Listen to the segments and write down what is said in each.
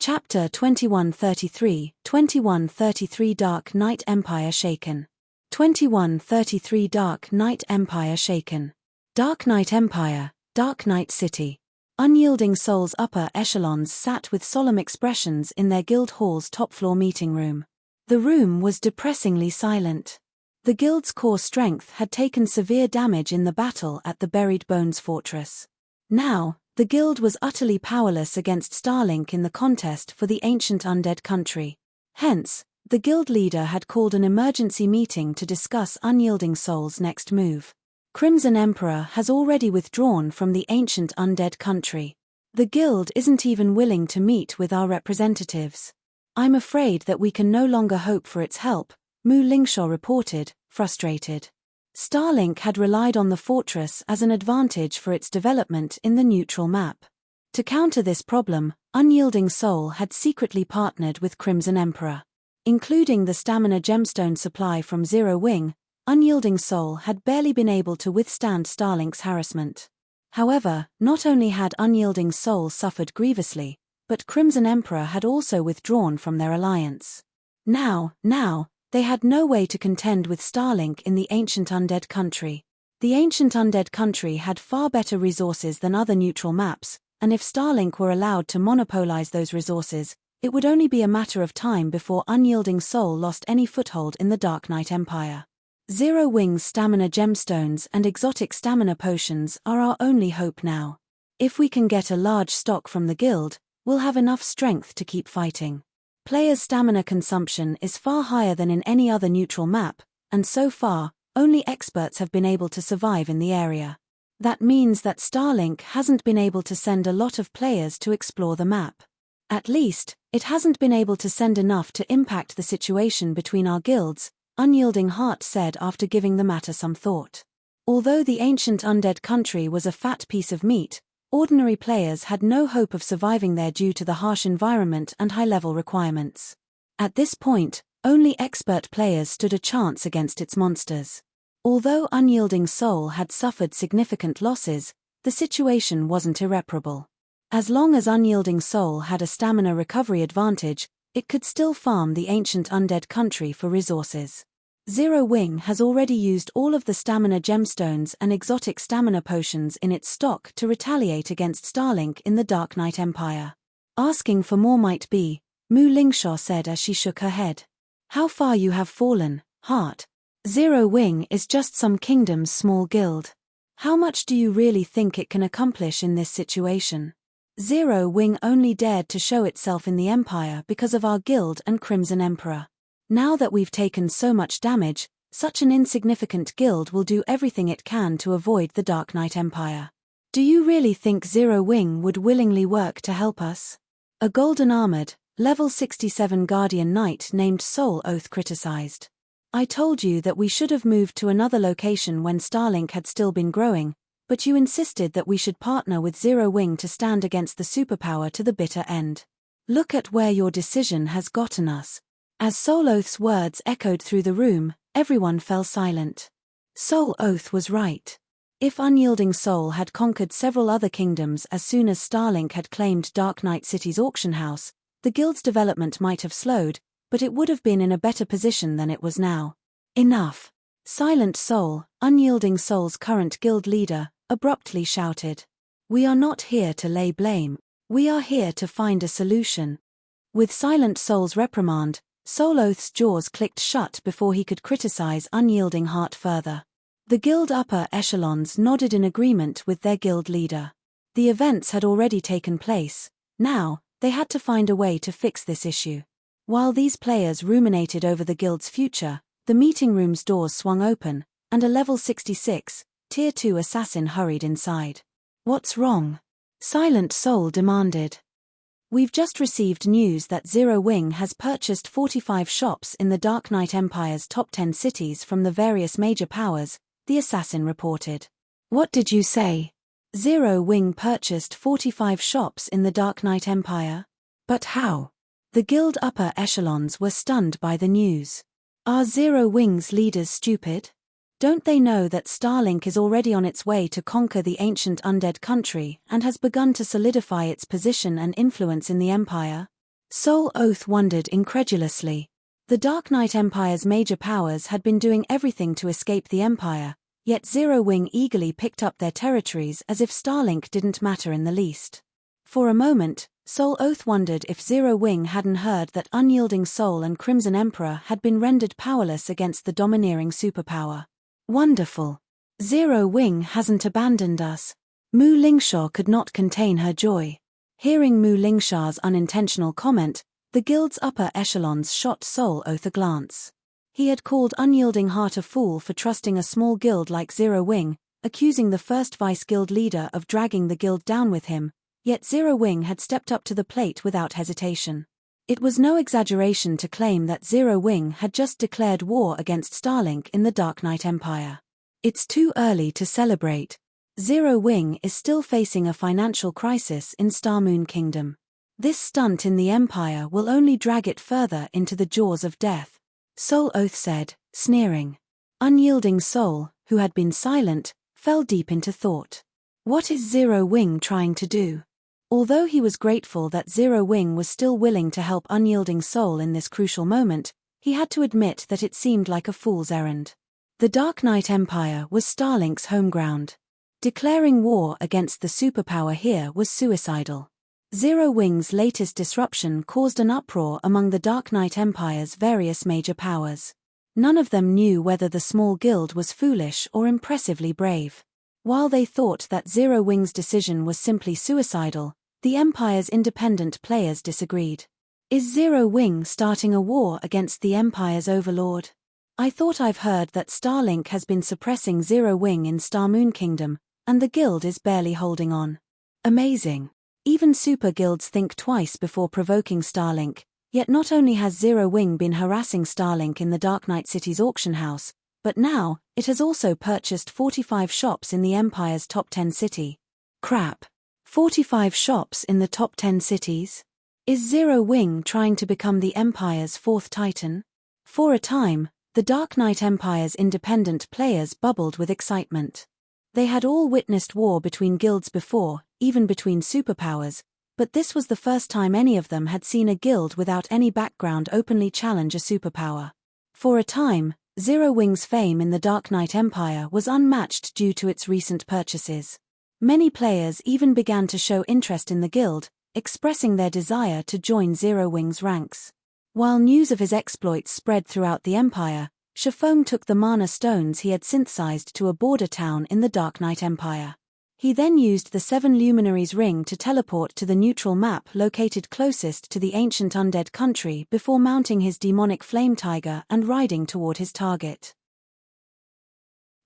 Chapter 2133 Dark Knight Empire Shaken. 2133 Dark Knight Empire Shaken. Dark Knight Empire, Dark Knight City. Unyielding Soul's upper echelons sat with solemn expressions in their guild hall's top-floor meeting room. The room was depressingly silent. The guild's core strength had taken severe damage in the battle at the Buried Bones Fortress. Now, the guild was utterly powerless against Starlink in the contest for the ancient undead country. Hence, the guild leader had called an emergency meeting to discuss Unyielding Soul's next move. Crimson Emperor has already withdrawn from the ancient undead country. The guild isn't even willing to meet with our representatives. I'm afraid that we can no longer hope for its help, Mu Lingshaw reported, frustrated. Starlink had relied on the fortress as an advantage for its development in the neutral map. To counter this problem, Unyielding Soul had secretly partnered with Crimson Emperor. Including the stamina gemstone supply from Zero Wing, Unyielding Soul had barely been able to withstand Starlink's harassment. However, not only had Unyielding Soul suffered grievously, but Crimson Emperor had also withdrawn from their alliance. Now, they had no way to contend with Starlink in the ancient undead country. The ancient undead country had far better resources than other neutral maps, and if Starlink were allowed to monopolize those resources, it would only be a matter of time before Unyielding Soul lost any foothold in the Dark Knight Empire. Zero Wing's stamina gemstones and exotic stamina potions are our only hope now. If we can get a large stock from the guild, we'll have enough strength to keep fighting. Players' stamina consumption is far higher than in any other neutral map, and so far, only experts have been able to survive in the area. That means that Starlink hasn't been able to send a lot of players to explore the map. At least, it hasn't been able to send enough to impact the situation between our guilds, Unyielding Heart said after giving the matter some thought. Although the ancient undead country was a fat piece of meat, ordinary players had no hope of surviving there due to the harsh environment and high-level requirements. At this point, only expert players stood a chance against its monsters. Although Unyielding Soul had suffered significant losses, the situation wasn't irreparable. As long as Unyielding Soul had a stamina recovery advantage, it could still farm the ancient undead country for resources. Zero Wing has already used all of the stamina gemstones and exotic stamina potions in its stock to retaliate against Starlink in the Dark Knight Empire. Asking for more might be, Mu Lingshaw said as she shook her head. How far you have fallen, Heart. Zero Wing is just some kingdom's small guild. How much do you really think it can accomplish in this situation? Zero Wing only dared to show itself in the Empire because of our guild and Crimson Emperor. Now that we've taken so much damage, such an insignificant guild will do everything it can to avoid the Dark Knight Empire. Do you really think Zero Wing would willingly work to help us? A golden-armored, level 67 Guardian Knight named Soul Oath criticized. I told you that we should have moved to another location when Starlink had still been growing, but you insisted that we should partner with Zero Wing to stand against the superpower to the bitter end. Look at where your decision has gotten us. As Soul Oath's words echoed through the room, everyone fell silent. Soul Oath was right. If Unyielding Soul had conquered several other kingdoms as soon as Starlink had claimed Dark Knight City's auction house, the guild's development might have slowed, but it would have been in a better position than it was now. Enough. Silent Soul, Unyielding Soul's current guild leader, abruptly shouted. We are not here to lay blame. We are here to find a solution. With Silent Soul's reprimand, Soul Oath's jaws clicked shut before he could criticize Unyielding Heart further. The guild upper echelons nodded in agreement with their guild leader. The events had already taken place. Now, they had to find a way to fix this issue. While these players ruminated over the guild's future, the meeting room's doors swung open, and a level 66, Tier 2 assassin hurried inside. What's wrong? Silent Soul demanded. We've just received news that Zero Wing has purchased 45 shops in the Dark Knight Empire's top 10 cities from the various major powers, the assassin reported. What did you say? Zero Wing purchased 45 shops in the Dark Knight Empire? But how? The guild upper echelons were stunned by the news. Are Zero Wing's leaders stupid? Don't they know that Starlink is already on its way to conquer the ancient undead country and has begun to solidify its position and influence in the Empire? Soul Oath wondered incredulously. The Dark Knight Empire's major powers had been doing everything to escape the Empire, yet Zero Wing eagerly picked up their territories as if Starlink didn't matter in the least. For a moment, Soul Oath wondered if Zero Wing hadn't heard that Unyielding Soul and Crimson Emperor had been rendered powerless against the domineering superpower. Wonderful! Zero Wing hasn't abandoned us. Mu Lingshaw could not contain her joy. Hearing Mu Lingshaw's unintentional comment, the guild's upper echelons shot Soul Oath a glance. He had called Unyielding Heart a fool for trusting a small guild like Zero Wing, accusing the first vice-guild leader of dragging the guild down with him, yet Zero Wing had stepped up to the plate without hesitation. It was no exaggeration to claim that Zero Wing had just declared war against Starlink in the Dark Knight Empire. It's too early to celebrate. Zero Wing is still facing a financial crisis in Starmoon Kingdom. This stunt in the Empire will only drag it further into the jaws of death, Soul Oath said, sneering. Unyielding Soul, who had been silent, fell deep into thought. What is Zero Wing trying to do? Although he was grateful that Zero Wing was still willing to help Unyielding Soul in this crucial moment, he had to admit that it seemed like a fool's errand. The Dark Knight Empire was Starlink's home ground. Declaring war against the superpower here was suicidal. Zero Wing's latest disruption caused an uproar among the Dark Knight Empire's various major powers. None of them knew whether the small guild was foolish or impressively brave. While they thought that Zero Wing's decision was simply suicidal, the Empire's independent players disagreed. Is Zero Wing starting a war against the Empire's overlord? I thought I've heard that Starlink has been suppressing Zero Wing in Starmoon Kingdom, and the guild is barely holding on. Amazing. Even super guilds think twice before provoking Starlink, yet not only has Zero Wing been harassing Starlink in the Dark Knight City's auction house, but now, it has also purchased 45 shops in the Empire's top 10 city. Crap. 45 shops in the top 10 cities? Is Zero Wing trying to become the Empire's fourth titan? For a time, the Dark Knight Empire's independent players bubbled with excitement. They had all witnessed war between guilds before, even between superpowers, but this was the first time any of them had seen a guild without any background openly challenge a superpower. For a time, Zero Wing's fame in the Dark Knight Empire was unmatched due to its recent purchases. Many players even began to show interest in the guild, expressing their desire to join Zero Wing's ranks. While news of his exploits spread throughout the Empire, Shifeng took the mana stones he had synthesized to a border town in the Dark Knight Empire. He then used the Seven Luminaries ring to teleport to the neutral map located closest to the ancient undead country before mounting his demonic flame tiger and riding toward his target.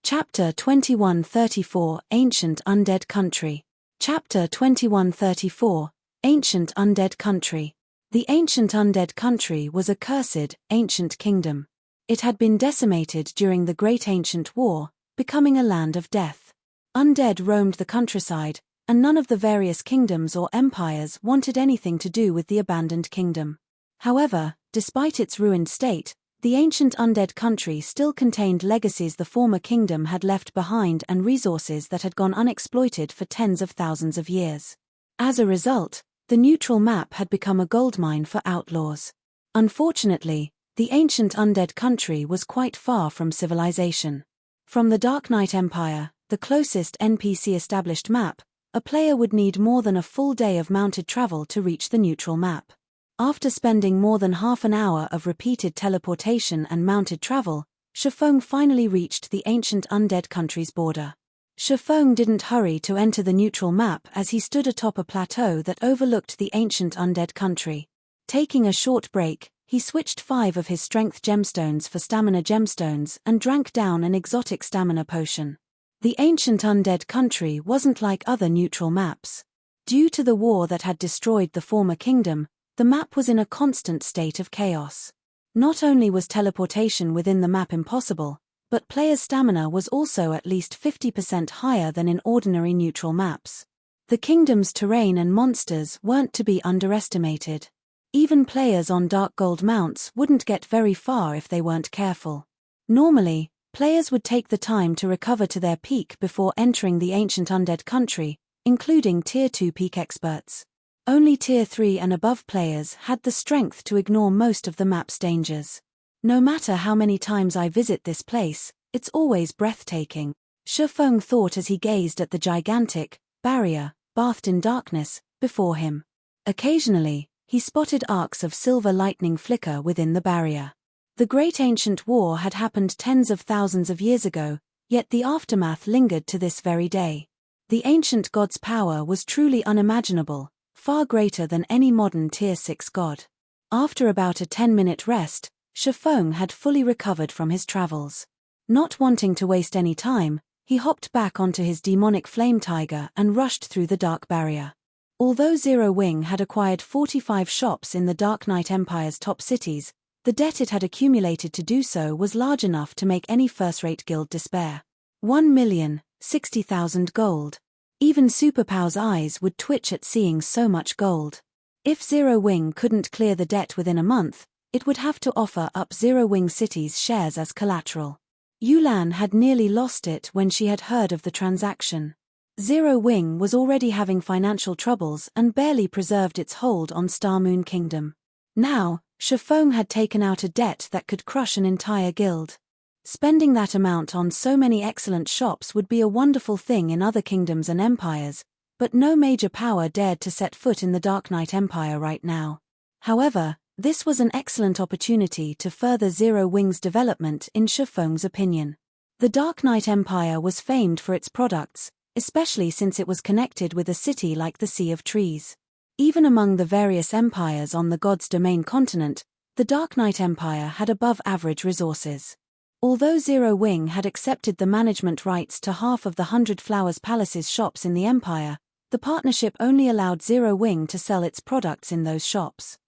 Chapter 2134 Ancient Undead Country. Chapter 2134 Ancient Undead Country. The ancient undead country was a cursed, ancient kingdom. It had been decimated during the Great Ancient War, becoming a land of death. Undead roamed the countryside, and none of the various kingdoms or empires wanted anything to do with the abandoned kingdom. However, despite its ruined state, the ancient undead country still contained legacies the former kingdom had left behind and resources that had gone unexploited for tens of thousands of years. As a result, the neutral map had become a goldmine for outlaws. Unfortunately, the ancient undead country was quite far from civilization. From the Dark Knight Empire, the closest NPC-established map, a player would need more than a full day of mounted travel to reach the neutral map. After spending more than half an hour of repeated teleportation and mounted travel, Shifeng finally reached the ancient undead country's border. Shifeng didn't hurry to enter the neutral map as he stood atop a plateau that overlooked the ancient undead country. Taking a short break, he switched 5 of his strength gemstones for stamina gemstones and drank down an exotic stamina potion. The ancient undead country wasn't like other neutral maps. Due to the war that had destroyed the former kingdom, the map was in a constant state of chaos. Not only was teleportation within the map impossible, but players' stamina was also at least 50% higher than in ordinary neutral maps. The kingdom's terrain and monsters weren't to be underestimated. Even players on dark gold mounts wouldn't get very far if they weren't careful. Normally, players would take the time to recover to their peak before entering the ancient undead country, including Tier 2 peak experts. Only Tier 3 and above players had the strength to ignore most of the map's dangers. No matter how many times I visit this place, it's always breathtaking, Shifeng thought as he gazed at the gigantic barrier, bathed in darkness, before him. Occasionally, he spotted arcs of silver lightning flicker within the barrier. The great ancient war had happened tens of thousands of years ago, yet the aftermath lingered to this very day. The ancient god's power was truly unimaginable, far greater than any modern Tier 6 god. After about a 10-minute rest, Shifeng had fully recovered from his travels. Not wanting to waste any time, he hopped back onto his demonic flame tiger and rushed through the dark barrier. Although Zero Wing had acquired 45 shops in the Dark Knight Empire's top cities, the debt it had accumulated to do so was large enough to make any first-rate guild despair. 1,060,000 gold. Even Superpow's eyes would twitch at seeing so much gold. If Zero Wing couldn't clear the debt within a month, it would have to offer up Zero Wing City's shares as collateral. Yulan had nearly lost it when she had heard of the transaction. Zero Wing was already having financial troubles and barely preserved its hold on Star Moon Kingdom. Now, Shifeng had taken out a debt that could crush an entire guild. Spending that amount on so many excellent shops would be a wonderful thing in other kingdoms and empires, but no major power dared to set foot in the Dark Knight Empire right now. However, this was an excellent opportunity to further Zero Wing's development in Shifeng's opinion. The Dark Knight Empire was famed for its products, especially since it was connected with a city like the Sea of Trees. Even among the various empires on the God's Domain continent, the Dark Knight Empire had above-average resources. Although Zero Wing had accepted the management rights to half of the 100 Flowers Palace's shops in the empire, the partnership only allowed Zero Wing to sell its products in those shops.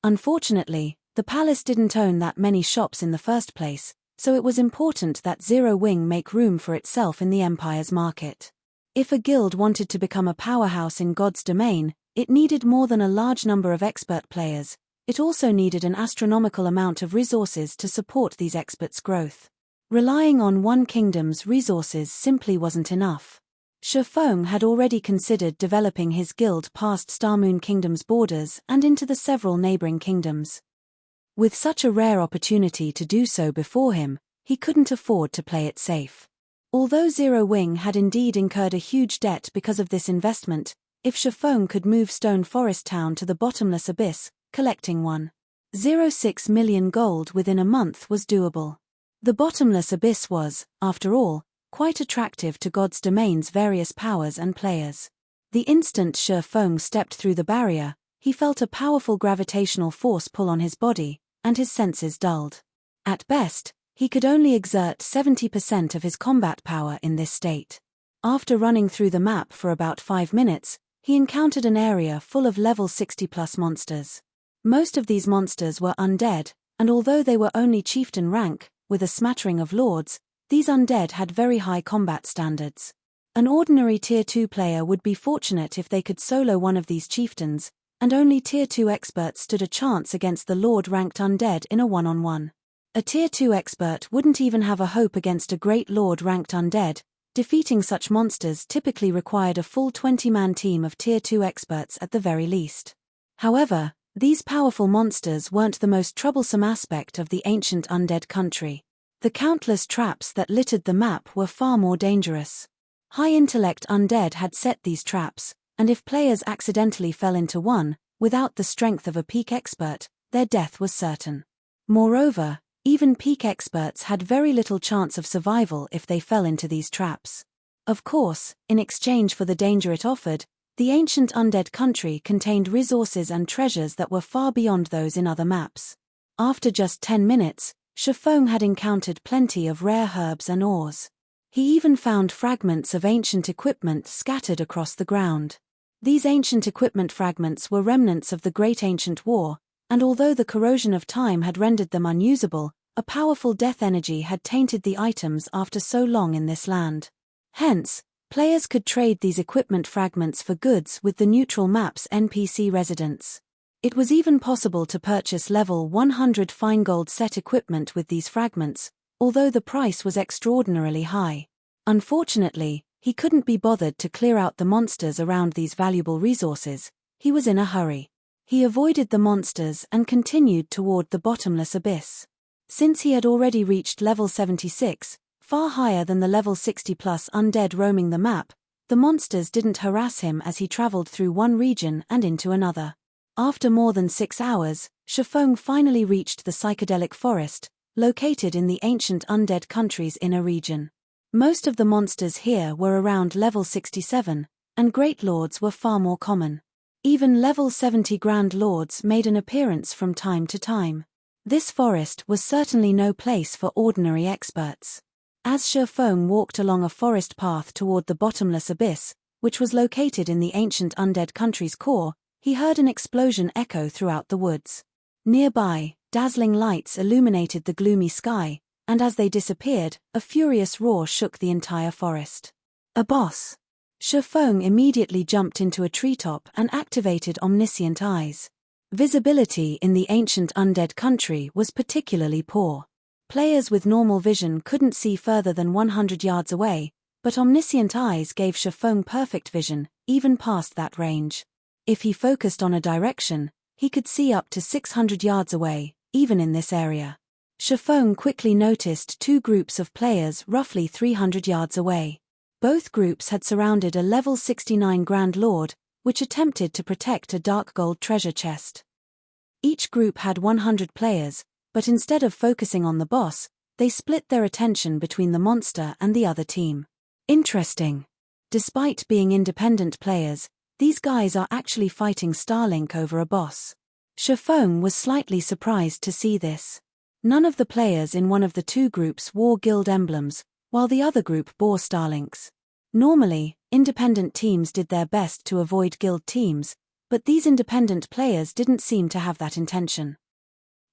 Unfortunately, the palace didn't own that many shops in the first place, so it was important that Zero Wing make room for itself in the empire's market. If a guild wanted to become a powerhouse in God's Domain, it needed more than a large number of expert players. It also needed an astronomical amount of resources to support these experts' growth. Relying on one kingdom's resources simply wasn't enough. Shifeng had already considered developing his guild past Star Moon Kingdom's borders and into the several neighboring kingdoms. With such a rare opportunity to do so before him, he couldn't afford to play it safe. Although Zero Wing had indeed incurred a huge debt because of this investment, if Shifeng could move Stone Forest Town to the bottomless abyss, collecting 1.06 million gold within a month was doable. The bottomless abyss was, after all, quite attractive to God's Domain's various powers and players. The instant Shifeng stepped through the barrier, he felt a powerful gravitational force pull on his body, and his senses dulled. At best, he could only exert 70% of his combat power in this state. After running through the map for about 5 minutes, he encountered an area full of level 60+ monsters. Most of these monsters were undead, and although they were only chieftain rank, with a smattering of lords, these undead had very high combat standards. An ordinary Tier 2 player would be fortunate if they could solo one of these chieftains, and only Tier 2 experts stood a chance against the Lord-ranked undead in a one-on-one. A Tier 2 expert wouldn't even have a hope against a great Lord-ranked undead. Defeating such monsters typically required a full 20-man team of Tier 2 experts at the very least. However, these powerful monsters weren't the most troublesome aspect of the ancient undead country. The countless traps that littered the map were far more dangerous. High-intellect undead had set these traps, and if players accidentally fell into one, without the strength of a peak expert, their death was certain. Moreover, even peak experts had very little chance of survival if they fell into these traps. Of course, in exchange for the danger it offered, the ancient undead country contained resources and treasures that were far beyond those in other maps. After just 10 minutes, Shifeng had encountered plenty of rare herbs and ores. He even found fragments of ancient equipment scattered across the ground. These ancient equipment fragments were remnants of the Great Ancient War, and although the corrosion of time had rendered them unusable, a powerful death energy had tainted the items after so long in this land. Hence, players could trade these equipment fragments for goods with the neutral map's NPC residents. It was even possible to purchase level 100 fine gold set equipment with these fragments, although the price was extraordinarily high. Unfortunately, he couldn't be bothered to clear out the monsters around these valuable resources. He was in a hurry. He avoided the monsters and continued toward the bottomless abyss. Since he had already reached level 76, far higher than the level 60+ undead roaming the map, the monsters didn't harass him as he traveled through one region and into another. After more than 6 hours, Shifeng finally reached the psychedelic forest, located in the ancient undead country's inner region. Most of the monsters here were around level 67, and Great Lords were far more common. Even level 70 Grand Lords made an appearance from time to time. This forest was certainly no place for ordinary experts. As Shifeng walked along a forest path toward the bottomless abyss, which was located in the ancient undead country's core, he heard an explosion echo throughout the woods. Nearby, dazzling lights illuminated the gloomy sky, and as they disappeared, a furious roar shook the entire forest. A boss! Shifeng immediately jumped into a treetop and activated omniscient eyes. Visibility in the ancient undead country was particularly poor. Players with normal vision couldn't see further than 100 yards away, but omniscient eyes gave Shifeng perfect vision, even past that range. If he focused on a direction, he could see up to 600 yards away, even in this area. Shifeng quickly noticed two groups of players roughly 300 yards away. Both groups had surrounded a level 69 Grand Lord, which attempted to protect a dark gold treasure chest. Each group had 100 players, but instead of focusing on the boss, they split their attention between the monster and the other team. Interesting. Despite being independent players, these guys are actually fighting Starlink over a boss. Shifeng was slightly surprised to see this. None of the players in one of the two groups wore guild emblems, while the other group bore Starlinks. Normally, independent teams did their best to avoid guild teams, but these independent players didn't seem to have that intention.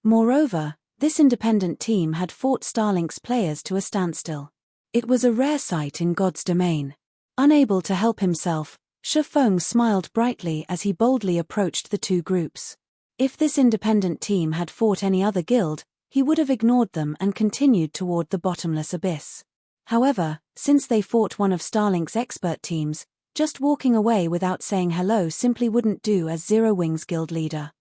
Moreover, this independent team had fought Starlink's players to a standstill. It was a rare sight in God's domain. Unable to help himself, Shifeng smiled brightly as he boldly approached the two groups. If this independent team had fought any other guild, he would have ignored them and continued toward the bottomless abyss. However, since they fought one of Starlink's expert teams, just walking away without saying hello simply wouldn't do as Zero Wings guild leader.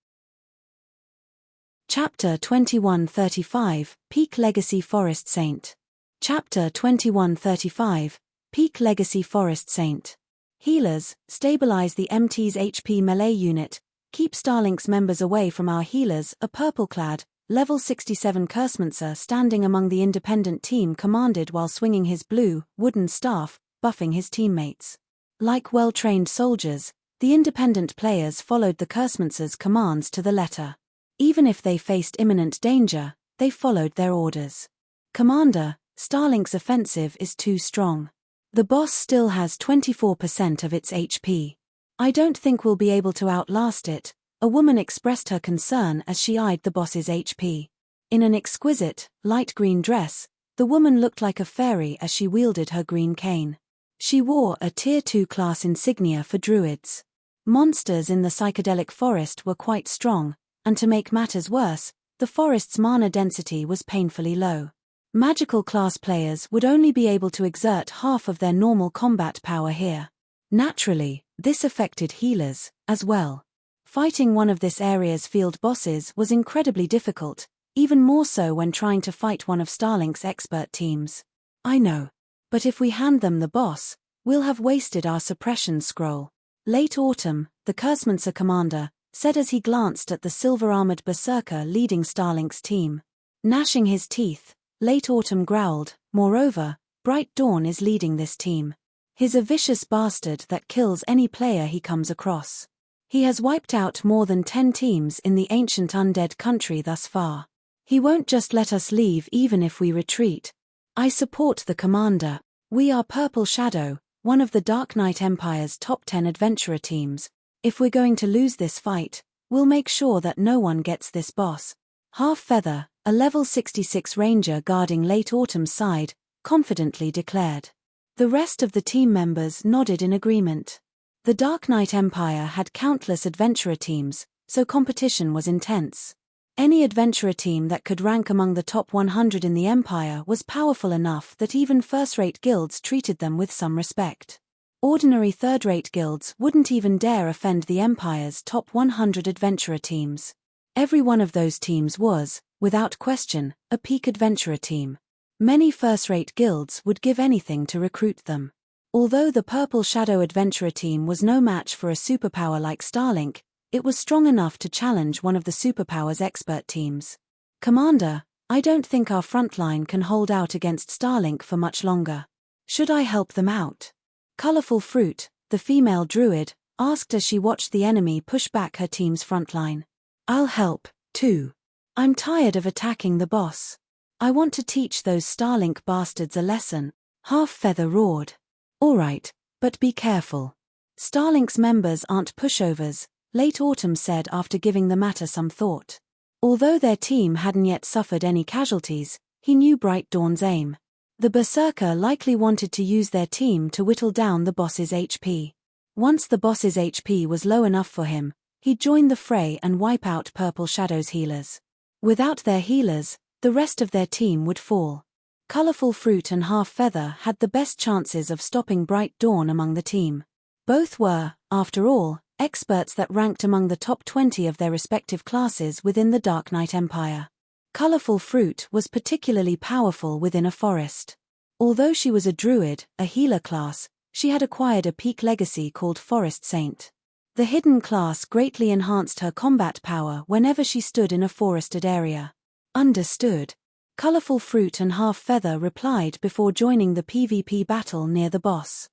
Chapter 2135, Peak Legacy Forest Saint. Chapter 2135, Peak Legacy Forest Saint. Healers, stabilize the MT's HP melee unit, keep Starlink's members away from our healers. A purple-clad, level 67 Cursemancer standing among the independent team commanded while swinging his blue, wooden staff, buffing his teammates. Like well-trained soldiers, the independent players followed the Cursemancer's commands to the letter. Even if they faced imminent danger, they followed their orders. Commander, Starlink's offensive is too strong. The boss still has 24% of its HP. I don't think we'll be able to outlast it, a woman expressed her concern as she eyed the boss's HP. In an exquisite, light green dress, the woman looked like a fairy as she wielded her green cane. She wore a Tier 2 class insignia for druids. Monsters in the psychedelic forest were quite strong, and to make matters worse, the forest's mana density was painfully low. Magical class players would only be able to exert half of their normal combat power here. Naturally, this affected healers, as well. Fighting one of this area's field bosses was incredibly difficult, even more so when trying to fight one of Starlink's expert teams. I know. But if we hand them the boss, we'll have wasted our suppression scroll. Late Autumn, the Cursemancer commander, said as he glanced at the silver-armored berserker leading Starlink's team. Gnashing his teeth, Late Autumn growled, moreover, Bright Dawn is leading this team. He's a vicious bastard that kills any player he comes across. He has wiped out more than 10 teams in the ancient undead country thus far. He won't just let us leave even if we retreat. I support the commander. We are Purple Shadow, one of the Dark Knight Empire's top 10 adventurer teams. If we're going to lose this fight, we'll make sure that no one gets this boss. Half Feather, a level 66 ranger guarding Late Autumn's side, confidently declared. The rest of the team members nodded in agreement. The Dark Knight Empire had countless adventurer teams, so competition was intense. Any adventurer team that could rank among the top 100 in the Empire was powerful enough that even first-rate guilds treated them with some respect. Ordinary third-rate guilds wouldn't even dare offend the Empire's top 100 adventurer teams. Every one of those teams was, without question, a peak adventurer team. Many first-rate guilds would give anything to recruit them. Although the Purple Shadow adventurer team was no match for a superpower like Starlink, it was strong enough to challenge one of the superpower's expert teams. "Commander, I don't think our front line can hold out against Starlink for much longer. Should I help them out?" Colorful Fruit, the female druid, asked as she watched the enemy push back her team's front line. "I'll help, too. I'm tired of attacking the boss. I want to teach those Starlink bastards a lesson," Half Feather roared. "All right, but be careful. Starlink's members aren't pushovers," Late Autumn said after giving the matter some thought. Although their team hadn't yet suffered any casualties, he knew Bright Dawn's aim. The Berserker likely wanted to use their team to whittle down the boss's HP. Once the boss's HP was low enough for him, he'd join the fray and wipe out Purple Shadow's healers. Without their healers, the rest of their team would fall. Colorful Fruit and Half Feather had the best chances of stopping Bright Dawn among the team. Both were, after all, experts that ranked among the top 20 of their respective classes within the Dark Knight Empire. Colorful Fruit was particularly powerful within a forest. Although she was a druid, a healer class, she had acquired a peak legacy called Forest Saint. The hidden class greatly enhanced her combat power whenever she stood in a forested area. "Understood." Colorful Fruit and Half Feather replied before joining the PvP battle near the boss.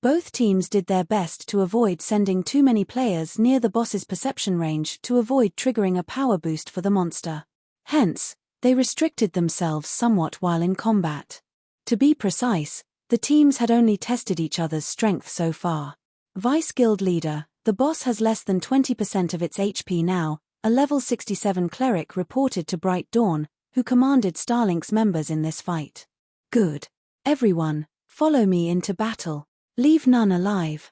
Both teams did their best to avoid sending too many players near the boss's perception range to avoid triggering a power boost for the monster. Hence, they restricted themselves somewhat while in combat. To be precise, the teams had only tested each other's strength so far. Vice Guild Leader, the boss has less than 20% of its HP now, a level 67 cleric reported to Bright Dawn, who commanded Starlink's members in this fight. "Good. Everyone, follow me into battle. Leave none alive."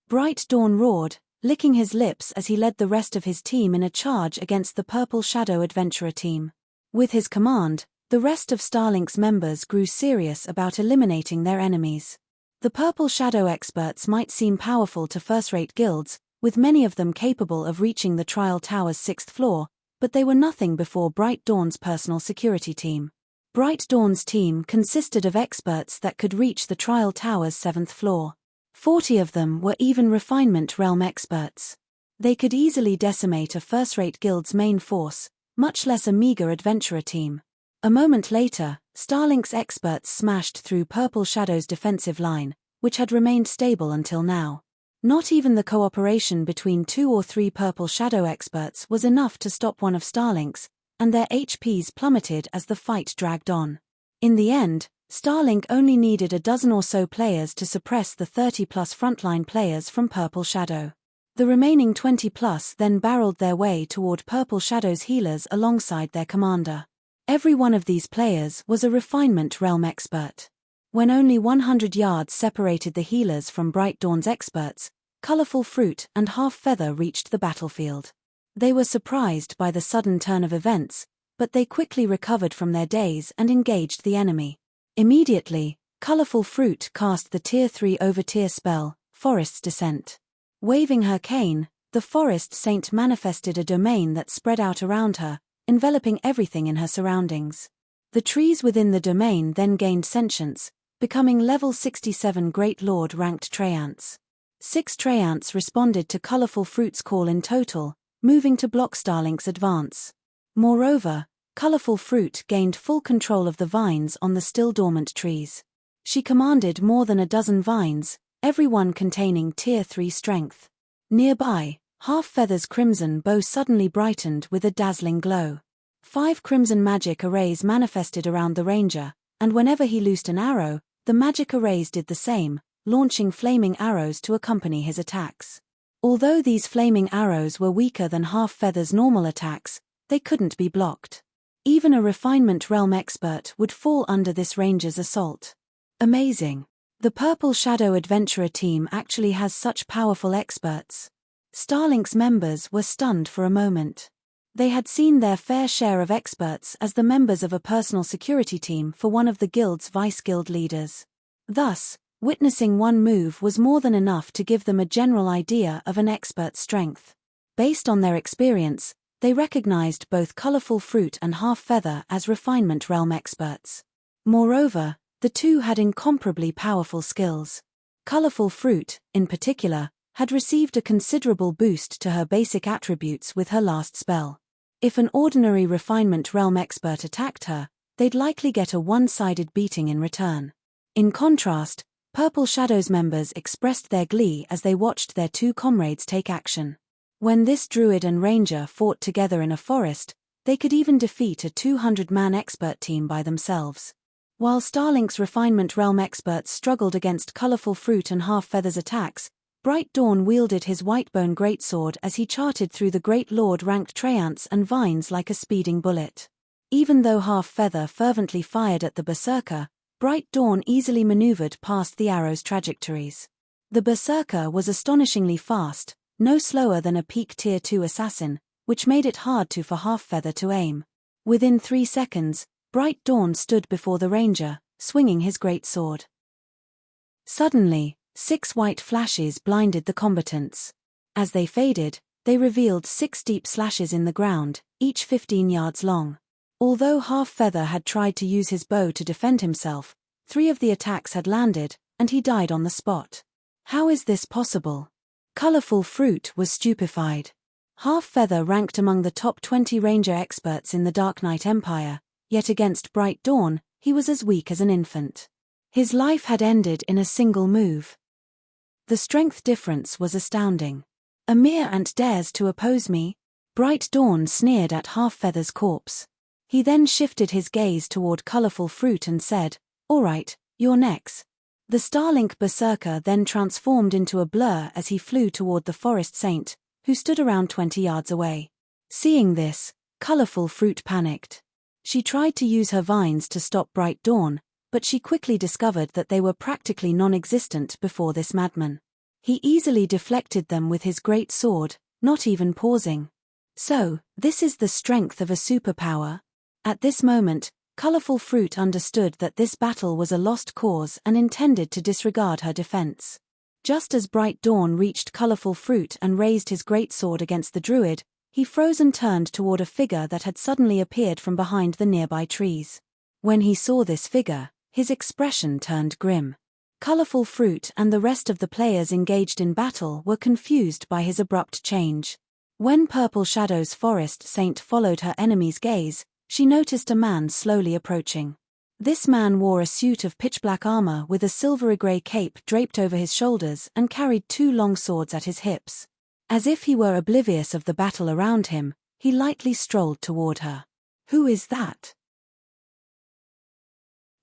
Bright Dawn roared, licking his lips as he led the rest of his team in a charge against the Purple Shadow adventurer team. With his command, the rest of Starlink's members grew serious about eliminating their enemies. The Purple Shadow experts might seem powerful to first-rate guilds, with many of them capable of reaching the Trial Tower's 6th floor, but they were nothing before Bright Dawn's personal security team. Bright Dawn's team consisted of experts that could reach the Trial Tower's 7th floor. 40 of them were even Refinement Realm experts. They could easily decimate a first-rate guild's main force, much less a meager adventurer team. A moment later, Starlink's experts smashed through Purple Shadow's defensive line, which had remained stable until now. Not even the cooperation between 2 or 3 Purple Shadow experts was enough to stop one of Starlink's, and their HPs plummeted as the fight dragged on. In the end, Starlink only needed a dozen or so players to suppress the 30-plus frontline players from Purple Shadow. The remaining 20-plus then barreled their way toward Purple Shadow's healers alongside their commander. Every one of these players was a Refinement Realm expert. When only 100 yards separated the healers from Bright Dawn's experts, Colorful Fruit and Half Feather reached the battlefield. They were surprised by the sudden turn of events, but they quickly recovered from their daze and engaged the enemy. Immediately, Colorful Fruit cast the Tier 3 over-tier spell, Forest's Descent. Waving her cane, the Forest Saint manifested a domain that spread out around her, enveloping everything in her surroundings. The trees within the domain then gained sentience, becoming level 67 Great Lord ranked Treants. 6 Treants responded to Colorful Fruit's call in total, moving to block Starlink's advance. Moreover, Colorful Fruit gained full control of the vines on the still dormant trees. She commanded more than a dozen vines, every one containing Tier 3 strength. Nearby, Half Feather's crimson bow suddenly brightened with a dazzling glow. 5 crimson magic arrays manifested around the ranger, and whenever he loosed an arrow, the magic arrays did the same, launching flaming arrows to accompany his attacks. Although these flaming arrows were weaker than Half Feather's normal attacks, they couldn't be blocked. Even a Refinement Realm expert would fall under this ranger's assault. Amazing. The Purple Shadow adventurer team actually has such powerful experts. Starlink's members were stunned for a moment. They had seen their fair share of experts as the members of a personal security team for one of the guild's vice guild leaders. Thus, Witnessing one move was more than enough to give them a general idea of an expert's strength. Based on their experience, they recognized both colorful fruit and half-feather as refinement realm experts. Moreover, the two had incomparably powerful skills. Colorful fruit, in particular, had received a considerable boost to her basic attributes with her last spell. If an ordinary refinement realm expert attacked her, they'd likely get a one-sided beating in return. In contrast, Purple Shadows members expressed their glee as they watched their two comrades take action. When this druid and ranger fought together in a forest, they could even defeat a 200-man expert team by themselves. While Starlink's refinement realm experts struggled against colorful fruit and half-feathers attacks, Bright Dawn wielded his whitebone greatsword as he charted through the Great Lord-ranked treants and vines like a speeding bullet. Even though half-feather fervently fired at the berserker, Bright Dawn easily maneuvered past the arrow's trajectories. The berserker was astonishingly fast, no slower than a peak Tier 2 assassin, which made it hard for half-feather to aim. Within 3 seconds, Bright Dawn stood before the ranger, swinging his greatsword. Suddenly, 6 white flashes blinded the combatants. As they faded, they revealed 6 deep slashes in the ground, each 15 yards long. Although half-feather had tried to use his bow to defend himself, 3 of the attacks had landed, and he died on the spot. How is this possible? Colorful Fruit was stupefied. Half-feather ranked among the top 20 ranger experts in the Dark Knight Empire, yet against Bright Dawn, he was as weak as an infant. His life had ended in a single move. The strength difference was astounding. A mere ant dares to oppose me? Bright Dawn sneered at Half-feather's corpse. He then shifted his gaze toward Colorful Fruit and said, "All right, you're next." The Starlink berserker then transformed into a blur as he flew toward the forest saint, who stood around 20 yards away. Seeing this, Colorful Fruit panicked. She tried to use her vines to stop Bright Dawn, but she quickly discovered that they were practically non-existent before this madman. He easily deflected them with his great sword, not even pausing. So, this is the strength of a superpower? At this moment, Colorful Fruit understood that this battle was a lost cause and intended to disregard her defense. Just as Bright Dawn reached Colorful Fruit and raised his greatsword against the druid, he froze and turned toward a figure that had suddenly appeared from behind the nearby trees. When he saw this figure, his expression turned grim. Colorful Fruit and the rest of the players engaged in battle were confused by his abrupt change. When Purple Shadow's forest saint followed her enemy's gaze, she noticed a man slowly approaching. This man wore a suit of pitch-black armor with a silvery-gray cape draped over his shoulders and carried 2 long swords at his hips. As if he were oblivious of the battle around him, he lightly strolled toward her. Who is that?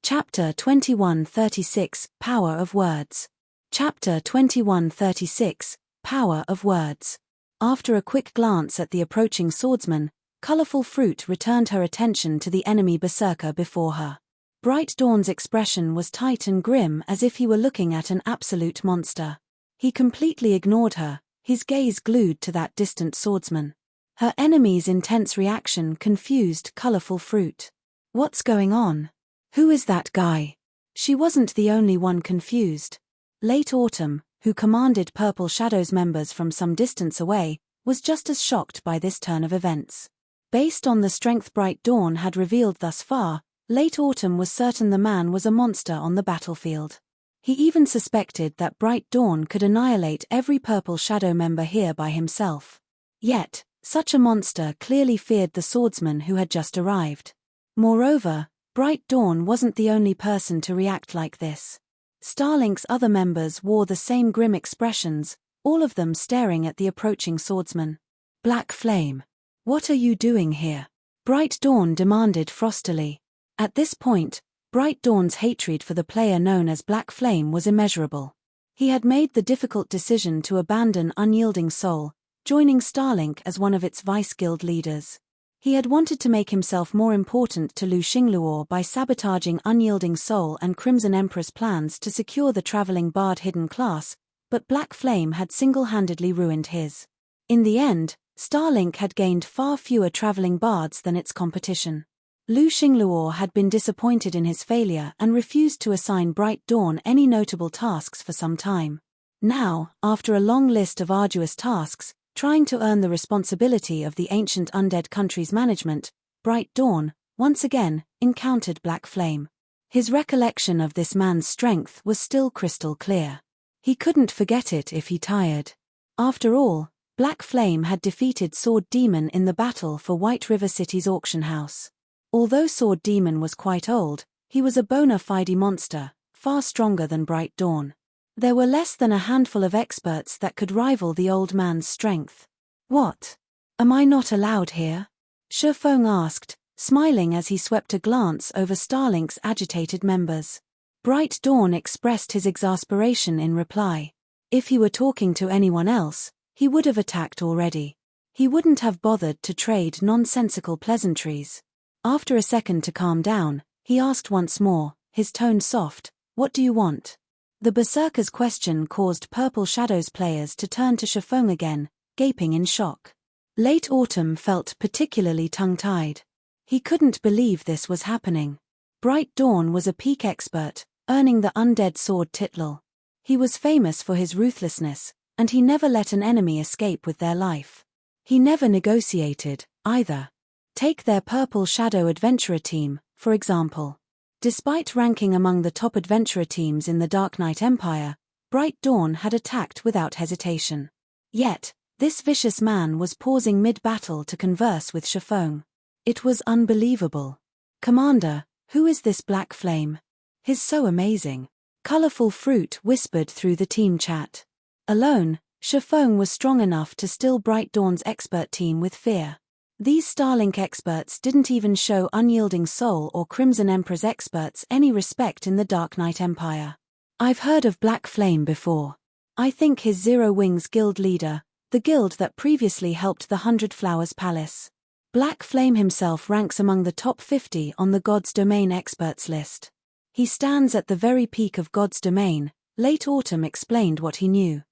Chapter 2136, Power of Words. Chapter 2136, Power of Words. After a quick glance at the approaching swordsman, Colorful Fruit returned her attention to the enemy berserker before her. Bright Dawn's expression was tight and grim as if he were looking at an absolute monster. He completely ignored her, his gaze glued to that distant swordsman. Her enemy's intense reaction confused Colorful Fruit. What's going on? Who is that guy? She wasn't the only one confused. Late Autumn, who commanded Purple Shadows members from some distance away, was just as shocked by this turn of events. Based on the strength Bright Dawn had revealed thus far, Late Autumn was certain the man was a monster on the battlefield. He even suspected that Bright Dawn could annihilate every Purple Shadow member here by himself. Yet, such a monster clearly feared the swordsman who had just arrived. Moreover, Bright Dawn wasn't the only person to react like this. Starlink's other members wore the same grim expressions, all of them staring at the approaching swordsman. Black Flame. What are you doing here? Bright Dawn demanded frostily. At this point, Bright Dawn's hatred for the player known as Black Flame was immeasurable. He had made the difficult decision to abandon Unyielding Soul, joining Starlink as one of its Vice Guild leaders. He had wanted to make himself more important to Lu Xingluo by sabotaging Unyielding Soul and Crimson Empress plans to secure the traveling bard hidden class, but Black Flame had single-handedly ruined his. In the end, Starlink had gained far fewer traveling bards than its competition. Lu Xingluo had been disappointed in his failure and refused to assign Bright Dawn any notable tasks for some time. Now, after a long list of arduous tasks, trying to earn the responsibility of the ancient undead country's management, Bright Dawn, once again, encountered Black Flame. His recollection of this man's strength was still crystal clear. He couldn't forget it if he tired. After all, Black Flame had defeated Sword Demon in the battle for White River City's auction house. Although Sword Demon was quite old, he was a bona fide monster, far stronger than Bright Dawn. There were less than a handful of experts that could rival the old man's strength. "What? Am I not allowed here?" Shifeng asked, smiling as he swept a glance over Starlink's agitated members. Bright Dawn expressed his exasperation in reply. If he were talking to anyone else, he would have attacked already. He wouldn't have bothered to trade nonsensical pleasantries. After a second to calm down, he asked once more, his tone soft, "What do you want?" The Berserker's question caused Purple Shadows players to turn to Shifeng again, gaping in shock. Late Autumn felt particularly tongue-tied. He couldn't believe this was happening. Bright Dawn was a peak expert, earning the undead sword title. He was famous for his ruthlessness, and he never let an enemy escape with their life. He never negotiated, either. Take their Purple Shadow Adventurer team, for example. Despite ranking among the top adventurer teams in the Dark Knight Empire, Bright Dawn had attacked without hesitation. Yet, this vicious man was pausing mid-battle to converse with Shifeng. It was unbelievable. "Commander, who is this Black Flame? He's so amazing." Colorful Fruit whispered through the team chat. Alone, Shifeng was strong enough to still Bright Dawn's expert team with fear. These Starlink experts didn't even show Unyielding Soul or Crimson Emperor's experts any respect in the Dark Knight Empire. "I've heard of Black Flame before. I think he's Zero Wings guild leader, the guild that previously helped the 100 Flowers Palace. Black Flame himself ranks among the top 50 on the God's Domain experts list. He stands at the very peak of God's Domain." Late Autumn explained what he knew.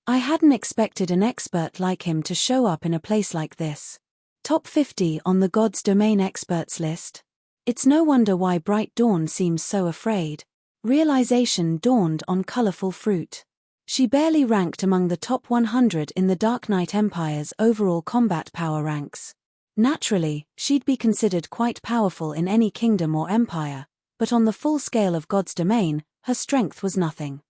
"I hadn't expected an expert like him to show up in a place like this. Top 50 on the God's Domain experts list? It's no wonder why Bright Dawn seems so afraid." Realization dawned on Colorful Fruit. She barely ranked among the top 100 in the Dark Knight Empire's overall combat power ranks. Naturally, she'd be considered quite powerful in any kingdom or empire, but on the full scale of God's Domain, her strength was nothing.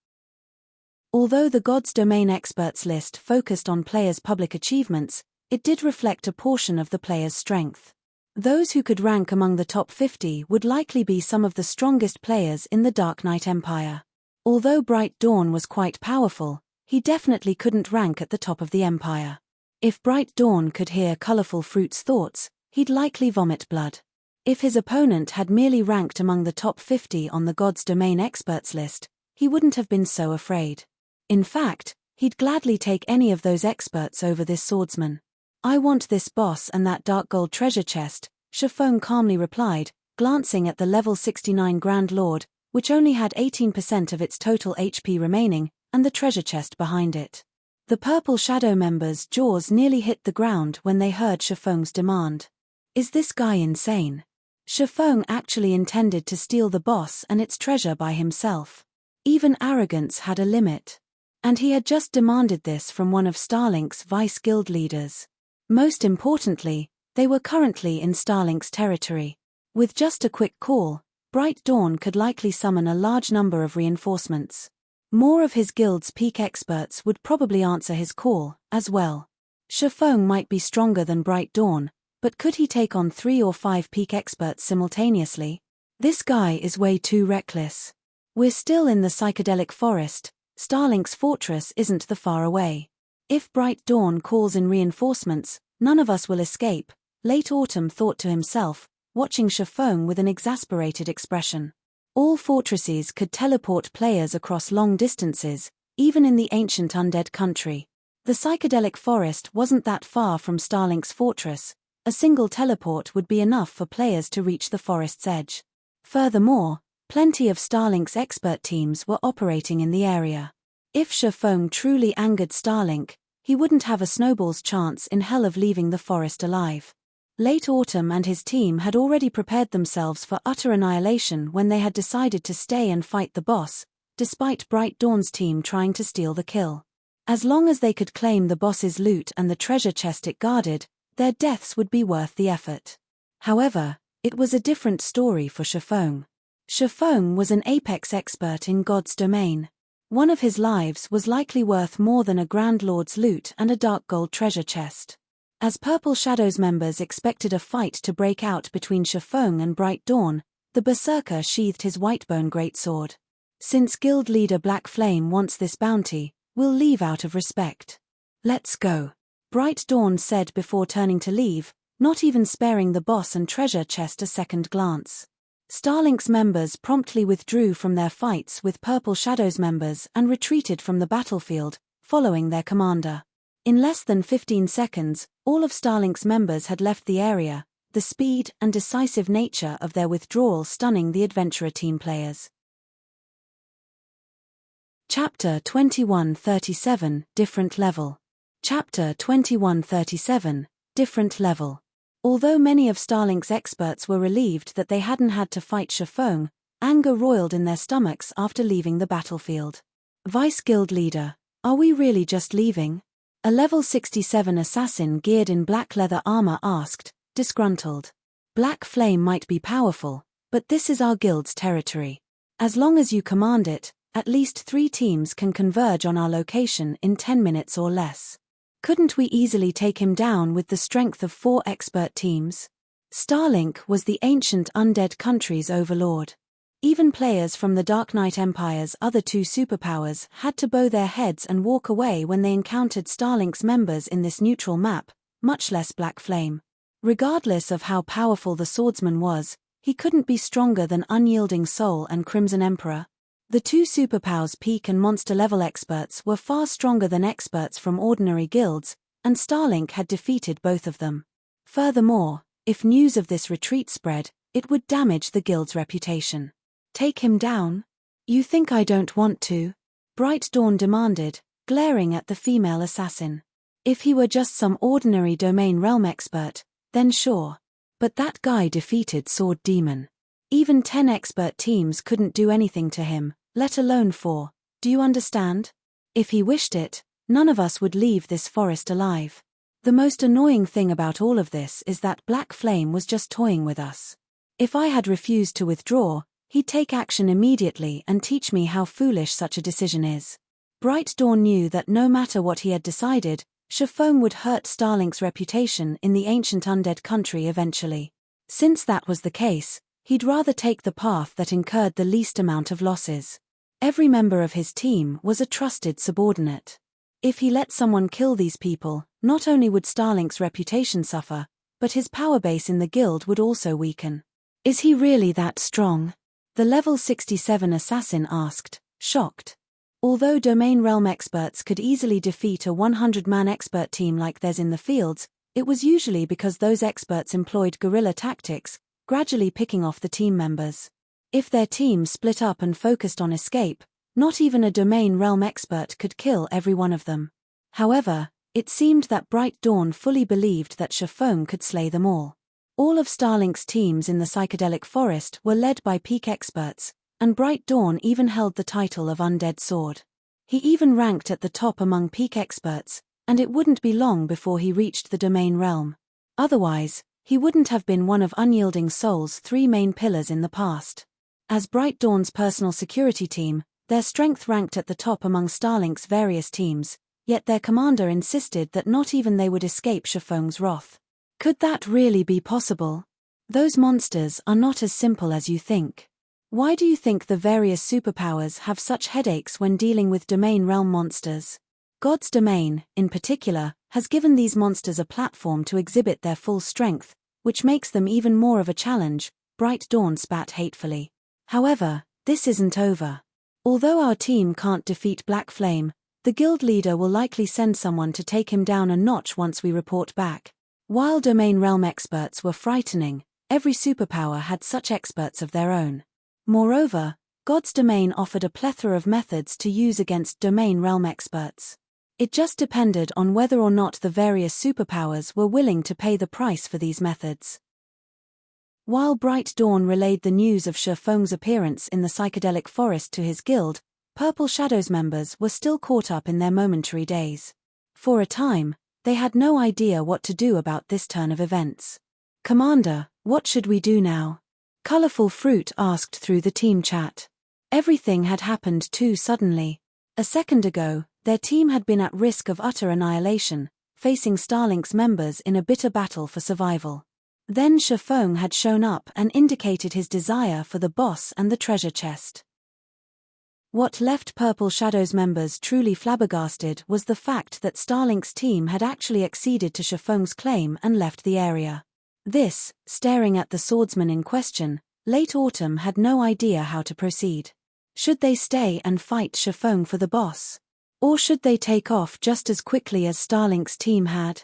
Although the God's Domain experts list focused on players' public achievements, it did reflect a portion of the player's strength. Those who could rank among the top 50 would likely be some of the strongest players in the Dark Knight Empire. Although Bright Dawn was quite powerful, he definitely couldn't rank at the top of the empire. If Bright Dawn could hear Colorful Fruit's thoughts, he'd likely vomit blood. If his opponent had merely ranked among the top 50 on the God's Domain experts list, he wouldn't have been so afraid. In fact, he'd gladly take any of those experts over this swordsman. "I want this boss and that dark gold treasure chest," Shifeng calmly replied, glancing at the level 69 Grand Lord, which only had 18% of its total HP remaining, and the treasure chest behind it. The Purple Shadow members' jaws nearly hit the ground when they heard Shifeng's demand. Is this guy insane? Shifeng actually intended to steal the boss and its treasure by himself. Even arrogance had a limit. And he had just demanded this from one of Starlink's vice guild leaders. Most importantly, they were currently in Starlink's territory. With just a quick call, Bright Dawn could likely summon a large number of reinforcements. More of his guild's peak experts would probably answer his call, as well. Shifeng might be stronger than Bright Dawn, but could he take on 3 or 5 peak experts simultaneously? This guy is way too reckless. We're still in the psychedelic forest. Starlink's fortress isn't that far away. If Bright Dawn calls in reinforcements, none of us will escape, Late Autumn thought to himself, watching Shifeng with an exasperated expression. All fortresses could teleport players across long distances, even in the ancient undead country. The psychedelic forest wasn't that far from Starlink's fortress. A single teleport would be enough for players to reach the forest's edge. Furthermore, plenty of Starlink's expert teams were operating in the area. If Shifeng truly angered Starlink, he wouldn't have a snowball's chance in hell of leaving the forest alive. Late Autumn and his team had already prepared themselves for utter annihilation when they had decided to stay and fight the boss, despite Bright Dawn's team trying to steal the kill. As long as they could claim the boss's loot and the treasure chest it guarded, their deaths would be worth the effort. However, it was a different story for Shifeng. Shifeng was an apex expert in God's domain. One of his lives was likely worth more than a Grand Lord's loot and a dark gold treasure chest. As Purple Shadows members expected a fight to break out between Shifeng and Bright Dawn, the Berserker sheathed his Whitebone greatsword. Since Guild Leader Black Flame wants this bounty, we'll leave out of respect. Let's go, Bright Dawn said before turning to leave, not even sparing the boss and treasure chest a second glance. Starlink's members promptly withdrew from their fights with Purple Shadows members and retreated from the battlefield, following their commander. In less than 15 seconds, all of Starlink's members had left the area, the speed and decisive nature of their withdrawal stunning the Adventurer team players. Chapter 2137, Different Level. Chapter 2137, Different Level. Although many of Starlink's experts were relieved that they hadn't had to fight Shifeng, anger roiled in their stomachs after leaving the battlefield. Vice Guild Leader, are we really just leaving? A level 67 assassin geared in black leather armor asked, disgruntled. Black Flame might be powerful, but this is our guild's territory. As long as you command it, at least 3 teams can converge on our location in 10 minutes or less. Couldn't we easily take him down with the strength of 4 expert teams? Starlink was the ancient undead country's overlord. Even players from the Dark Knight Empire's other 2 superpowers had to bow their heads and walk away when they encountered Starlink's members in this neutral map, much less Black Flame. Regardless of how powerful the swordsman was, he couldn't be stronger than Unyielding Soul and Crimson Emperor. The 2 superpowers peak and monster level experts were far stronger than experts from ordinary guilds, and Starlink had defeated both of them. Furthermore, if news of this retreat spread, it would damage the guild's reputation. Take him down? You think I don't want to? Bright Dawn demanded, glaring at the female assassin. If he were just some ordinary domain realm expert, then sure. But that guy defeated Sword Demon. Even 10 expert teams couldn't do anything to him, let alone 4. Do you understand? If he wished it, none of us would leave this forest alive. The most annoying thing about all of this is that Black Flame was just toying with us. If I had refused to withdraw, he'd take action immediately and teach me how foolish such a decision is. Bright Dawn knew that no matter what he had decided, Shifeng would hurt Starlink's reputation in the ancient undead country eventually. Since that was the case, he'd rather take the path that incurred the least amount of losses. Every member of his team was a trusted subordinate. If he let someone kill these people, not only would Starlink's reputation suffer, but his power base in the guild would also weaken. Is he really that strong? The level 67 assassin asked, shocked. Although domain realm experts could easily defeat a 100-man expert team like theirs in the fields, it was usually because those experts employed guerrilla tactics, gradually picking off the team members. If their team split up and focused on escape, not even a domain realm expert could kill every one of them. However, it seemed that Bright Dawn fully believed that Shifeng could slay them all. All of Starlink's teams in the psychedelic forest were led by peak experts, and Bright Dawn even held the title of Undead Sword. He even ranked at the top among peak experts, and it wouldn't be long before he reached the domain realm. Otherwise, he wouldn't have been one of Unyielding Soul's 3 main pillars in the past. As Bright Dawn's personal security team, their strength ranked at the top among Starlink's various teams, yet their commander insisted that not even they would escape Shifeng's wrath. Could that really be possible? Those monsters are not as simple as you think. Why do you think the various superpowers have such headaches when dealing with domain realm monsters? God's domain, in particular, has given these monsters a platform to exhibit their full strength, which makes them even more of a challenge, Bright Dawn spat hatefully. However, this isn't over. Although our team can't defeat Black Flame, the guild leader will likely send someone to take him down a notch once we report back. While domain realm experts were frightening, every superpower had such experts of their own. Moreover, God's domain offered a plethora of methods to use against domain realm experts. It just depended on whether or not the various superpowers were willing to pay the price for these methods. While Bright Dawn relayed the news of Shifeng's appearance in the psychedelic forest to his guild, Purple Shadows members were still caught up in their momentary daze. For a time, they had no idea what to do about this turn of events. "Commander, what should we do now?" Colorful Fruit asked through the team chat. Everything had happened too suddenly. A second ago, their team had been at risk of utter annihilation, facing Starlink's members in a bitter battle for survival. Then Shifeng had shown up and indicated his desire for the boss and the treasure chest. What left Purple Shadows members truly flabbergasted was the fact that Starlink's team had actually acceded to Shifeng's claim and left the area. This, staring at the swordsman in question, Late Autumn had no idea how to proceed. Should they stay and fight Shifeng for the boss? Or should they take off just as quickly as Starlink's team had?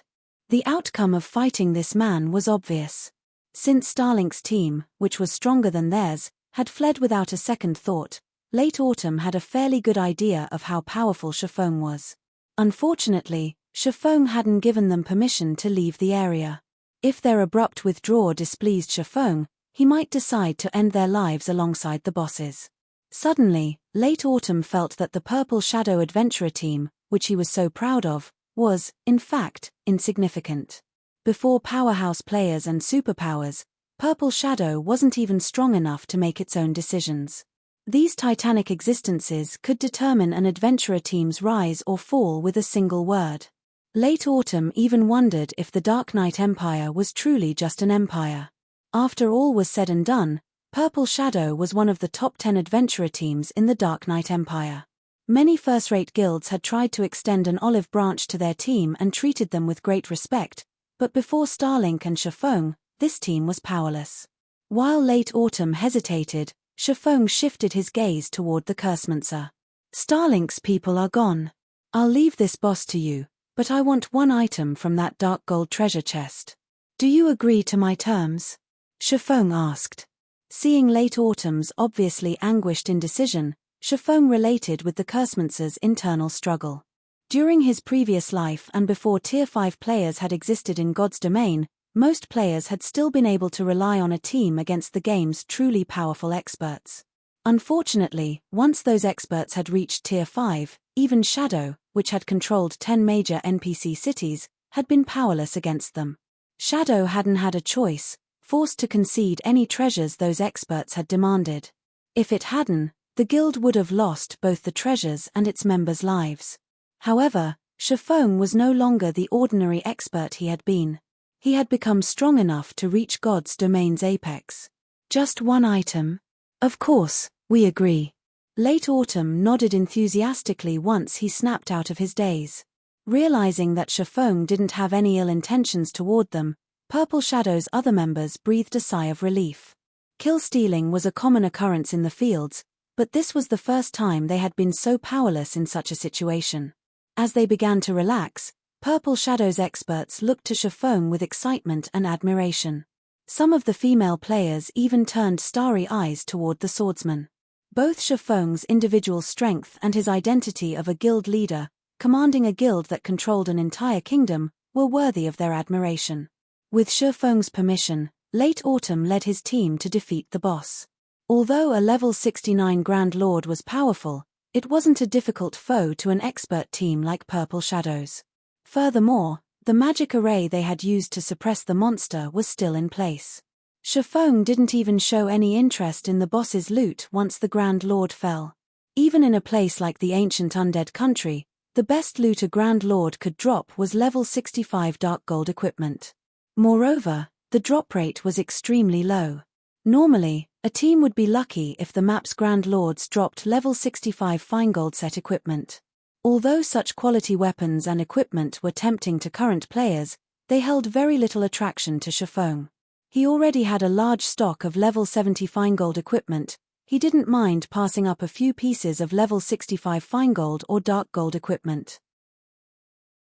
The outcome of fighting this man was obvious. Since Starlink's team, which was stronger than theirs, had fled without a second thought, Late Autumn had a fairly good idea of how powerful Shifeng was. Unfortunately, Shifeng hadn't given them permission to leave the area. If their abrupt withdrawal displeased Shifeng, he might decide to end their lives alongside the bosses. Suddenly, Late Autumn felt that the Purple Shadow Adventurer team, which he was so proud of, was, in fact, insignificant. Before powerhouse players and superpowers, Purple Shadow wasn't even strong enough to make its own decisions. These titanic existences could determine an adventurer team's rise or fall with a single word. Late Autumn even wondered if the Dark Knight Empire was truly just an empire. After all was said and done, Purple Shadow was one of the top 10 adventurer teams in the Dark Knight Empire. Many first-rate guilds had tried to extend an olive branch to their team and treated them with great respect, but before Starlink and Shifeng, this team was powerless. While Late Autumn hesitated, Shifeng shifted his gaze toward the Cursemancer. "Starlink's people are gone. I'll leave this boss to you, but I want one item from that dark gold treasure chest. Do you agree to my terms?" Shifeng asked. Seeing Late Autumn's obviously anguished indecision, Shifeng related with the Cursemancer's internal struggle. During his previous life and before Tier 5 players had existed in God's domain, most players had still been able to rely on a team against the game's truly powerful experts. Unfortunately, once those experts had reached Tier 5, even Shadow, which had controlled 10 major NPC cities, had been powerless against them. Shadow hadn't had a choice, forced to concede any treasures those experts had demanded. If it hadn't, the guild would have lost both the treasures and its members' lives. However, Shifeng was no longer the ordinary expert he had been. He had become strong enough to reach God's domain's apex. "Just one item? Of course, we agree." Late Autumn nodded enthusiastically once he snapped out of his daze. Realizing that Shifeng didn't have any ill intentions toward them, Purple Shadow's other members breathed a sigh of relief. Kill-stealing was a common occurrence in the fields, but this was the first time they had been so powerless in such a situation. As they began to relax, Purple Shadow's experts looked to Shifeng with excitement and admiration. Some of the female players even turned starry eyes toward the swordsman. Both Shifeng's individual strength and his identity of a guild leader, commanding a guild that controlled an entire kingdom, were worthy of their admiration. With Shifeng's permission, Late Autumn led his team to defeat the boss. Although a level 69 Grand Lord was powerful, it wasn't a difficult foe to an expert team like Purple Shadows. Furthermore, the magic array they had used to suppress the monster was still in place. Shifeng didn't even show any interest in the boss's loot once the Grand Lord fell. Even in a place like the ancient undead country, the best loot a Grand Lord could drop was level 65 dark gold equipment. Moreover, the drop rate was extremely low. Normally, a team would be lucky if the map's Grand Lords dropped level 65 fine gold set equipment. Although such quality weapons and equipment were tempting to current players, they held very little attraction to Shifeng. He already had a large stock of level 70 fine gold equipment. He didn't mind passing up a few pieces of level 65 fine gold or dark gold equipment.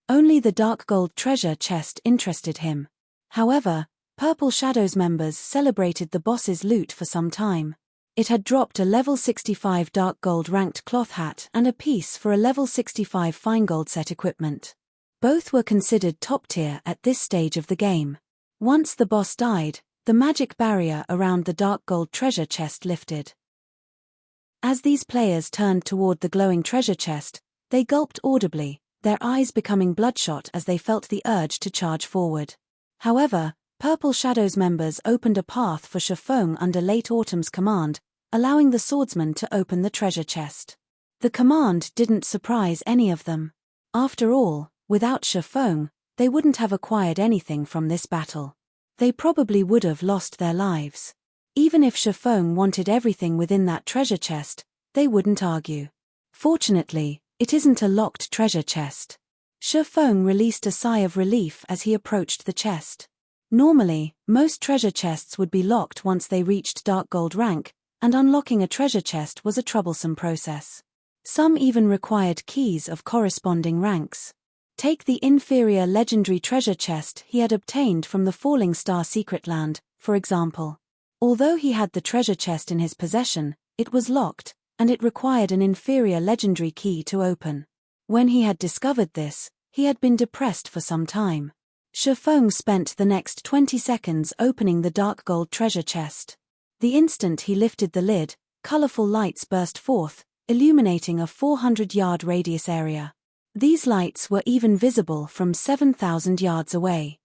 Only the dark gold treasure chest interested him. However, Purple Shadows members celebrated the boss's loot for some time. It had dropped a level 65 dark gold ranked cloth hat and a piece for a level 65 fine gold set equipment. Both were considered top tier at this stage of the game. Once the boss died, the magic barrier around the dark gold treasure chest lifted. As these players turned toward the glowing treasure chest, they gulped audibly, their eyes becoming bloodshot as they felt the urge to charge forward. However, Purple Shadows members opened a path for Shifeng under Late Autumn's command, allowing the swordsman to open the treasure chest. The command didn't surprise any of them. After all, without Shifeng, they wouldn't have acquired anything from this battle. They probably would have lost their lives. Even if Shifeng wanted everything within that treasure chest, they wouldn't argue. Fortunately, it isn't a locked treasure chest. Shifeng released a sigh of relief as he approached the chest. Normally, most treasure chests would be locked once they reached dark gold rank, and unlocking a treasure chest was a troublesome process. Some even required keys of corresponding ranks. Take the inferior legendary treasure chest he had obtained from the Falling Star Secret Land, for example. Although he had the treasure chest in his possession, it was locked, and it required an inferior legendary key to open. When he had discovered this, he had been depressed for some time. Shifeng spent the next 20 seconds opening the dark gold treasure chest. The instant he lifted the lid, colorful lights burst forth, illuminating a 400-yard radius area. These lights were even visible from 7,000 yards away.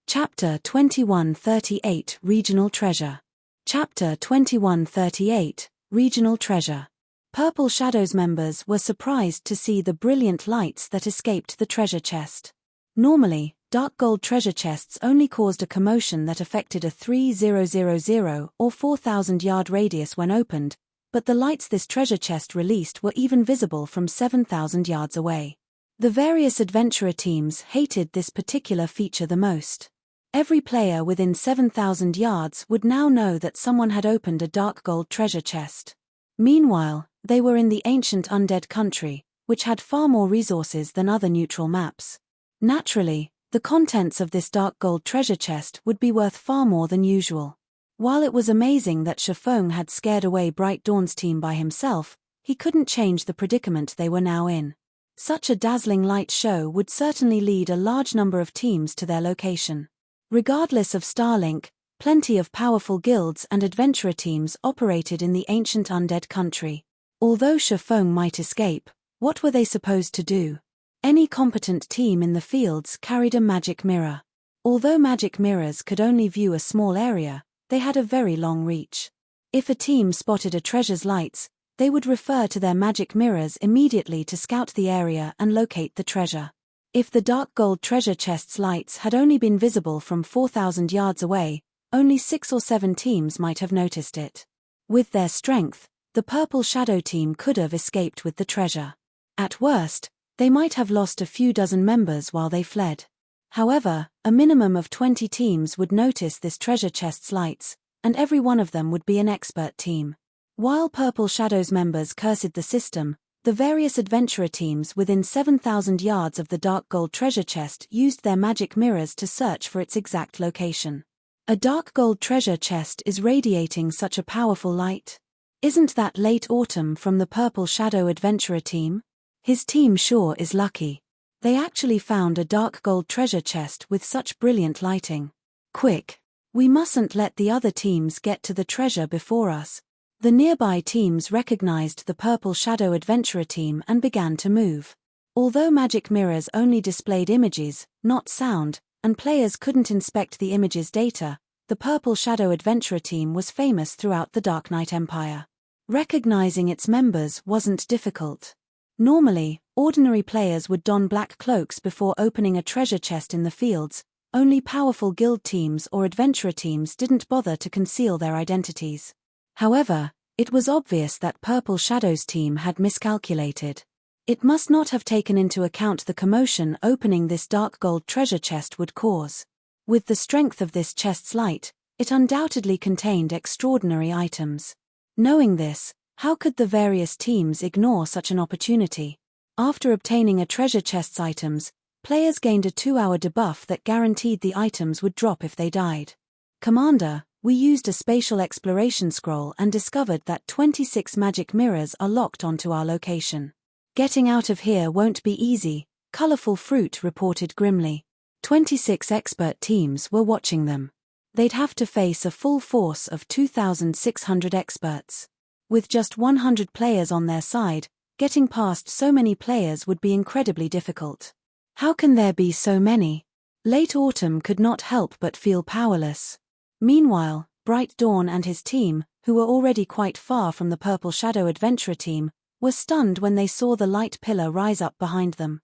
Chapter 2138 Regional Treasure. Chapter 2138 Regional Treasure. Purple Shadows members were surprised to see the brilliant lights that escaped the treasure chest. Normally, dark gold treasure chests only caused a commotion that affected a 3000 or 4,000-yard radius when opened, but the lights this treasure chest released were even visible from 7,000 yards away. The various adventurer teams hated this particular feature the most. Every player within 7,000 yards would now know that someone had opened a dark gold treasure chest. Meanwhile, they were in the ancient undead country, which had far more resources than other neutral maps. Naturally, the contents of this dark gold treasure chest would be worth far more than usual. While it was amazing that Shifeng had scared away Bright Dawn's team by himself, he couldn't change the predicament they were now in. Such a dazzling light show would certainly lead a large number of teams to their location. Regardless of Starlink, plenty of powerful guilds and adventurer teams operated in the ancient undead country. Although Shifeng might escape, what were they supposed to do? Any competent team in the fields carried a magic mirror. Although magic mirrors could only view a small area, they had a very long reach. If a team spotted a treasure's lights, they would refer to their magic mirrors immediately to scout the area and locate the treasure. If the dark gold treasure chest's lights had only been visible from 4,000 yards away, only 6 or 7 teams might have noticed it. With their strength, the Purple Shadow team could have escaped with the treasure. At worst, they might have lost a few dozen members while they fled. However, a minimum of 20 teams would notice this treasure chest's lights, and every one of them would be an expert team. While Purple Shadows members cursed the system, the various adventurer teams within 7,000 yards of the dark gold treasure chest used their magic mirrors to search for its exact location. A dark gold treasure chest is radiating such a powerful light. Isn't that Late Autumn from the Purple Shadow adventurer team? His team sure is lucky. They actually found a dark gold treasure chest with such brilliant lighting. Quick! We mustn't let the other teams get to the treasure before us. The nearby teams recognized the Purple Shadow adventurer team and began to move. Although magic mirrors only displayed images, not sound, and players couldn't inspect the image's data, the Purple Shadow adventurer team was famous throughout the Dark Knight Empire. Recognizing its members wasn't difficult. Normally, ordinary players would don black cloaks before opening a treasure chest in the fields. Only powerful guild teams or adventurer teams didn't bother to conceal their identities. However, it was obvious that Purple Shadow's team had miscalculated. It must not have taken into account the commotion opening this dark gold treasure chest would cause. With the strength of this chest's light, it undoubtedly contained extraordinary items. Knowing this, how could the various teams ignore such an opportunity? After obtaining a treasure chest's items, players gained a 2-hour debuff that guaranteed the items would drop if they died. Commander, We used a spatial exploration scroll and discovered that 26 magic mirrors are locked onto our location. Getting out of here won't be easy, Colorful Fruit reported grimly. 26 expert teams were watching them. They'd have to face a full force of 2,600 experts. With just 100 players on their side, getting past so many players would be incredibly difficult. How can there be so many? Late Autumn could not help but feel powerless. Meanwhile, Bright Dawn and his team, who were already quite far from the Purple Shadow Adventurer team, were stunned when they saw the light pillar rise up behind them.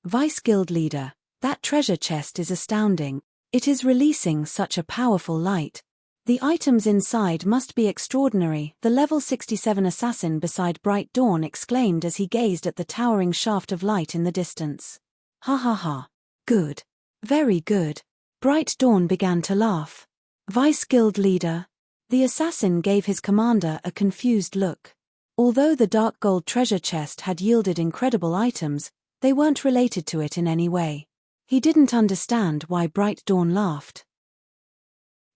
Vice Guild Leader, that treasure chest is astounding. It is releasing such a powerful light. The items inside must be extraordinary, the level 67 assassin beside Bright Dawn exclaimed as he gazed at the towering shaft of light in the distance. Ha ha ha. Good. Very good. Bright Dawn began to laugh. Vice Guild Leader. The assassin gave his commander a confused look. Although the dark gold treasure chest had yielded incredible items, they weren't related to it in any way. He didn't understand why Bright Dawn laughed.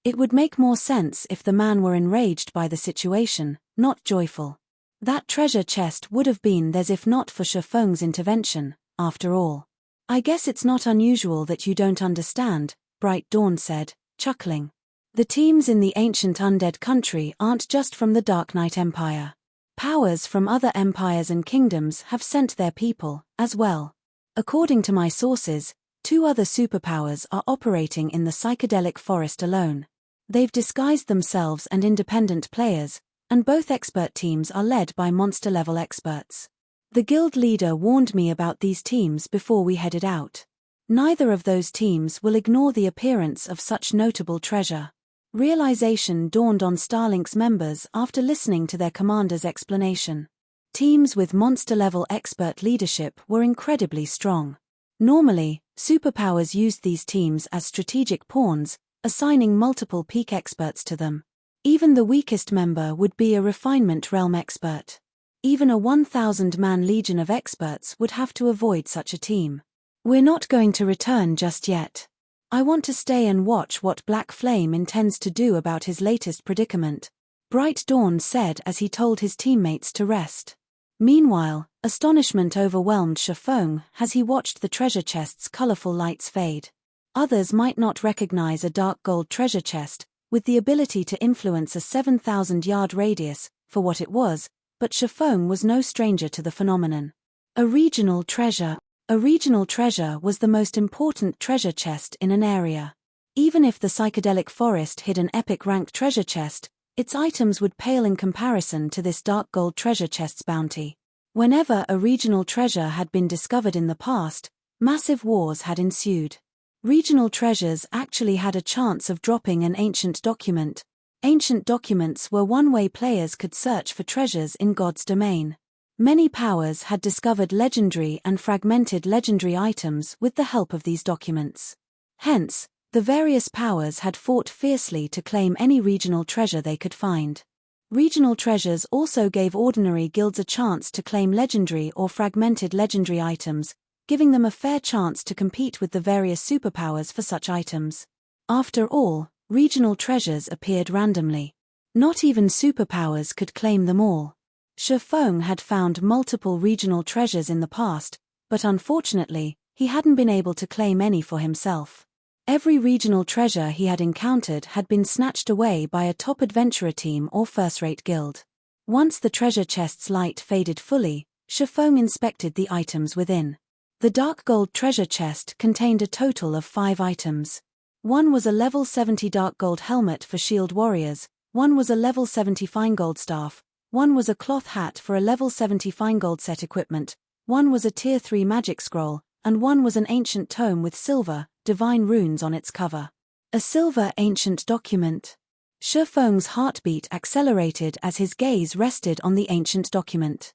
It would make more sense if the man were enraged by the situation, not joyful. That treasure chest would have been theirs if not for Shifeng's intervention, after all. I guess it's not unusual that you don't understand, Bright Dawn said, chuckling. The teams in the ancient undead country aren't just from the Dark Knight Empire. Powers from other empires and kingdoms have sent their people, as well. According to my sources, 2 other superpowers are operating in the psychedelic forest alone. They've disguised themselves and independent players, and both expert teams are led by monster-level experts. The guild leader warned me about these teams before we headed out. Neither of those teams will ignore the appearance of such notable treasure. Realization dawned on Starlink's members after listening to their commander's explanation. Teams with monster-level expert leadership were incredibly strong. Normally, superpowers used these teams as strategic pawns, assigning multiple peak experts to them. Even the weakest member would be a refinement realm expert. Even a 1,000-man legion of experts would have to avoid such a team. We're not going to return just yet. I want to stay and watch what Black Flame intends to do about his latest predicament, Bright Dawn said as he told his teammates to rest. Meanwhile, astonishment overwhelmed Shifeng as he watched the treasure chest's colorful lights fade. Others might not recognize a dark gold treasure chest, with the ability to influence a 7,000-yard radius, for what it was, but Shifeng was no stranger to the phenomenon. A regional treasure. A regional treasure was the most important treasure chest in an area. Even if the psychedelic forest hid an epic rank treasure chest, its items would pale in comparison to this dark gold treasure chest's bounty. Whenever a regional treasure had been discovered in the past, massive wars had ensued. Regional treasures actually had a chance of dropping an ancient document. Ancient documents were one way players could search for treasures in God's domain. Many powers had discovered legendary and fragmented legendary items with the help of these documents. Hence, the various powers had fought fiercely to claim any regional treasure they could find. Regional treasures also gave ordinary guilds a chance to claim legendary or fragmented legendary items, giving them a fair chance to compete with the various superpowers for such items. After all, regional treasures appeared randomly. Not even superpowers could claim them all. Shifeng had found multiple regional treasures in the past, but unfortunately, he hadn't been able to claim any for himself. Every regional treasure he had encountered had been snatched away by a top adventurer team or first-rate guild. Once the treasure chest's light faded fully, Shifeng inspected the items within. The dark gold treasure chest contained a total of 5 items. One was a level 70 dark gold helmet for shield warriors, one was a level 70 fine gold staff, one was a cloth hat for a level 70 fine gold set equipment, one was a tier 3 magic scroll, and one was an ancient tome with silver, divine runes on its cover. A silver ancient document. Shifeng's heartbeat accelerated as his gaze rested on the ancient document.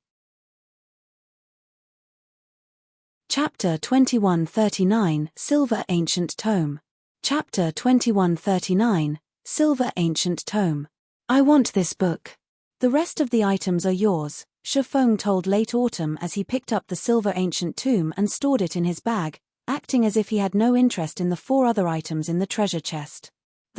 Chapter 2139, Silver Ancient Tome. Chapter 2139, Silver Ancient Tome. I want this book. The rest of the items are yours, Shifeng told Late Autumn as he picked up the silver ancient tome and stored it in his bag, acting as if he had no interest in the 4 other items in the treasure chest.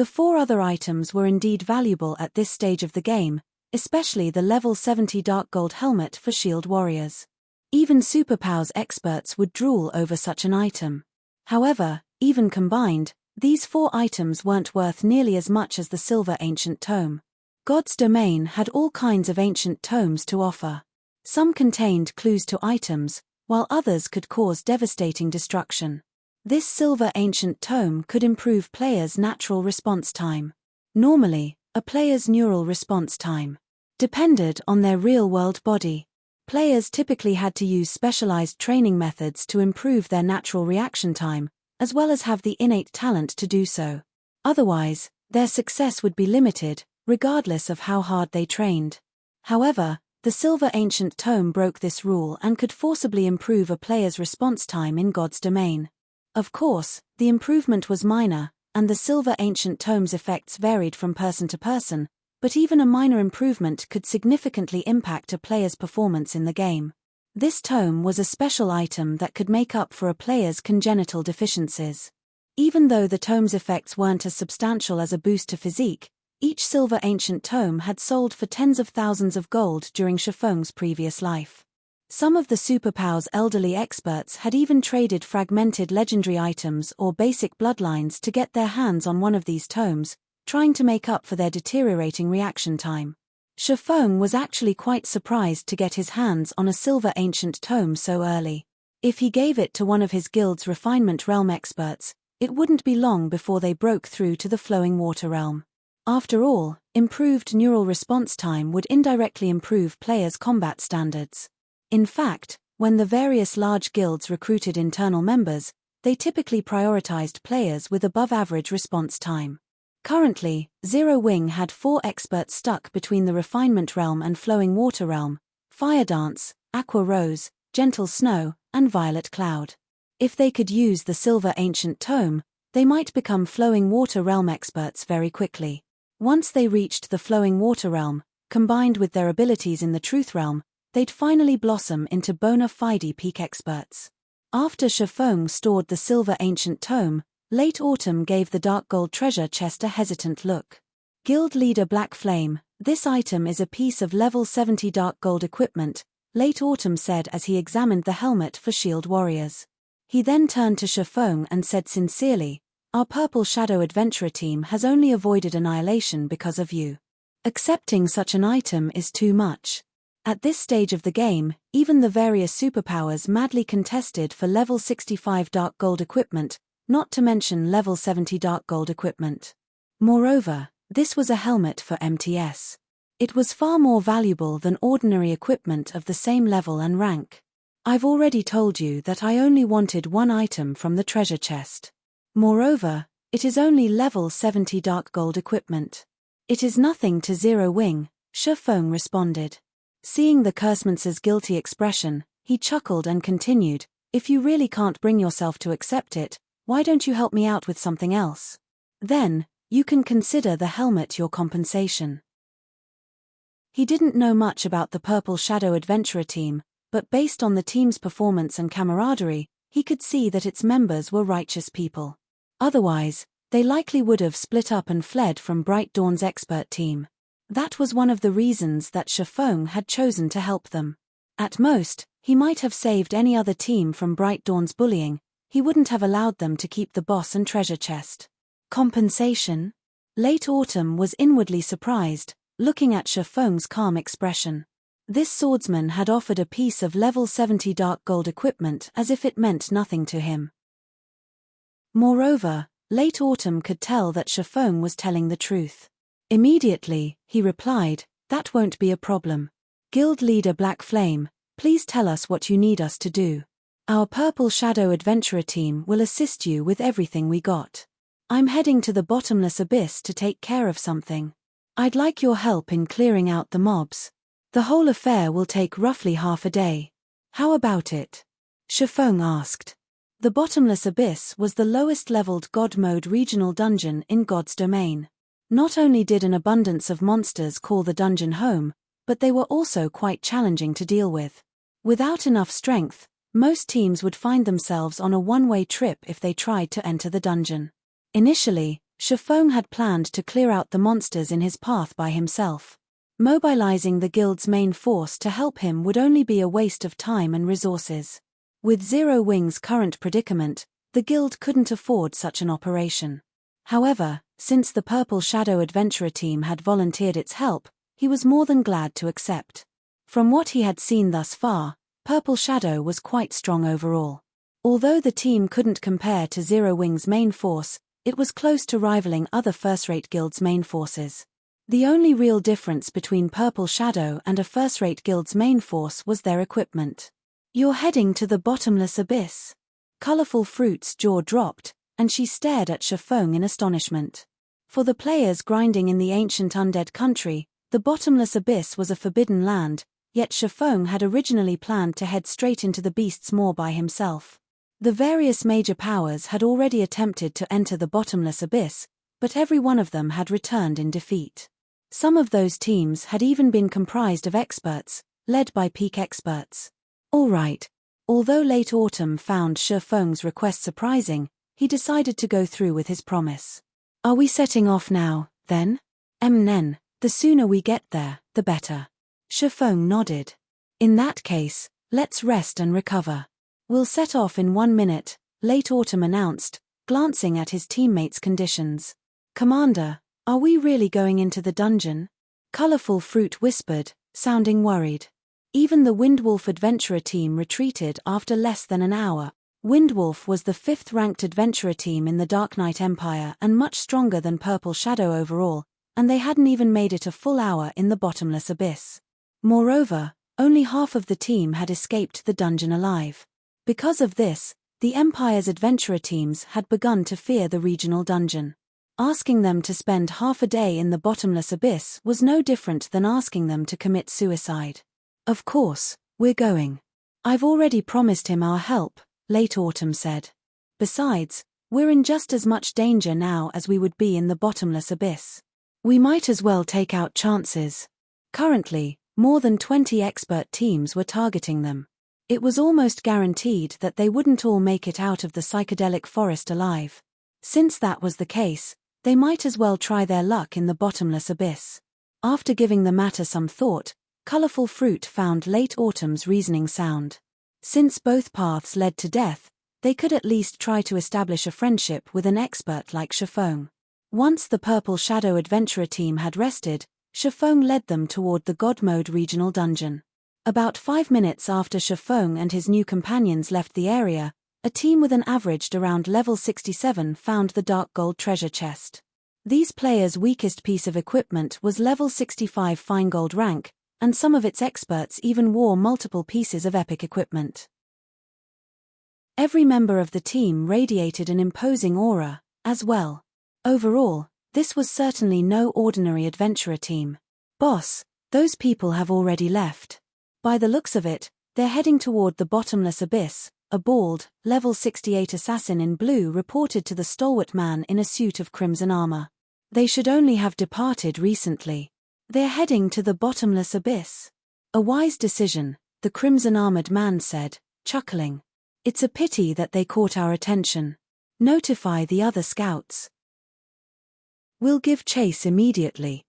The 4 other items were indeed valuable at this stage of the game, especially the level 70 Dark Gold helmet for shield warriors. Even superpowers experts would drool over such an item. However, even combined, these 4 items weren't worth nearly as much as the silver ancient tome. God's domain had all kinds of ancient tomes to offer. Some contained clues to items, while others could cause devastating destruction. This silver ancient tome could improve players' natural response time. Normally, a player's neural response time depended on their real-world body. Players typically had to use specialized training methods to improve their natural reaction time, as well as have the innate talent to do so. Otherwise, their success would be limited, regardless of how hard they trained. However, the silver ancient tome broke this rule and could forcibly improve a player's response time in God's domain. Of course, the improvement was minor, and the silver ancient tome's effects varied from person to person, but even a minor improvement could significantly impact a player's performance in the game. This tome was a special item that could make up for a player's congenital deficiencies. Even though the tome's effects weren't as substantial as a boost to physique, each silver ancient tome had sold for tens of thousands of gold during Shifeng's previous life. Some of the superpowers elderly experts had even traded fragmented legendary items or basic bloodlines to get their hands on one of these tomes, trying to make up for their deteriorating reaction time. Shifeng was actually quite surprised to get his hands on a silver ancient tome so early. If he gave it to one of his guild's refinement realm experts, it wouldn't be long before they broke through to the flowing water realm. After all, improved neural response time would indirectly improve players' combat standards. In fact, when the various large guilds recruited internal members, they typically prioritized players with above-average response time. Currently, Zero Wing had 4 experts stuck between the Refinement Realm and Flowing Water Realm: Fire Dance, Aqua Rose, Gentle Snow, and Violet Cloud. If they could use the Silver Ancient Tome, they might become Flowing Water Realm experts very quickly. Once they reached the Flowing Water Realm, combined with their abilities in the Truth Realm, they'd finally blossom into bona fide peak experts. After Shifeng stored the Silver Ancient Tome, Late Autumn gave the Dark Gold treasure chest a hesitant look. Guild Leader Black Flame, this item is a piece of level 70 Dark Gold equipment, Late Autumn said as he examined the helmet for shield warriors. He then turned to Shifeng and said sincerely, "Our Purple Shadow Adventurer team has only avoided annihilation because of you. Accepting such an item is too much." At this stage of the game, even the various superpowers madly contested for level 65 Dark Gold equipment, not to mention level 70 Dark Gold equipment. Moreover, this was a helmet for MTS. It was far more valuable than ordinary equipment of the same level and rank. I've already told you that I only wanted one item from the treasure chest. Moreover, it is only level 70 Dark Gold equipment. It is nothing to Zero Wing, Shifeng responded. Seeing the Cursemancer's guilty expression, he chuckled and continued, "If you really can't bring yourself to accept it, why don't you help me out with something else? Then, you can consider the helmet your compensation." He didn't know much about the Purple Shadow Adventurer team, but based on the team's performance and camaraderie, he could see that its members were righteous people. Otherwise, they likely would have split up and fled from Bright Dawn's expert team. That was one of the reasons that Shifeng had chosen to help them. At most, he might have saved any other team from Bright Dawn's bullying. He wouldn't have allowed them to keep the boss and treasure chest. Compensation? Late Autumn was inwardly surprised, looking at Shifeng's calm expression. This swordsman had offered a piece of level 70 Dark Gold equipment as if it meant nothing to him. Moreover, Late Autumn could tell that Shifeng was telling the truth. Immediately, he replied, "That won't be a problem. Guild Leader Black Flame, please tell us what you need us to do. Our Purple Shadow Adventurer team will assist you with everything we got. I'm heading to the bottomless abyss to take care of something. I'd like your help in clearing out the mobs. The whole affair will take roughly half a day. How about it?" Shifeng asked. The bottomless abyss was the lowest-leveled God Mode regional dungeon in God's domain. Not only did an abundance of monsters call the dungeon home, but they were also quite challenging to deal with. Without enough strength, most teams would find themselves on a one-way trip if they tried to enter the dungeon. Initially, Shifeng had planned to clear out the monsters in his path by himself. Mobilizing the guild's main force to help him would only be a waste of time and resources. With Zero Wing's current predicament, the guild couldn't afford such an operation. However, since the Purple Shadow Adventurer team had volunteered its help, he was more than glad to accept. From what he had seen thus far, Purple Shadow was quite strong overall. Although the team couldn't compare to Zero Wing's main force, it was close to rivaling other first-rate guilds' main forces. The only real difference between Purple Shadow and a first-rate guild's main force was their equipment. "You're heading to the bottomless abyss." Colorful Fruit's jaw dropped, and she stared at Shifeng in astonishment. For the players grinding in the ancient undead country, the bottomless abyss was a forbidden land, yet Shifeng had originally planned to head straight into the beast's maw by himself. The various major powers had already attempted to enter the bottomless abyss, but every one of them had returned in defeat. Some of those teams had even been comprised of experts, led by peak experts. All right. Although Late Autumn found Shifeng's request surprising, he decided to go through with his promise. "Are we setting off now, then?" "Nen, the sooner we get there, the better." Shifeng nodded. "In that case, let's rest and recover. We'll set off in 1 minute," Late Autumn announced, glancing at his teammates' conditions. "Commander, are we really going into the dungeon?" Colorful Fruit whispered, sounding worried. Even the Windwolf adventurer team retreated after less than an hour. Windwolf was the 5th-ranked adventurer team in the Dark Knight Empire and much stronger than Purple Shadow overall, and they hadn't even made it a full hour in the bottomless abyss. Moreover, only half of the team had escaped the dungeon alive. Because of this, the Empire's adventurer teams had begun to fear the regional dungeon. Asking them to spend half a day in the bottomless abyss was no different than asking them to commit suicide. "Of course, we're going. I've already promised him our help," Late Autumn said. "Besides, we're in just as much danger now as we would be in the bottomless abyss. We might as well take out chances." Currently, more than 20 expert teams were targeting them. It was almost guaranteed that they wouldn't all make it out of the psychedelic forest alive. Since that was the case, they might as well try their luck in the bottomless abyss. After giving the matter some thought, Colorful Fruit found Late Autumn's reasoning sound. Since both paths led to death, they could at least try to establish a friendship with an expert like Shifeng. Once the Purple Shadow Adventurer team had rested, Shifeng led them toward the God Mode regional dungeon. About 5 minutes after Shifeng and his new companions left the area, a team with an averaged around level 67 found the dark gold treasure chest. These players' weakest piece of equipment was level 65 fine gold rank, and some of its experts even wore multiple pieces of epic equipment. Every member of the team radiated an imposing aura, as well. Overall, this was certainly no ordinary adventurer team. "Boss, those people have already left. By the looks of it, they're heading toward the bottomless abyss," a bald, level 68 assassin in blue reported to the stalwart man in a suit of crimson armor. "They should only have departed recently. They're heading to the bottomless abyss." "A wise decision," the crimson-armored man said, chuckling. "It's a pity that they caught our attention. Notify the other scouts. We'll give chase immediately."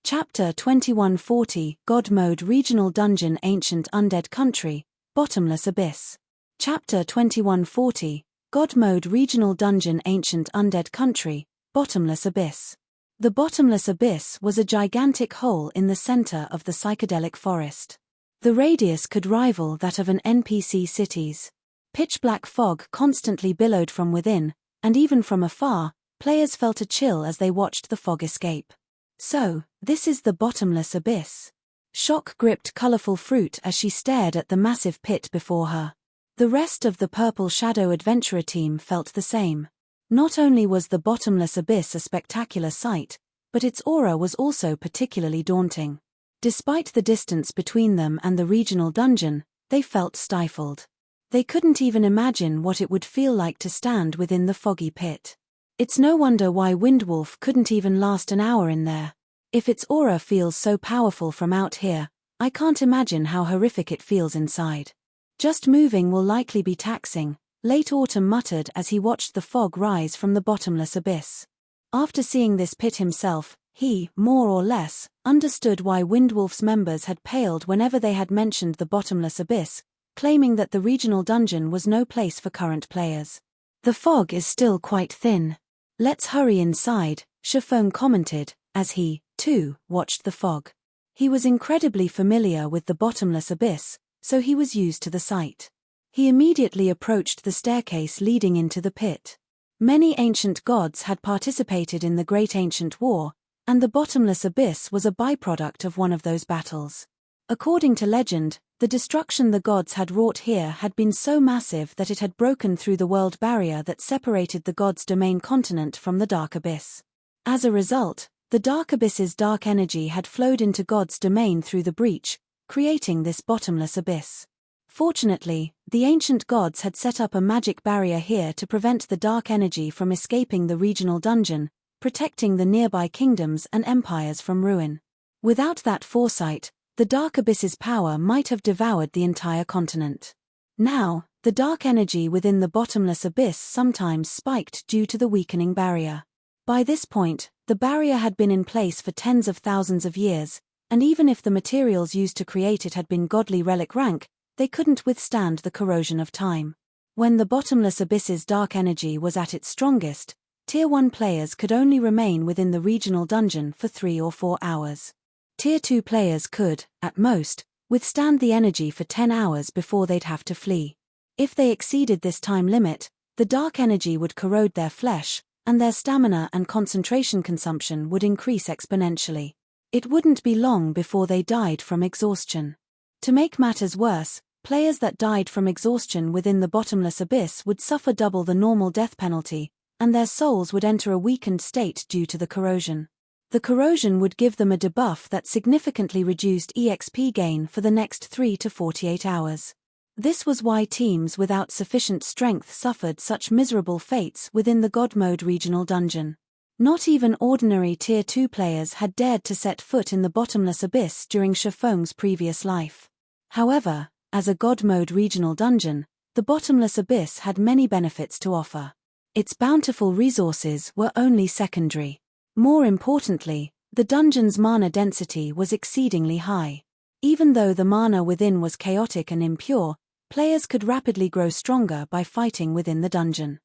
Chapter 2140, God Mode Regional Dungeon Ancient Undead Country, Bottomless Abyss. Chapter 2140, God Mode Regional Dungeon Ancient Undead Country, Bottomless Abyss. The Bottomless Abyss was a gigantic hole in the center of the psychedelic forest. The radius could rival that of an NPC city's. Pitch-black fog constantly billowed from within, and even from afar, players felt a chill as they watched the fog escape. "So, this is the bottomless abyss." Shock gripped Colorful Fruit as she stared at the massive pit before her. The rest of the Purple Shadow Adventurer team felt the same. Not only was the bottomless abyss a spectacular sight, but its aura was also particularly daunting. Despite the distance between them and the regional dungeon, they felt stifled. They couldn't even imagine what it would feel like to stand within the foggy pit. It's no wonder why Windwolf couldn't even last an hour in there. If its aura feels so powerful from out here, I can't imagine how horrific it feels inside. Just moving will likely be taxing, Late Autumn muttered as he watched the fog rise from the bottomless abyss. After seeing this pit himself, he, more or less, understood why Windwolf's members had paled whenever they had mentioned the bottomless abyss, claiming that the regional dungeon was no place for current players. The fog is still quite thin. Let's hurry inside, Chiffon commented, as he, too, watched the fog. He was incredibly familiar with the bottomless abyss, so he was used to the sight. He immediately approached the staircase leading into the pit. Many ancient gods had participated in the Great Ancient War, and the bottomless abyss was a byproduct of one of those battles. According to legend, the destruction the gods had wrought here had been so massive that it had broken through the world barrier that separated the gods' domain continent from the Dark Abyss. As a result, the Dark Abyss's dark energy had flowed into God's domain through the breach, creating this bottomless abyss. Fortunately, the ancient gods had set up a magic barrier here to prevent the dark energy from escaping the regional dungeon, protecting the nearby kingdoms and empires from ruin. Without that foresight, the Dark Abyss's power might have devoured the entire continent. Now, the dark energy within the bottomless abyss sometimes spiked due to the weakening barrier. By this point, the barrier had been in place for tens of thousands of years, and even if the materials used to create it had been godly relic rank, they couldn't withstand the corrosion of time. When the bottomless abyss's dark energy was at its strongest, Tier 1 players could only remain within the regional dungeon for 3 or 4 hours. Tier 2 players could, at most, withstand the energy for 10 hours before they'd have to flee. If they exceeded this time limit, the dark energy would corrode their flesh, and their stamina and concentration consumption would increase exponentially. It wouldn't be long before they died from exhaustion. To make matters worse, players that died from exhaustion within the bottomless abyss would suffer double the normal death penalty, and their souls would enter a weakened state due to the corrosion. The corrosion would give them a debuff that significantly reduced EXP gain for the next 3 to 48 hours. This was why teams without sufficient strength suffered such miserable fates within the God Mode regional dungeon. Not even ordinary Tier 2 players had dared to set foot in the bottomless abyss during Chiffon's previous life. However, as a God Mode regional dungeon, the bottomless abyss had many benefits to offer. Its bountiful resources were only secondary. More importantly, the dungeon's mana density was exceedingly high. Even though the mana within was chaotic and impure, players could rapidly grow stronger by fighting within the dungeon.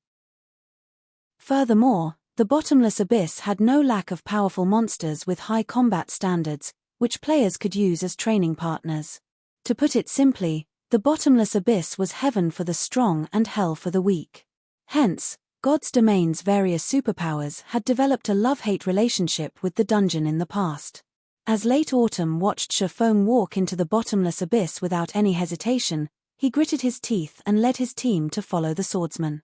Furthermore, the bottomless abyss had no lack of powerful monsters with high combat standards, which players could use as training partners. To put it simply, the bottomless abyss was heaven for the strong and hell for the weak. Hence, God's Domain's various superpowers had developed a love-hate relationship with the dungeon in the past. As Late Autumn watched Chiffon walk into the bottomless abyss without any hesitation, he gritted his teeth and led his team to follow the swordsman.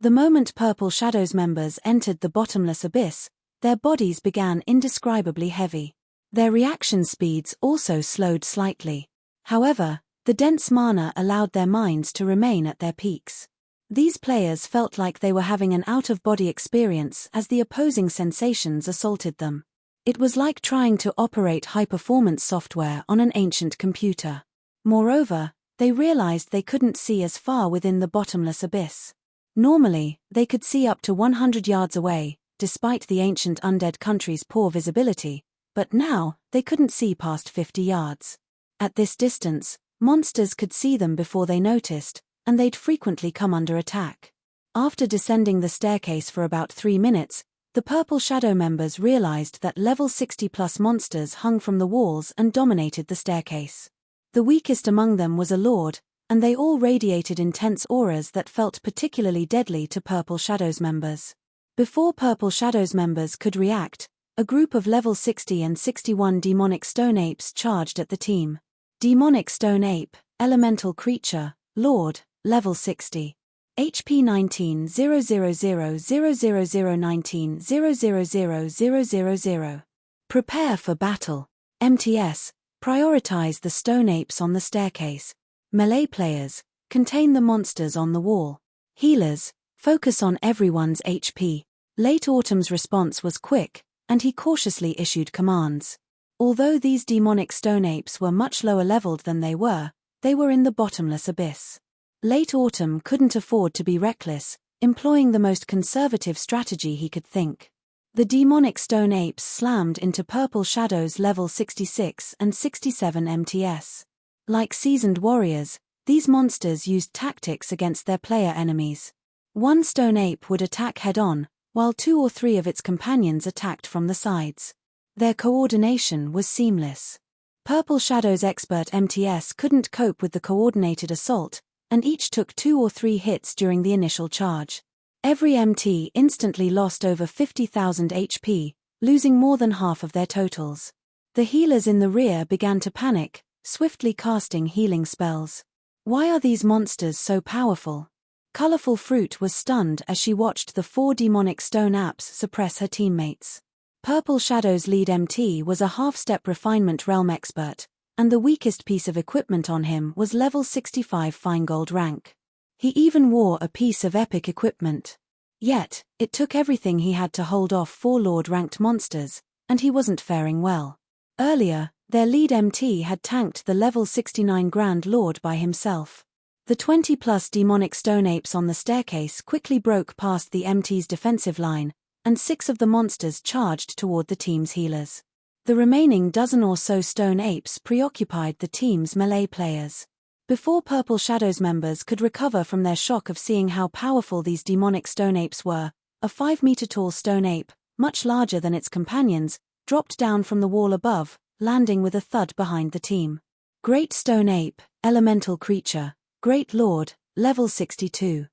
The moment Purple Shadow's members entered the bottomless abyss, their bodies began indescribably heavy. Their reaction speeds also slowed slightly. However, the dense mana allowed their minds to remain at their peaks. These players felt like they were having an out-of-body experience as the opposing sensations assaulted them. It was like trying to operate high-performance software on an ancient computer. Moreover, they realized they couldn't see as far within the bottomless abyss. Normally, they could see up to 100 yards away, despite the ancient undead country's poor visibility, but now, they couldn't see past 50 yards. At this distance, monsters could see them before they noticed, and they'd frequently come under attack. After descending the staircase for about 3 minutes, the Purple Shadow members realized that level 60+ monsters hung from the walls and dominated the staircase. The weakest among them was a lord, and they all radiated intense auras that felt particularly deadly to Purple Shadow's members. Before Purple Shadow's members could react, a group of level 60 and 61 demonic stone apes charged at the team. Demonic stone ape, elemental creature, lord, level 60. HP 19,000,000,019,000,000. Prepare for battle. MTS, prioritize the stone apes on the staircase. Melee players, contain the monsters on the wall. Healers, focus on everyone's HP. Late Autumn's response was quick, and he cautiously issued commands. Although these demonic stone apes were much lower leveled than they were in the bottomless abyss. Late Autumn couldn't afford to be reckless, employing the most conservative strategy he could think. The demonic stone apes slammed into Purple Shadow's level 66 and 67 MTS. Like seasoned warriors, these monsters used tactics against their player enemies. One stone ape would attack head-on, while 2 or 3 of its companions attacked from the sides. Their coordination was seamless. Purple Shadow's expert MTS couldn't cope with the coordinated assault, and each took 2 or 3 hits during the initial charge. Every MT instantly lost over 50,000 HP, losing more than half of their totals. The healers in the rear began to panic, swiftly casting healing spells. Why are these monsters so powerful? Colorful Fruit was stunned as she watched the 4 demonic stone apes suppress her teammates. Purple Shadow's lead MT was a half-step refinement realm expert, and the weakest piece of equipment on him was level 65 fine gold rank. He even wore a piece of epic equipment. Yet, it took everything he had to hold off 4 Lord-ranked monsters, and he wasn't faring well. Earlier, their lead MT had tanked the level 69 Grand Lord by himself. The 20-plus demonic stone apes on the staircase quickly broke past the MT's defensive line, and 6 of the monsters charged toward the team's healers. The remaining dozen or so stone apes preoccupied the team's melee players. Before Purple Shadow's members could recover from their shock of seeing how powerful these demonic stone apes were, a 5-meter-tall stone ape, much larger than its companions, dropped down from the wall above, landing with a thud behind the team. Great Stone Ape, Elemental Creature, Great Lord, Level 62.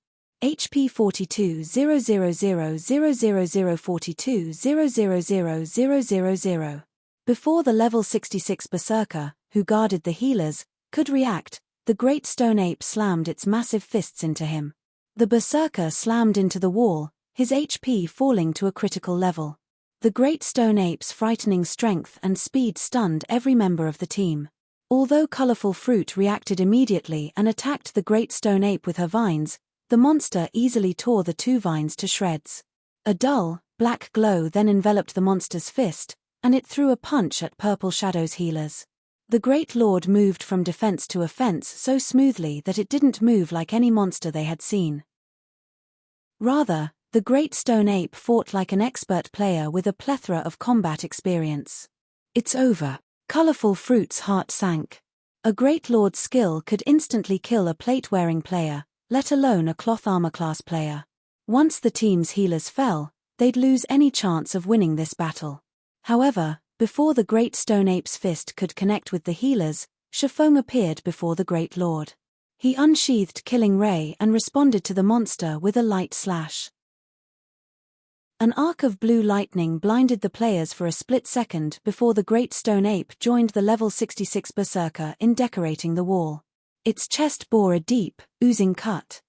HP 42 000 000 42 000 000. Before the level 66 Berserker, who guarded the healers, could react, the Great Stone Ape slammed its massive fists into him. The Berserker slammed into the wall, his HP falling to a critical level. The Great Stone Ape's frightening strength and speed stunned every member of the team. Although Colorful Fruit reacted immediately and attacked the Great Stone Ape with her vines, the monster easily tore the 2 vines to shreds. A dull, black glow then enveloped the monster's fist, and it threw a punch at Purple Shadow's healers. The Great Lord moved from defense to offense so smoothly that it didn't move like any monster they had seen. Rather, the Great Stone Ape fought like an expert player with a plethora of combat experience. It's over. Colorful Fruit's heart sank. A Great Lord's skill could instantly kill a plate-wearing player, let alone a cloth armor class player. Once the team's healers fell, they'd lose any chance of winning this battle. However, before the Great Stone Ape's fist could connect with the healers, Shifeng appeared before the Great Lord. He unsheathed Killing Ray and responded to the monster with a light slash. An arc of blue lightning blinded the players for a split second before the Great Stone Ape joined the level 66 Berserker in decorating the wall. Its chest bore a deep, oozing cut.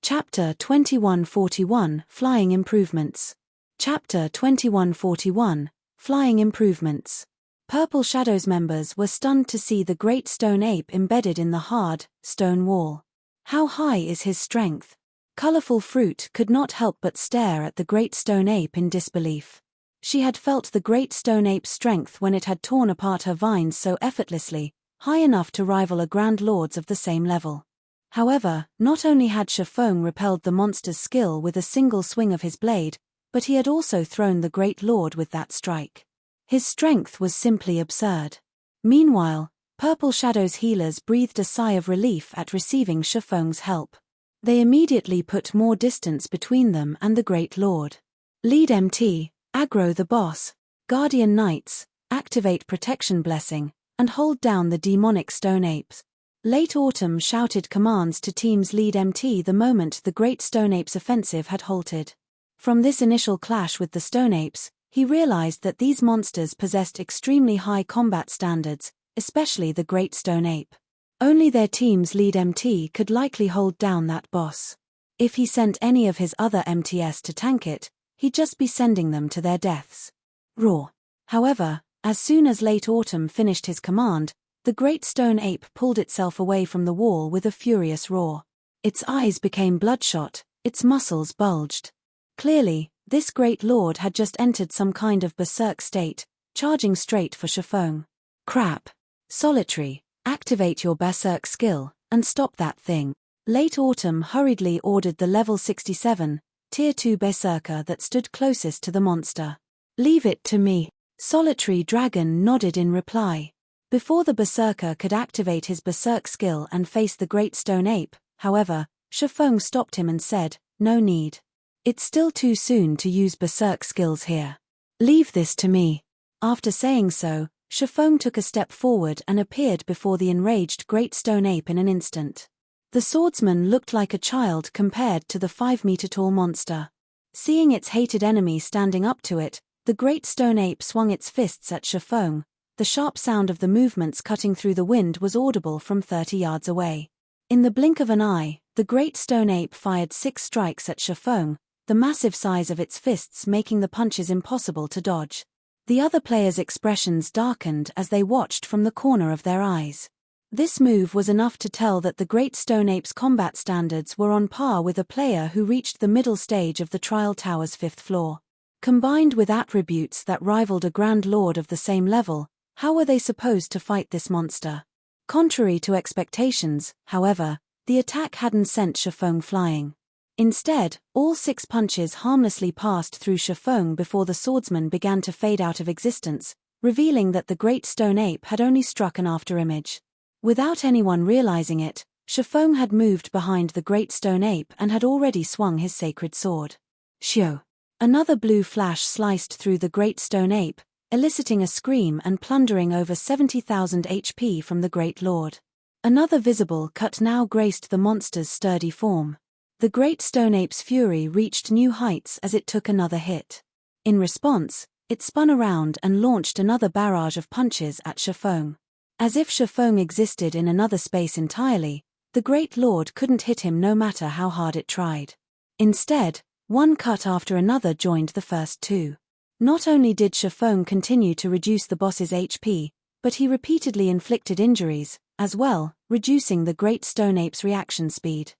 Chapter 2141 Flying Improvements. Chapter 2141 Flying Improvements. Purple Shadow's members were stunned to see the Great Stone Ape embedded in the hard, stone wall. How high is his strength? Colorful Fruit could not help but stare at the Great Stone Ape in disbelief. She had felt the Great Stone Ape's strength when it had torn apart her vines so effortlessly, high enough to rival a Grand Lord's of the same level. However, not only had Shifeng repelled the monster's skill with a single swing of his blade, but he had also thrown the Great Lord with that strike. His strength was simply absurd. Meanwhile, Purple Shadow's healers breathed a sigh of relief at receiving Shifeng's help. They immediately put more distance between them and the Great Lord. Lead MT, aggro the boss. Guardian Knights, activate Protection Blessing, and hold down the demonic stone apes. Late Autumn shouted commands to Team's lead MT the moment the Great Stone Ape's offensive had halted. From this initial clash with the Stone Apes, he realized that these monsters possessed extremely high combat standards, especially the Great Stone Ape. Only their team's lead MT could likely hold down that boss. If he sent any of his other MTS to tank it, he'd just be sending them to their deaths. Roar. However, as soon as Late Autumn finished his command, the Great Stone Ape pulled itself away from the wall with a furious roar. Its eyes became bloodshot, its muscles bulged. Clearly, this Great Lord had just entered some kind of berserk state, charging straight for Shifeng. Crap. Solitary. Activate your berserk skill, and stop that thing. Late Autumn hurriedly ordered the level 67, Tier 2 berserker that stood closest to the monster. Leave it to me. Solitary Dragon nodded in reply. Before the berserker could activate his berserk skill and face the great stone ape, however, Shifeng stopped him and said, "No need. It's still too soon to use berserk skills here. Leave this to me." After saying so, Shifeng took a step forward and appeared before the enraged great stone ape in an instant. The swordsman looked like a child compared to the 5-meter-tall monster. Seeing its hated enemy standing up to it, the great stone ape swung its fists at Shifeng. The sharp sound of the movements cutting through the wind was audible from 30 yards away. In the blink of an eye, the great stone ape fired 6 strikes at Shifeng, the massive size of its fists making the punches impossible to dodge. The other players' expressions darkened as they watched from the corner of their eyes. This move was enough to tell that the great stone ape's combat standards were on par with a player who reached the middle stage of the Trial Tower's 5th floor. Combined with attributes that rivaled a Grand Lord of the same level, how were they supposed to fight this monster? Contrary to expectations, however, the attack hadn't sent Shifeng flying. Instead, all 6 punches harmlessly passed through Shifeng before the swordsman began to fade out of existence, revealing that the great stone ape had only struck an afterimage. Without anyone realizing it, Shifeng had moved behind the great stone ape and had already swung his sacred sword. Shio! Another blue flash sliced through the great stone ape, eliciting a scream and plundering over 70,000 HP from the great lord. Another visible cut now graced the monster's sturdy form. The great stone ape's fury reached new heights as it took another hit. In response, it spun around and launched another barrage of punches at Shifeng. As if Shifeng existed in another space entirely, the great lord couldn't hit him no matter how hard it tried. Instead, one cut after another joined the first 2. Not only did Shifeng continue to reduce the boss's HP, but he repeatedly inflicted injuries, as well, reducing the great stone ape's reaction speed.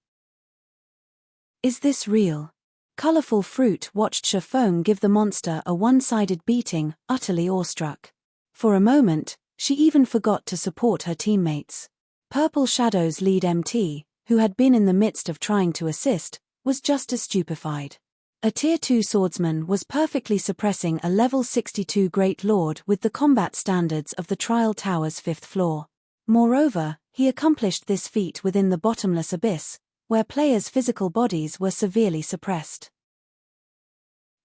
Is this real? Colorful Fruit watched Shifeng give the monster a one-sided beating, utterly awestruck. For a moment, she even forgot to support her teammates. Purple Shadow's lead MT, who had been in the midst of trying to assist, was just as stupefied. A Tier 2 swordsman was perfectly suppressing a level 62 Great Lord with the combat standards of the Trial Tower's 5th floor. Moreover, he accomplished this feat within the bottomless abyss, where players' physical bodies were severely suppressed.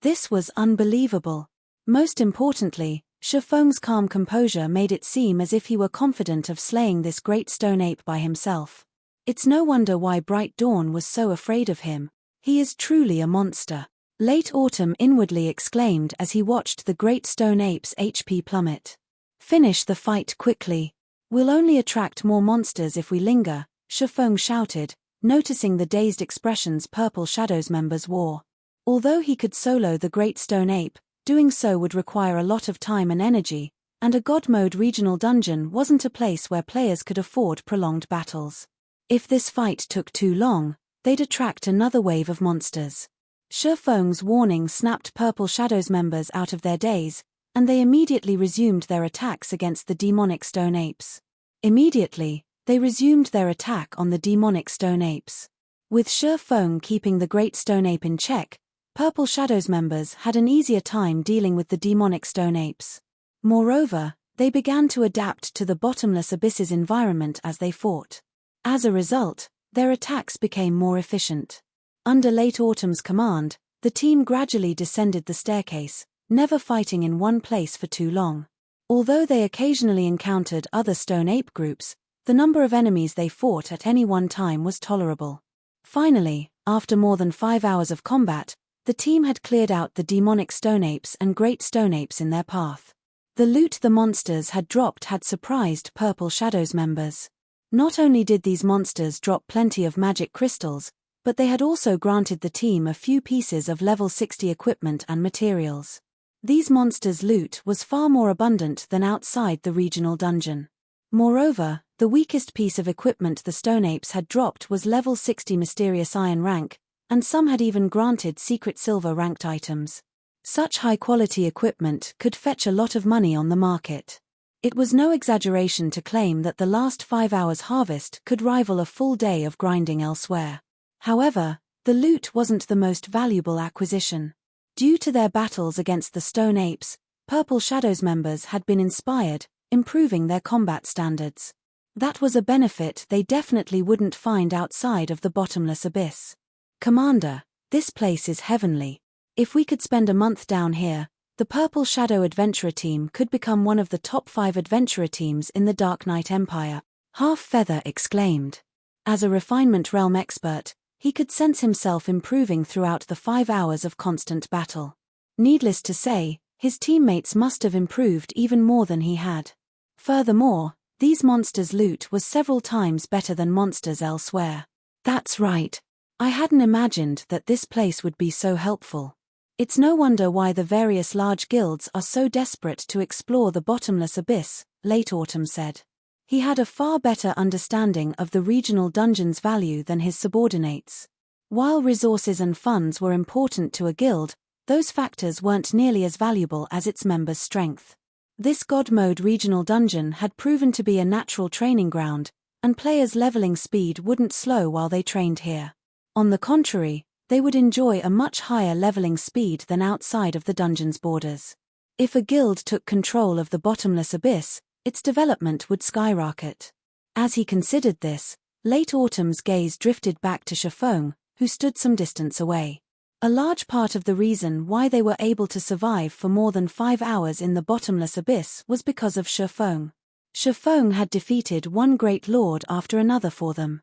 This was unbelievable. Most importantly, Shifeng's calm composure made it seem as if he were confident of slaying this great stone ape by himself. It's no wonder why Bright Dawn was so afraid of him. He is truly a monster. Late Autumn inwardly exclaimed as he watched the great stone ape's HP plummet. Finish the fight quickly. We'll only attract more monsters if we linger, Shifeng shouted, noticing the dazed expressions Purple Shadow's members wore. Although he could solo the great stone ape, doing so would require a lot of time and energy, and a God Mode regional dungeon wasn't a place where players could afford prolonged battles. If this fight took too long, they'd attract another wave of monsters. Shifeng's warning snapped Purple Shadow's members out of their daze, and they immediately resumed their attacks against the demonic stone apes. Immediately, they resumed their attack on the demonic stone apes. With Shifeng keeping the great stone ape in check, Purple Shadow's members had an easier time dealing with the demonic stone apes. Moreover, they began to adapt to the bottomless abyss's environment as they fought. As a result, their attacks became more efficient. Under Late Autumn's command, the team gradually descended the staircase, never fighting in one place for too long. Although they occasionally encountered other stone ape groups, the number of enemies they fought at any one time was tolerable. Finally, after more than 5 hours of combat, the team had cleared out the demonic stone apes and great stone apes in their path. The loot the monsters had dropped had surprised Purple Shadow's members. Not only did these monsters drop plenty of magic crystals, but they had also granted the team a few pieces of level 60 equipment and materials. These monsters' loot was far more abundant than outside the regional dungeon. Moreover, the weakest piece of equipment the stone apes had dropped was level 60 mysterious iron rank, and some had even granted secret silver ranked items. Such high-quality equipment could fetch a lot of money on the market. It was no exaggeration to claim that the last 5 hours' harvest could rival a full day of grinding elsewhere. However, the loot wasn't the most valuable acquisition. Due to their battles against the Stone Apes, Purple Shadows members had been inspired, improving their combat standards. That was a benefit they definitely wouldn't find outside of the bottomless abyss. Commander, this place is heavenly. If we could spend a month down here, the Purple Shadow Adventurer Team could become one of the top 5 adventurer teams in the Dark Knight Empire, Half Feather exclaimed. As a refinement realm expert, he could sense himself improving throughout the 5 hours of constant battle. Needless to say, his teammates must have improved even more than he had. Furthermore, these monsters' loot was several times better than monsters elsewhere. That's right. I hadn't imagined that this place would be so helpful. It's no wonder why the various large guilds are so desperate to explore the bottomless abyss, Late Autumn said. He had a far better understanding of the regional dungeon's value than his subordinates. While resources and funds were important to a guild, those factors weren't nearly as valuable as its members' strength. This God Mode regional dungeon had proven to be a natural training ground, and players' leveling speed wouldn't slow while they trained here. On the contrary, they would enjoy a much higher leveling speed than outside of the dungeon's borders. If a guild took control of the bottomless abyss, its development would skyrocket. As he considered this, Late Autumn's gaze drifted back to Shafong, who stood some distance away. A large part of the reason why they were able to survive for more than 5 hours in the bottomless abyss was because of Shafong. Shafong had defeated one great lord after another for them.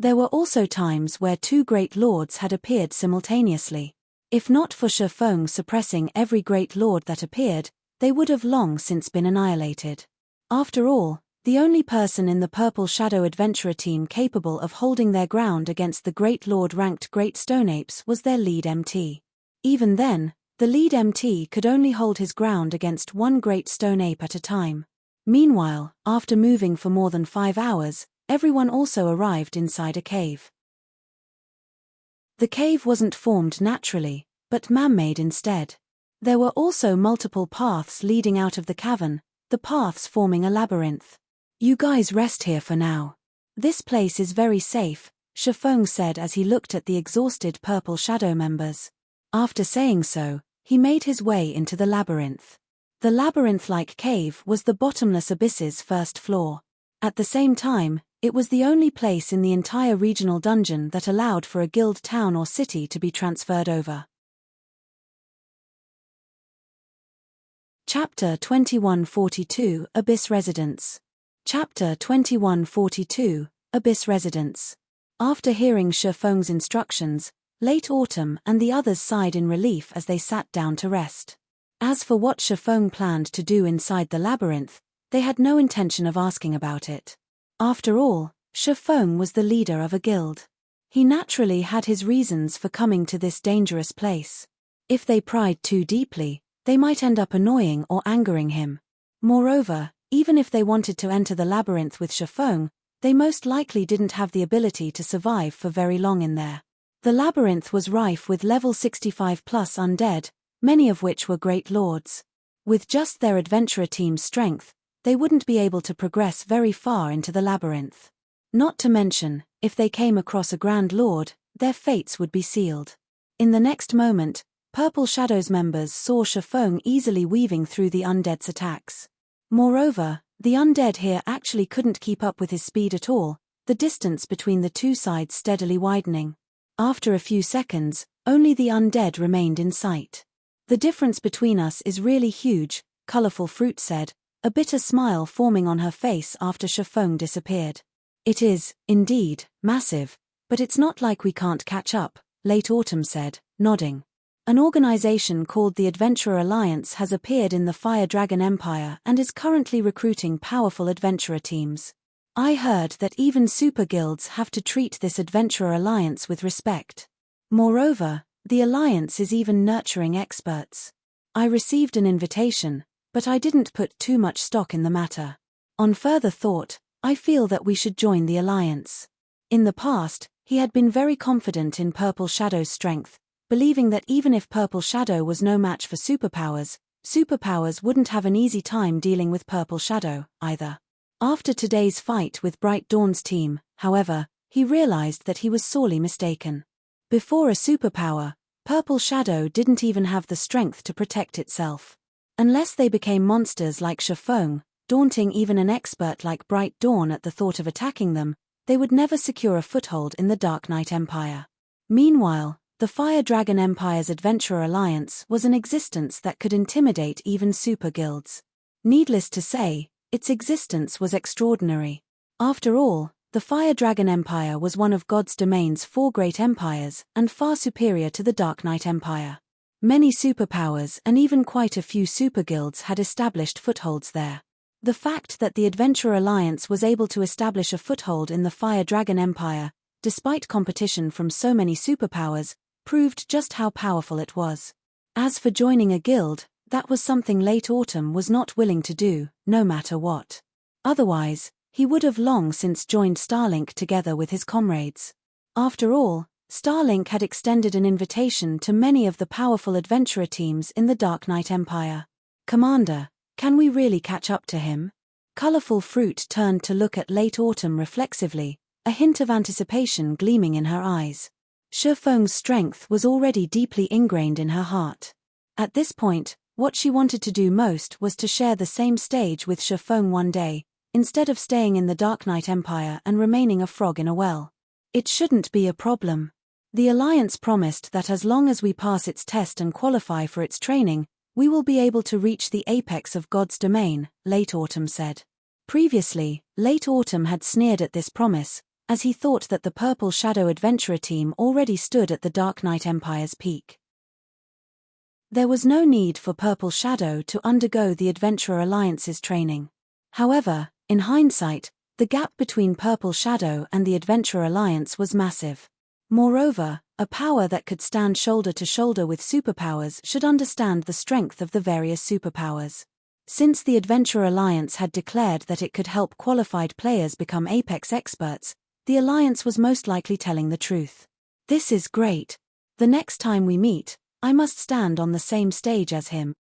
There were also times where 2 great lords had appeared simultaneously. If not for Shafong suppressing every great lord that appeared, they would have long since been annihilated. After all, the only person in the Purple Shadow Adventurer team capable of holding their ground against the Great Lord-ranked Great Stone Apes was their lead MT. Even then, the lead MT could only hold his ground against one Great Stone Ape at a time. Meanwhile, after moving for more than 5 hours, everyone also arrived inside a cave. The cave wasn't formed naturally, but man-made instead. There were also multiple paths leading out of the cavern, the paths forming a labyrinth. You guys rest here for now. This place is very safe, Shafong said as he looked at the exhausted Purple Shadow members. After saying so, he made his way into the labyrinth. The labyrinth-like cave was the bottomless abyss's first floor. At the same time, it was the only place in the entire regional dungeon that allowed for a guild town or city to be transferred over. Chapter 2142 Abyss Residence. Chapter 2142 Abyss Residence. After hearing Shafong's instructions, Late Autumn and the others sighed in relief as they sat down to rest. As for what Shafong planned to do inside the labyrinth, they had no intention of asking about it. After all, Shafong was the leader of a guild. He naturally had his reasons for coming to this dangerous place. If they pried too deeply, they might end up annoying or angering him. Moreover, even if they wanted to enter the labyrinth with Shafong, they most likely didn't have the ability to survive for very long in there. The labyrinth was rife with level 65+ undead, many of which were great lords. With just their adventurer team's strength, they wouldn't be able to progress very far into the labyrinth. Not to mention, if they came across a Grand Lord, their fates would be sealed. In the next moment, Purple Shadows members saw Shafong easily weaving through the undead's attacks. Moreover, the undead here actually couldn't keep up with his speed at all, the distance between the two sides steadily widening. After a few seconds, only the undead remained in sight. The difference between us is really huge, Colorful Fruit said, a bitter smile forming on her face after Shafong disappeared. It is, indeed, massive, but it's not like we can't catch up, Late Autumn said, nodding. An organization called the Adventurer Alliance has appeared in the Fire Dragon Empire and is currently recruiting powerful adventurer teams. I heard that even super guilds have to treat this Adventurer Alliance with respect. Moreover, the Alliance is even nurturing experts. I received an invitation, but I didn't put too much stock in the matter. On further thought, I feel that we should join the Alliance. In the past, he had been very confident in Purple Shadow's strength, believing that even if Purple Shadow was no match for superpowers, Superpowers wouldn't have an easy time dealing with Purple Shadow, either. After today's fight with Bright Dawn's team, however, he realized that he was sorely mistaken. Before a superpower, Purple Shadow didn't even have the strength to protect itself. Unless they became monsters like Shifeng, daunting even an expert like Bright Dawn at the thought of attacking them, they would never secure a foothold in the Dark Knight Empire. Meanwhile, the Fire Dragon Empire's Adventurer Alliance was an existence that could intimidate even super guilds. Needless to say, its existence was extraordinary. After all, the Fire Dragon Empire was one of God's domain's 4 great empires and far superior to the Dark Knight Empire. Many superpowers and even quite a few superguilds had established footholds there. The fact that the Adventurer Alliance was able to establish a foothold in the Fire Dragon Empire, despite competition from so many superpowers, proved just how powerful it was. As for joining a guild, that was something Late Autumn was not willing to do, no matter what. Otherwise, he would have long since joined Starlink together with his comrades. After all, Starlink had extended an invitation to many of the powerful adventurer teams in the Dark Knight Empire. "Commander, can we really catch up to him?" Colorful Fruit turned to look at Late Autumn reflexively, a hint of anticipation gleaming in her eyes. Shifeng's strength was already deeply ingrained in her heart. At this point, what she wanted to do most was to share the same stage with Shifeng one day, instead of staying in the Dark Knight Empire and remaining a frog in a well. It shouldn't be a problem. The Alliance promised that as long as we pass its test and qualify for its training, we will be able to reach the apex of God's domain, Late Autumn said. Previously, Late Autumn had sneered at this promise, as he thought that the Purple Shadow Adventurer team already stood at the Dark Knight Empire's peak. There was no need for Purple Shadow to undergo the Adventurer Alliance's training. However, in hindsight, the gap between Purple Shadow and the Adventurer Alliance was massive. Moreover, a power that could stand shoulder to shoulder with superpowers should understand the strength of the various superpowers. Since the Adventurer Alliance had declared that it could help qualified players become Apex experts, the Alliance was most likely telling the truth. This is great. The next time we meet, I must stand on the same stage as him.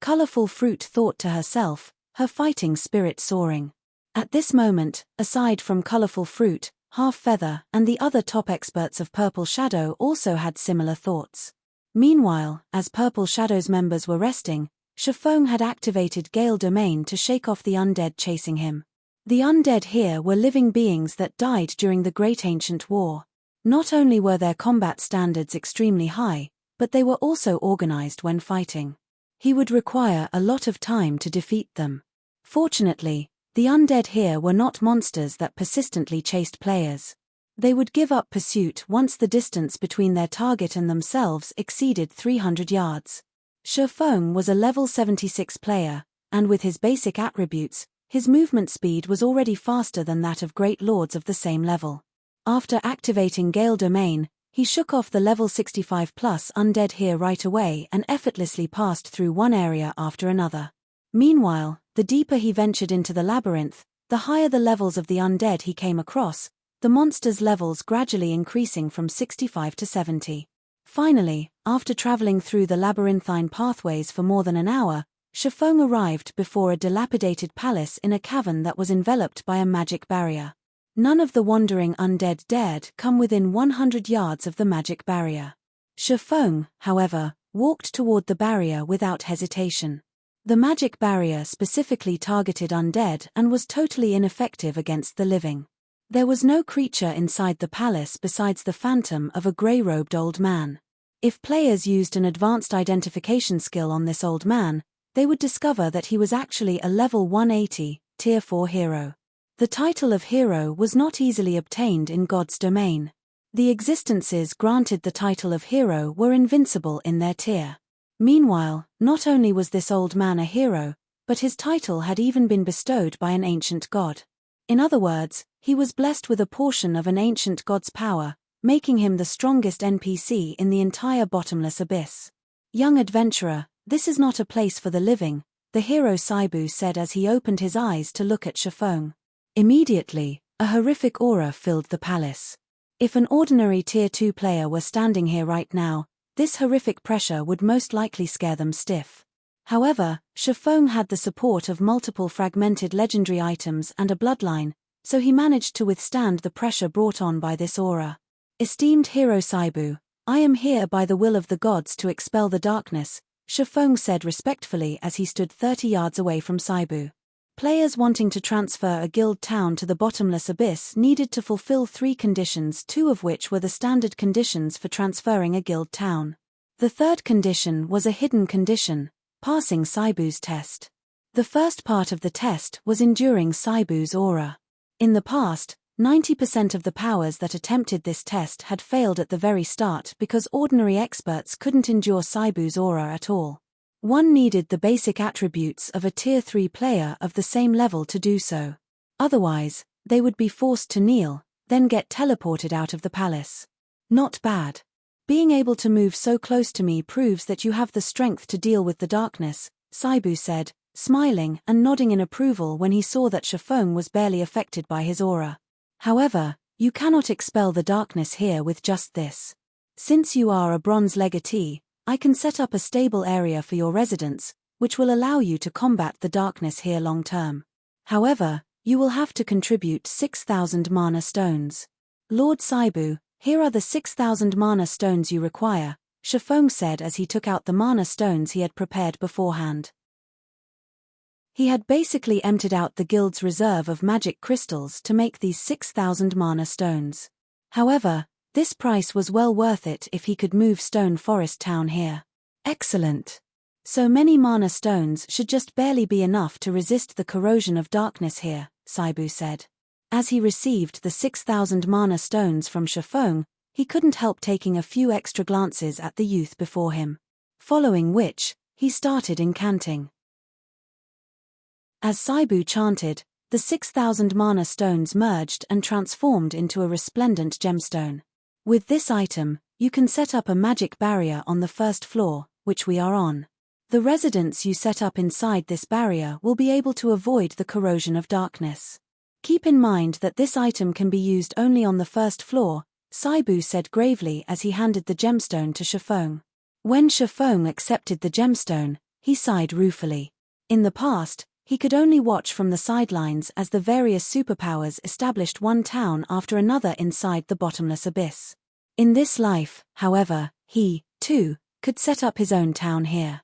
Colorful Fruit thought to herself, her fighting spirit soaring. At this moment, aside from Colorful Fruit, Half Feather and the other top experts of Purple Shadow also had similar thoughts. Meanwhile, as Purple Shadow's members were resting, Shifeng had activated Gale Domain to shake off the undead chasing him. The undead here were living beings that died during the Great Ancient War. Not only were their combat standards extremely high, but they were also organized when fighting. He would require a lot of time to defeat them. Fortunately, the undead here were not monsters that persistently chased players. They would give up pursuit once the distance between their target and themselves exceeded 300 yards. Shifeng was a level 76 player, and with his basic attributes, his movement speed was already faster than that of great lords of the same level. After activating Gale Domain, he shook off the level 65 plus undead here right away and effortlessly passed through one area after another. Meanwhile, the deeper he ventured into the labyrinth, the higher the levels of the undead he came across, the monster's levels gradually increasing from 65 to 70. Finally, after traveling through the labyrinthine pathways for more than an hour, Shifeng arrived before a dilapidated palace in a cavern that was enveloped by a magic barrier. None of the wandering undead dared come within 100 yards of the magic barrier. Shifeng, however, walked toward the barrier without hesitation. The magic barrier specifically targeted undead and was totally ineffective against the living. There was no creature inside the palace besides the phantom of a grey-robed old man. If players used an advanced identification skill on this old man, they would discover that he was actually a level 180, Tier 4 hero. The title of hero was not easily obtained in God's domain. The existences granted the title of hero were invincible in their tier. Meanwhile, not only was this old man a hero, but his title had even been bestowed by an ancient god. In other words, he was blessed with a portion of an ancient god's power, making him the strongest NPC in the entire bottomless abyss. "Young adventurer, this is not a place for the living," the hero Saibu said as he opened his eyes to look at Shifeng. Immediately, a horrific aura filled the palace. If an ordinary Tier 2 player were standing here right now, This horrific pressure would most likely scare them stiff. However, Shifeng had the support of multiple fragmented legendary items and a bloodline, so he managed to withstand the pressure brought on by this aura. Esteemed hero Saibu, I am here by the will of the gods to expel the darkness, Shifeng said respectfully as he stood 30 yards away from Saibu. Players wanting to transfer a guild town to the bottomless abyss needed to fulfill 3 conditions, 2 of which were the standard conditions for transferring a guild town. The third condition was a hidden condition, passing Saibu's test. The first part of the test was enduring Saibu's aura. In the past, 90% of the powers that attempted this test had failed at the very start because ordinary experts couldn't endure Saibu's aura at all. One needed the basic attributes of a Tier 3 player of the same level to do so. Otherwise, they would be forced to kneel, then get teleported out of the palace. Not bad. Being able to move so close to me proves that you have the strength to deal with the darkness, Saibu said, smiling and nodding in approval when he saw that Shifeng was barely affected by his aura. However, you cannot expel the darkness here with just this. Since you are a bronze legatee, I can set up a stable area for your residence, which will allow you to combat the darkness here long term. However, you will have to contribute 6,000 mana stones. Lord Saibu, here are the 6,000 mana stones you require, Shifeng said as he took out the mana stones he had prepared beforehand. He had basically emptied out the guild's reserve of magic crystals to make these 6,000 mana stones. However, this price was well worth it if he could move Stone Forest Town here. Excellent. So many mana stones should just barely be enough to resist the corrosion of darkness here, Saibu said. As he received the 6,000 mana stones from Shifeng, he couldn't help taking a few extra glances at the youth before him. Following which, he started incanting. As Saibu chanted, the 6,000 mana stones merged and transformed into a resplendent gemstone. With this item, you can set up a magic barrier on the first floor, which we are on. The residents you set up inside this barrier will be able to avoid the corrosion of darkness. Keep in mind that this item can be used only on the first floor, Saibu said gravely as he handed the gemstone to Shifeng. When Shifeng accepted the gemstone, he sighed ruefully. In the past, he could only watch from the sidelines as the various superpowers established one town after another inside the bottomless abyss. In this life, however, he, too, could set up his own town here.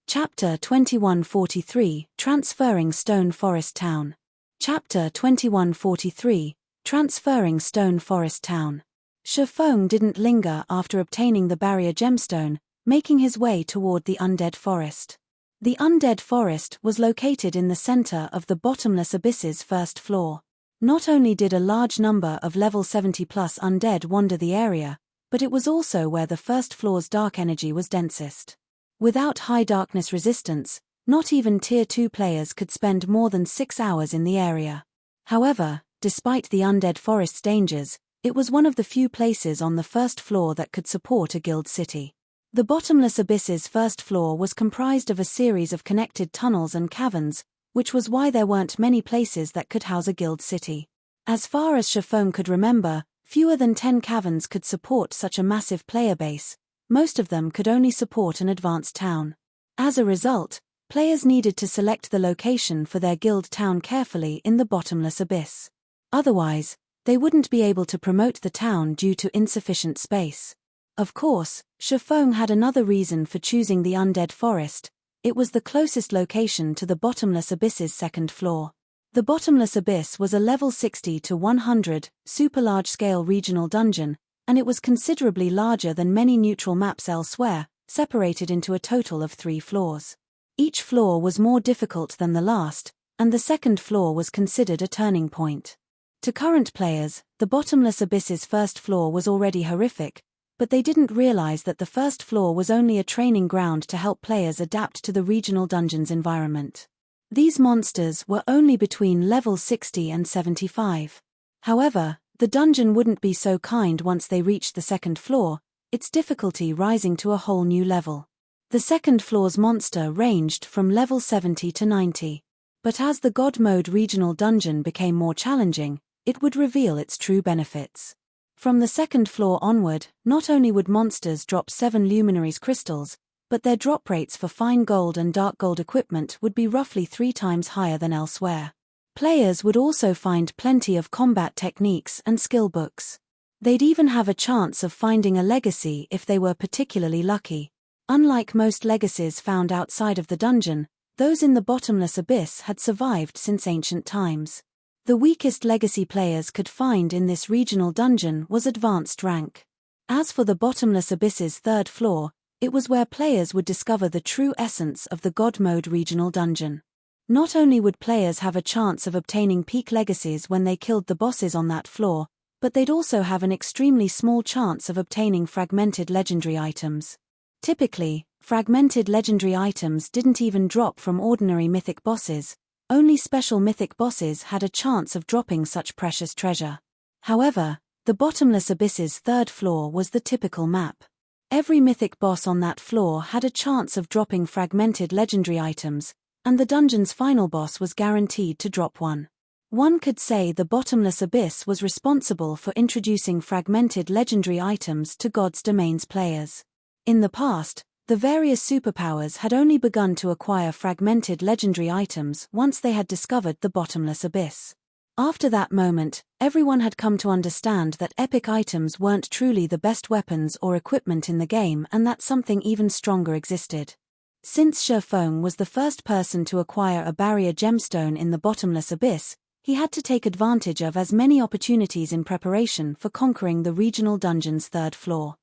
Chapter 2143, Transferring Stone Forest Town. Chapter 2143, Transferring Stone Forest Town. Shifeng didn't linger after obtaining the barrier gemstone, making his way toward the Undead Forest. The Undead Forest was located in the center of the bottomless abyss's first floor. Not only did a large number of level 70+ undead wander the area, but it was also where the first floor's dark energy was densest. Without high darkness resistance, not even Tier 2 players could spend more than 6 hours in the area. However, despite the Undead Forest's dangers, it was one of the few places on the first floor that could support a guild city. The bottomless abyss's first floor was comprised of a series of connected tunnels and caverns, which was why there weren't many places that could house a guild city. As far as Shifeng could remember, fewer than 10 caverns could support such a massive player base. Most of them could only support an advanced town. As a result, players needed to select the location for their guild town carefully in the bottomless abyss. Otherwise, they wouldn't be able to promote the town due to insufficient space. Of course, Shifeng had another reason for choosing the Undead Forest. It was the closest location to the bottomless abyss's second floor. The bottomless abyss was a level 60 to 100, super large-scale regional dungeon, and it was considerably larger than many neutral maps elsewhere, separated into a total of 3 floors. Each floor was more difficult than the last, and the second floor was considered a turning point. To current players, the bottomless abyss's first floor was already horrific, but they didn't realize that the first floor was only a training ground to help players adapt to the regional dungeon's environment. These monsters were only between level 60 and 75. However, the dungeon wouldn't be so kind once they reached the second floor, its difficulty rising to a whole new level. The second floor's monster ranged from level 70 to 90. But as the God Mode regional dungeon became more challenging, it would reveal its true benefits. From the second floor onward, not only would monsters drop 7 luminaries crystals, but their drop rates for fine gold and dark gold equipment would be roughly 3 times higher than elsewhere. Players would also find plenty of combat techniques and skill books. They'd even have a chance of finding a legacy if they were particularly lucky. Unlike most legacies found outside of the dungeon, those in the bottomless abyss had survived since ancient times. The weakest legacy players could find in this regional dungeon was advanced rank. As for the bottomless abyss's third floor, it was where players would discover the true essence of the God Mode regional dungeon. Not only would players have a chance of obtaining peak legacies when they killed the bosses on that floor, but they'd also have an extremely small chance of obtaining fragmented legendary items. Typically, fragmented legendary items didn't even drop from ordinary mythic bosses. Only special mythic bosses had a chance of dropping such precious treasure. However, the bottomless abyss's third floor was the typical map. Every mythic boss on that floor had a chance of dropping fragmented legendary items, and the dungeon's final boss was guaranteed to drop one. One could say the bottomless abyss was responsible for introducing fragmented legendary items to God's Domain's players. In the past, the various superpowers had only begun to acquire fragmented legendary items once they had discovered the bottomless abyss. After that moment, everyone had come to understand that epic items weren't truly the best weapons or equipment in the game and that something even stronger existed. Since Shifeng was the first person to acquire a barrier gemstone in the bottomless abyss, he had to take advantage of as many opportunities in preparation for conquering the regional dungeon's third floor.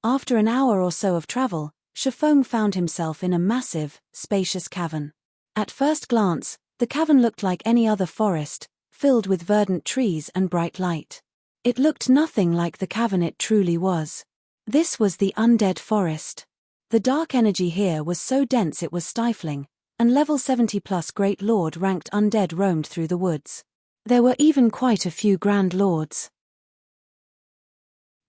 After an hour or so of travel, Shifeng found himself in a massive, spacious cavern. At first glance, the cavern looked like any other forest, filled with verdant trees and bright light. It looked nothing like the cavern it truly was. This was the undead forest. The dark energy here was so dense it was stifling, and level 70+ Great Lord ranked undead roamed through the woods. There were even quite a few Grand Lords.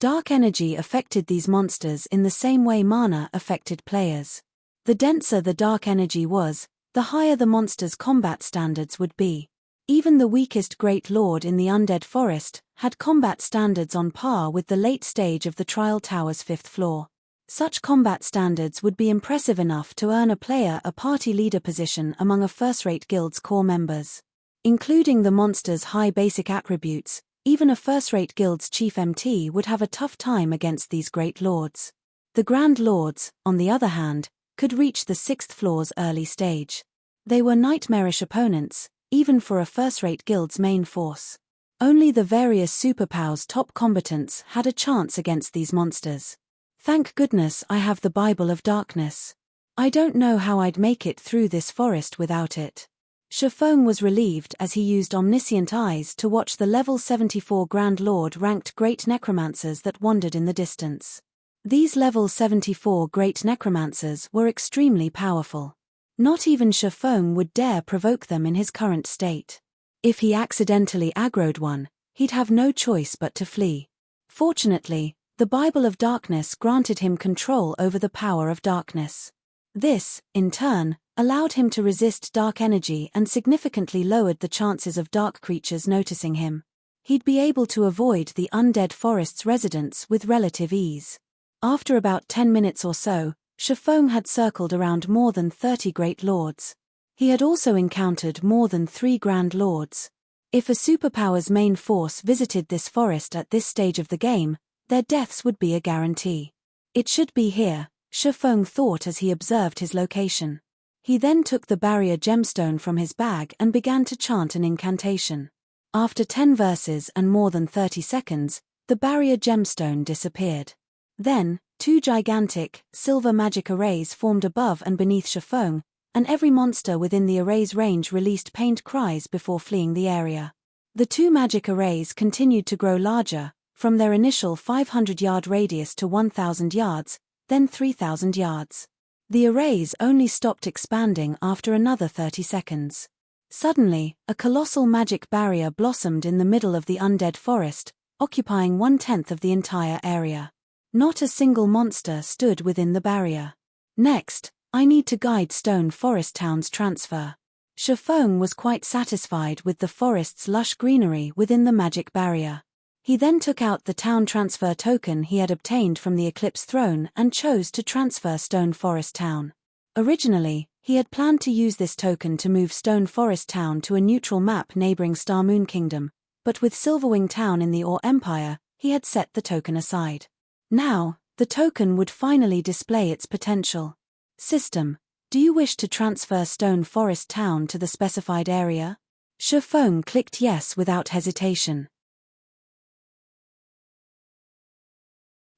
Dark energy affected these monsters in the same way mana affected players. The denser the dark energy was, the higher the monster's combat standards would be. Even the weakest Great Lord in the undead forest had combat standards on par with the late stage of the Trial Tower's 5th floor. Such combat standards would be impressive enough to earn a player a party leader position among a first-rate guild's core members. Including the monster's high basic attributes, even a first-rate guild's chief MT would have a tough time against these Great Lords. The Grand Lords, on the other hand, could reach the 6th floor's early stage. They were nightmarish opponents, even for a first-rate guild's main force. Only the various superpowers' top combatants had a chance against these monsters. Thank goodness I have the Bible of Darkness. I don't know how I'd make it through this forest without it. Shifeng was relieved as he used omniscient eyes to watch the level 74 Grand Lord ranked great necromancers that wandered in the distance. These level 74 great necromancers were extremely powerful. Not even Shifeng would dare provoke them in his current state. If he accidentally aggroed one, he'd have no choice but to flee. Fortunately, the Bible of Darkness granted him control over the power of darkness. This, in turn, allowed him to resist dark energy and significantly lowered the chances of dark creatures noticing him. He'd be able to avoid the undead forest's residents with relative ease. After about 10 minutes or so, Shifeng had circled around more than 30 Great Lords. He had also encountered more than 3 Grand Lords. If a superpower's main force visited this forest at this stage of the game, their deaths would be a guarantee. It should be here, Shifeng thought as he observed his location. He then took the barrier gemstone from his bag and began to chant an incantation. After 10 verses and more than 30 seconds, the barrier gemstone disappeared. Then, 2 gigantic, silver magic arrays formed above and beneath Shifeng, and every monster within the array's range released pained cries before fleeing the area. The 2 magic arrays continued to grow larger, from their initial 500-yard radius to 1,000 yards, then 3,000 yards. The arrays only stopped expanding after another 30 seconds. Suddenly, a colossal magic barrier blossomed in the middle of the undead forest, occupying 1/10 of the entire area. Not a single monster stood within the barrier. Next, I need to guide Stone Forest Town's transfer. Shifeng was quite satisfied with the forest's lush greenery within the magic barrier. He then took out the town transfer token he had obtained from the Eclipse Throne and chose to transfer Stone Forest Town. Originally, he had planned to use this token to move Stone Forest Town to a neutral map neighboring Star Moon Kingdom, but with Silverwing Town in the Ore Empire, he had set the token aside. Now, the token would finally display its potential. System: do you wish to transfer Stone Forest Town to the specified area? Shifeng clicked yes without hesitation.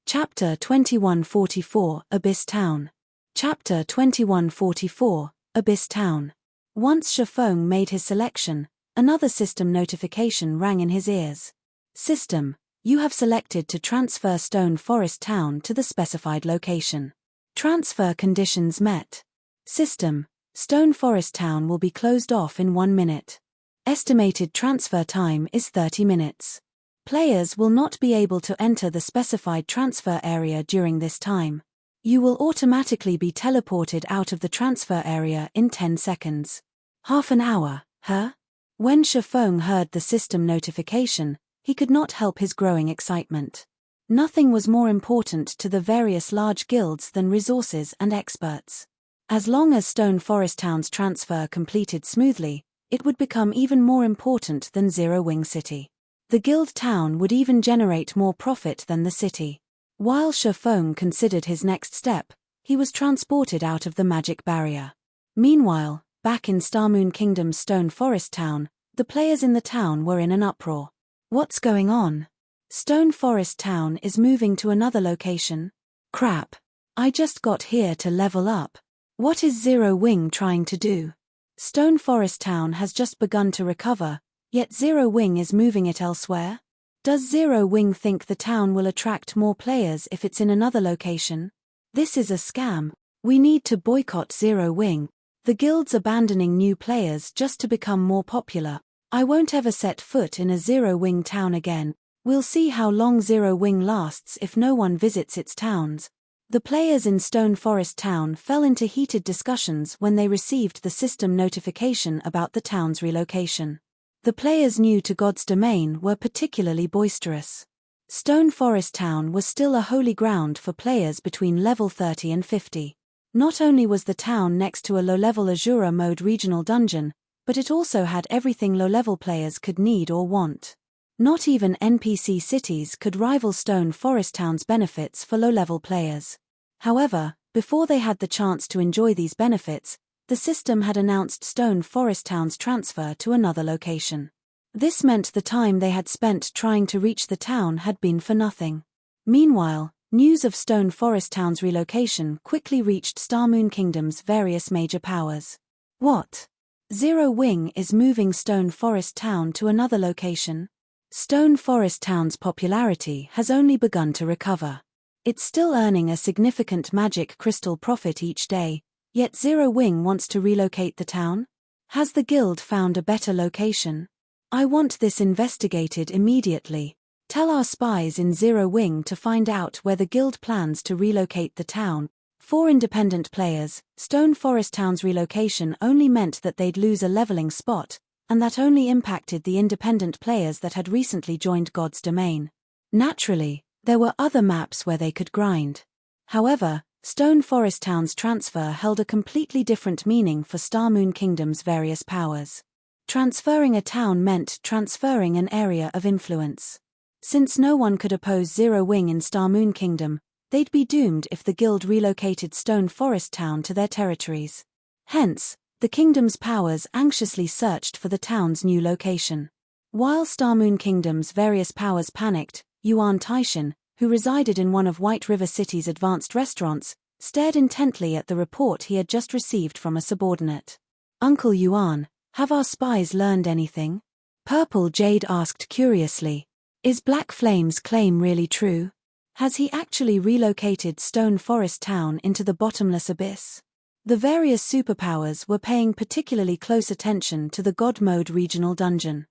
Chapter 2144 Abyss Town. Chapter 2144 Abyss Town. Once Shifeng made his selection, another system notification rang in his ears. System: you have selected to transfer Stone Forest Town to the specified location. Transfer conditions met. System: Stone Forest Town will be closed off in 1 minute. Estimated transfer time is 30 minutes. Players will not be able to enter the specified transfer area during this time. You will automatically be teleported out of the transfer area in 10 seconds. Half an hour, huh? When Shifeng heard the system notification, he could not help his growing excitement. Nothing was more important to the various large guilds than resources and experts. As long as Stone Forest Town's transfer completed smoothly, it would become even more important than Zero Wing City. The guild town would even generate more profit than the city. While Shifeng considered his next step, he was transported out of the magic barrier. Meanwhile, back in Starmoon Kingdom's Stone Forest Town, the players in the town were in an uproar. What's going on? Stone Forest Town is moving to another location? Crap. I just got here to level up. What is Zero Wing trying to do? Stone Forest Town has just begun to recover, yet Zero Wing is moving it elsewhere? Does Zero Wing think the town will attract more players if it's in another location? This is a scam. We need to boycott Zero Wing. The guild's abandoning new players just to become more popular. I won't ever set foot in a Zero Wing town again. We'll see how long Zero Wing lasts if no one visits its towns. The players in Stone Forest Town fell into heated discussions when they received the system notification about the town's relocation. The players new to God's domain were particularly boisterous. Stone Forest Town was still a holy ground for players between level 30 and 50. Not only was the town next to a low-level Azura mode regional dungeon, but it also had everything low-level players could need or want. Not even NPC cities could rival Stone Forest Town's benefits for low-level players. However, before they had the chance to enjoy these benefits, the system had announced Stone Forest Town's transfer to another location. This meant the time they had spent trying to reach the town had been for nothing. Meanwhile, news of Stone Forest Town's relocation quickly reached Starmoon Kingdom's various major powers. What? Zero Wing is moving Stone Forest Town to another location? Stone Forest Town's popularity has only begun to recover. It's still earning a significant magic crystal profit each day, yet Zero Wing wants to relocate the town? Has the guild found a better location? I want this investigated immediately. Tell our spies in Zero Wing to find out where the guild plans to relocate the town. For independent players, Stone Forest Town's relocation only meant that they'd lose a leveling spot, and that only impacted the independent players that had recently joined God's domain. Naturally, there were other maps where they could grind. However, Stone Forest Town's transfer held a completely different meaning for Starmoon Kingdom's various powers. Transferring a town meant transferring an area of influence. Since no one could oppose Zero Wing in Starmoon Kingdom, they'd be doomed if the guild relocated Stone Forest Town to their territories. Hence, the kingdom's powers anxiously searched for the town's new location. While Starmoon Kingdom's various powers panicked, Yuan Taishan, who resided in one of White River City's advanced restaurants, stared intently at the report he had just received from a subordinate. Uncle Yuan, have our spies learned anything? Purple Jade asked curiously. Is Black Flame's claim really true? Has he actually relocated Stone Forest Town into the bottomless abyss? The various superpowers were paying particularly close attention to the God Mode regional dungeon.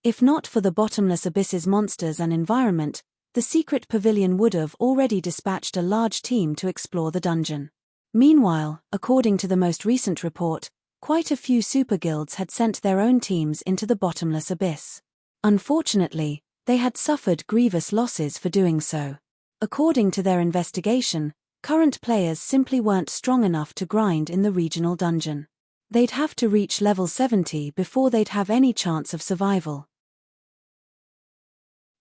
If not for the bottomless abyss's monsters and environment, the secret pavilion would have already dispatched a large team to explore the dungeon. Meanwhile, according to the most recent report, quite a few super guilds had sent their own teams into the bottomless abyss. Unfortunately, they had suffered grievous losses for doing so. According to their investigation, current players simply weren't strong enough to grind in the regional dungeon. They'd have to reach level 70 before they'd have any chance of survival.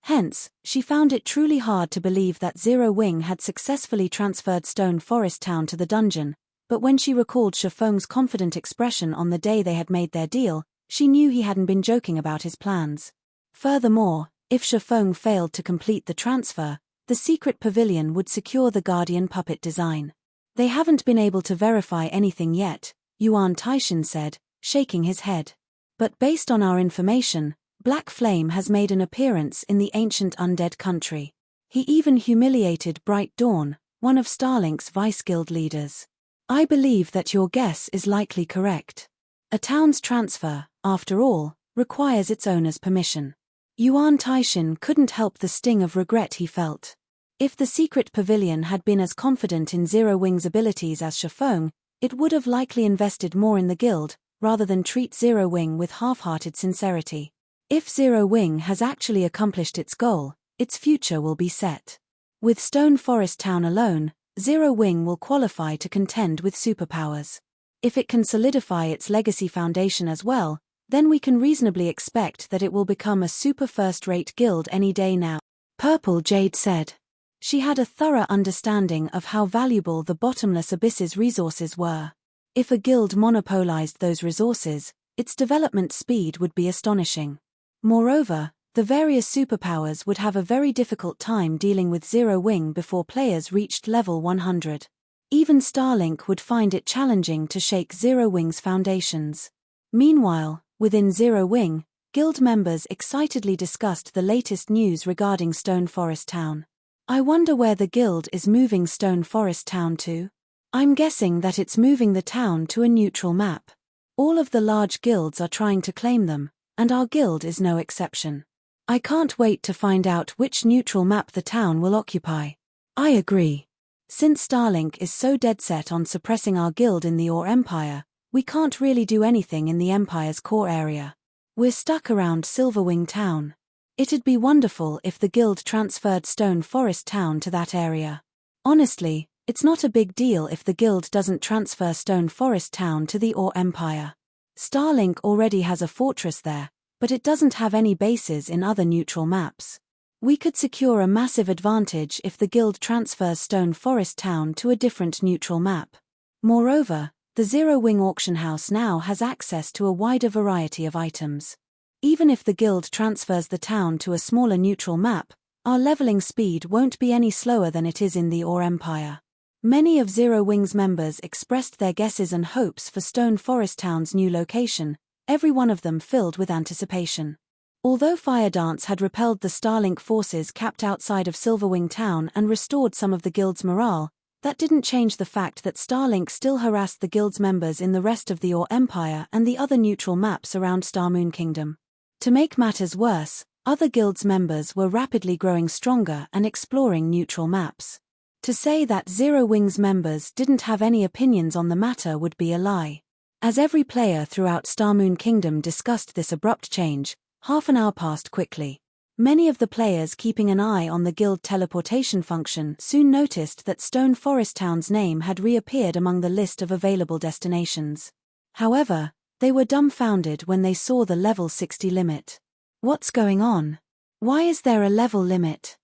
Hence, she found it truly hard to believe that Zero Wing had successfully transferred Stone Forest Town to the dungeon, but when she recalled Shifeng's confident expression on the day they had made their deal, she knew he hadn't been joking about his plans. Furthermore, if Shifeng failed to complete the transfer, the secret pavilion would secure the Guardian puppet design. They haven't been able to verify anything yet, Yuan Taishin said, shaking his head. But based on our information, Black Flame has made an appearance in the ancient undead country. He even humiliated Bright Dawn, one of Starlink's vice guild leaders. I believe that your guess is likely correct. A town's transfer, after all, requires its owner's permission. Yuan Taishin couldn't help the sting of regret he felt. If the secret pavilion had been as confident in Zero Wing's abilities as Shifeng, it would have likely invested more in the guild, rather than treat Zero Wing with half-hearted sincerity. If Zero Wing has actually accomplished its goal, its future will be set. With Stone Forest Town alone, Zero Wing will qualify to contend with superpowers. If it can solidify its legacy foundation as well, then we can reasonably expect that it will become a super first-rate guild any day now. Purple Jade said. She had a thorough understanding of how valuable the Bottomless Abyss's resources were. If a guild monopolized those resources, its development speed would be astonishing. Moreover, the various superpowers would have a very difficult time dealing with Zero Wing before players reached level 100. Even Starlink would find it challenging to shake Zero Wing's foundations. Meanwhile, within Zero Wing, guild members excitedly discussed the latest news regarding Stone Forest Town. I wonder where the guild is moving Stone Forest Town to? I'm guessing that it's moving the town to a neutral map. All of the large guilds are trying to claim them, and our guild is no exception. I can't wait to find out which neutral map the town will occupy. I agree. Since Starlink is so dead set on suppressing our guild in the Ore Empire, we can't really do anything in the Empire's core area. We're stuck around Silverwing Town. It'd be wonderful if the guild transferred Stone Forest Town to that area. Honestly, it's not a big deal if the guild doesn't transfer Stone Forest Town to the Ore Empire. Starlink already has a fortress there, but it doesn't have any bases in other neutral maps. We could secure a massive advantage if the guild transfers Stone Forest Town to a different neutral map. Moreover, the Zero Wing auction house now has access to a wider variety of items. Even if the guild transfers the town to a smaller neutral map, our leveling speed won't be any slower than it is in the Ore Empire. Many of Zero Wing's members expressed their guesses and hopes for Stone Forest Town's new location, every one of them filled with anticipation. Although Fire Dance had repelled the Starlink forces camped outside of Silverwing Town and restored some of the guild's morale, that didn't change the fact that Starlink still harassed the guild's members in the rest of the Ore Empire and the other neutral maps around Starmoon Kingdom. To make matters worse, other guilds' members were rapidly growing stronger and exploring neutral maps. To say that Zero Wing's members didn't have any opinions on the matter would be a lie. As every player throughout Starmoon Kingdom discussed this abrupt change, half an hour passed quickly. Many of the players keeping an eye on the guild teleportation function soon noticed that Stone Forest Town's name had reappeared among the list of available destinations. However, they were dumbfounded when they saw the level 60 limit. What's going on? Why is there a level limit?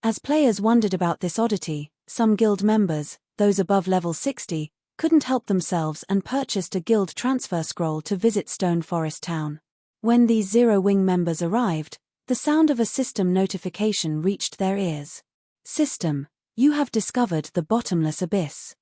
As players wondered about this oddity, some guild members, those above level 60, couldn't help themselves and purchased a guild transfer scroll to visit Stone Forest Town. When these Zero Wing members arrived, the sound of a system notification reached their ears. System, you have discovered the Bottomless Abyss.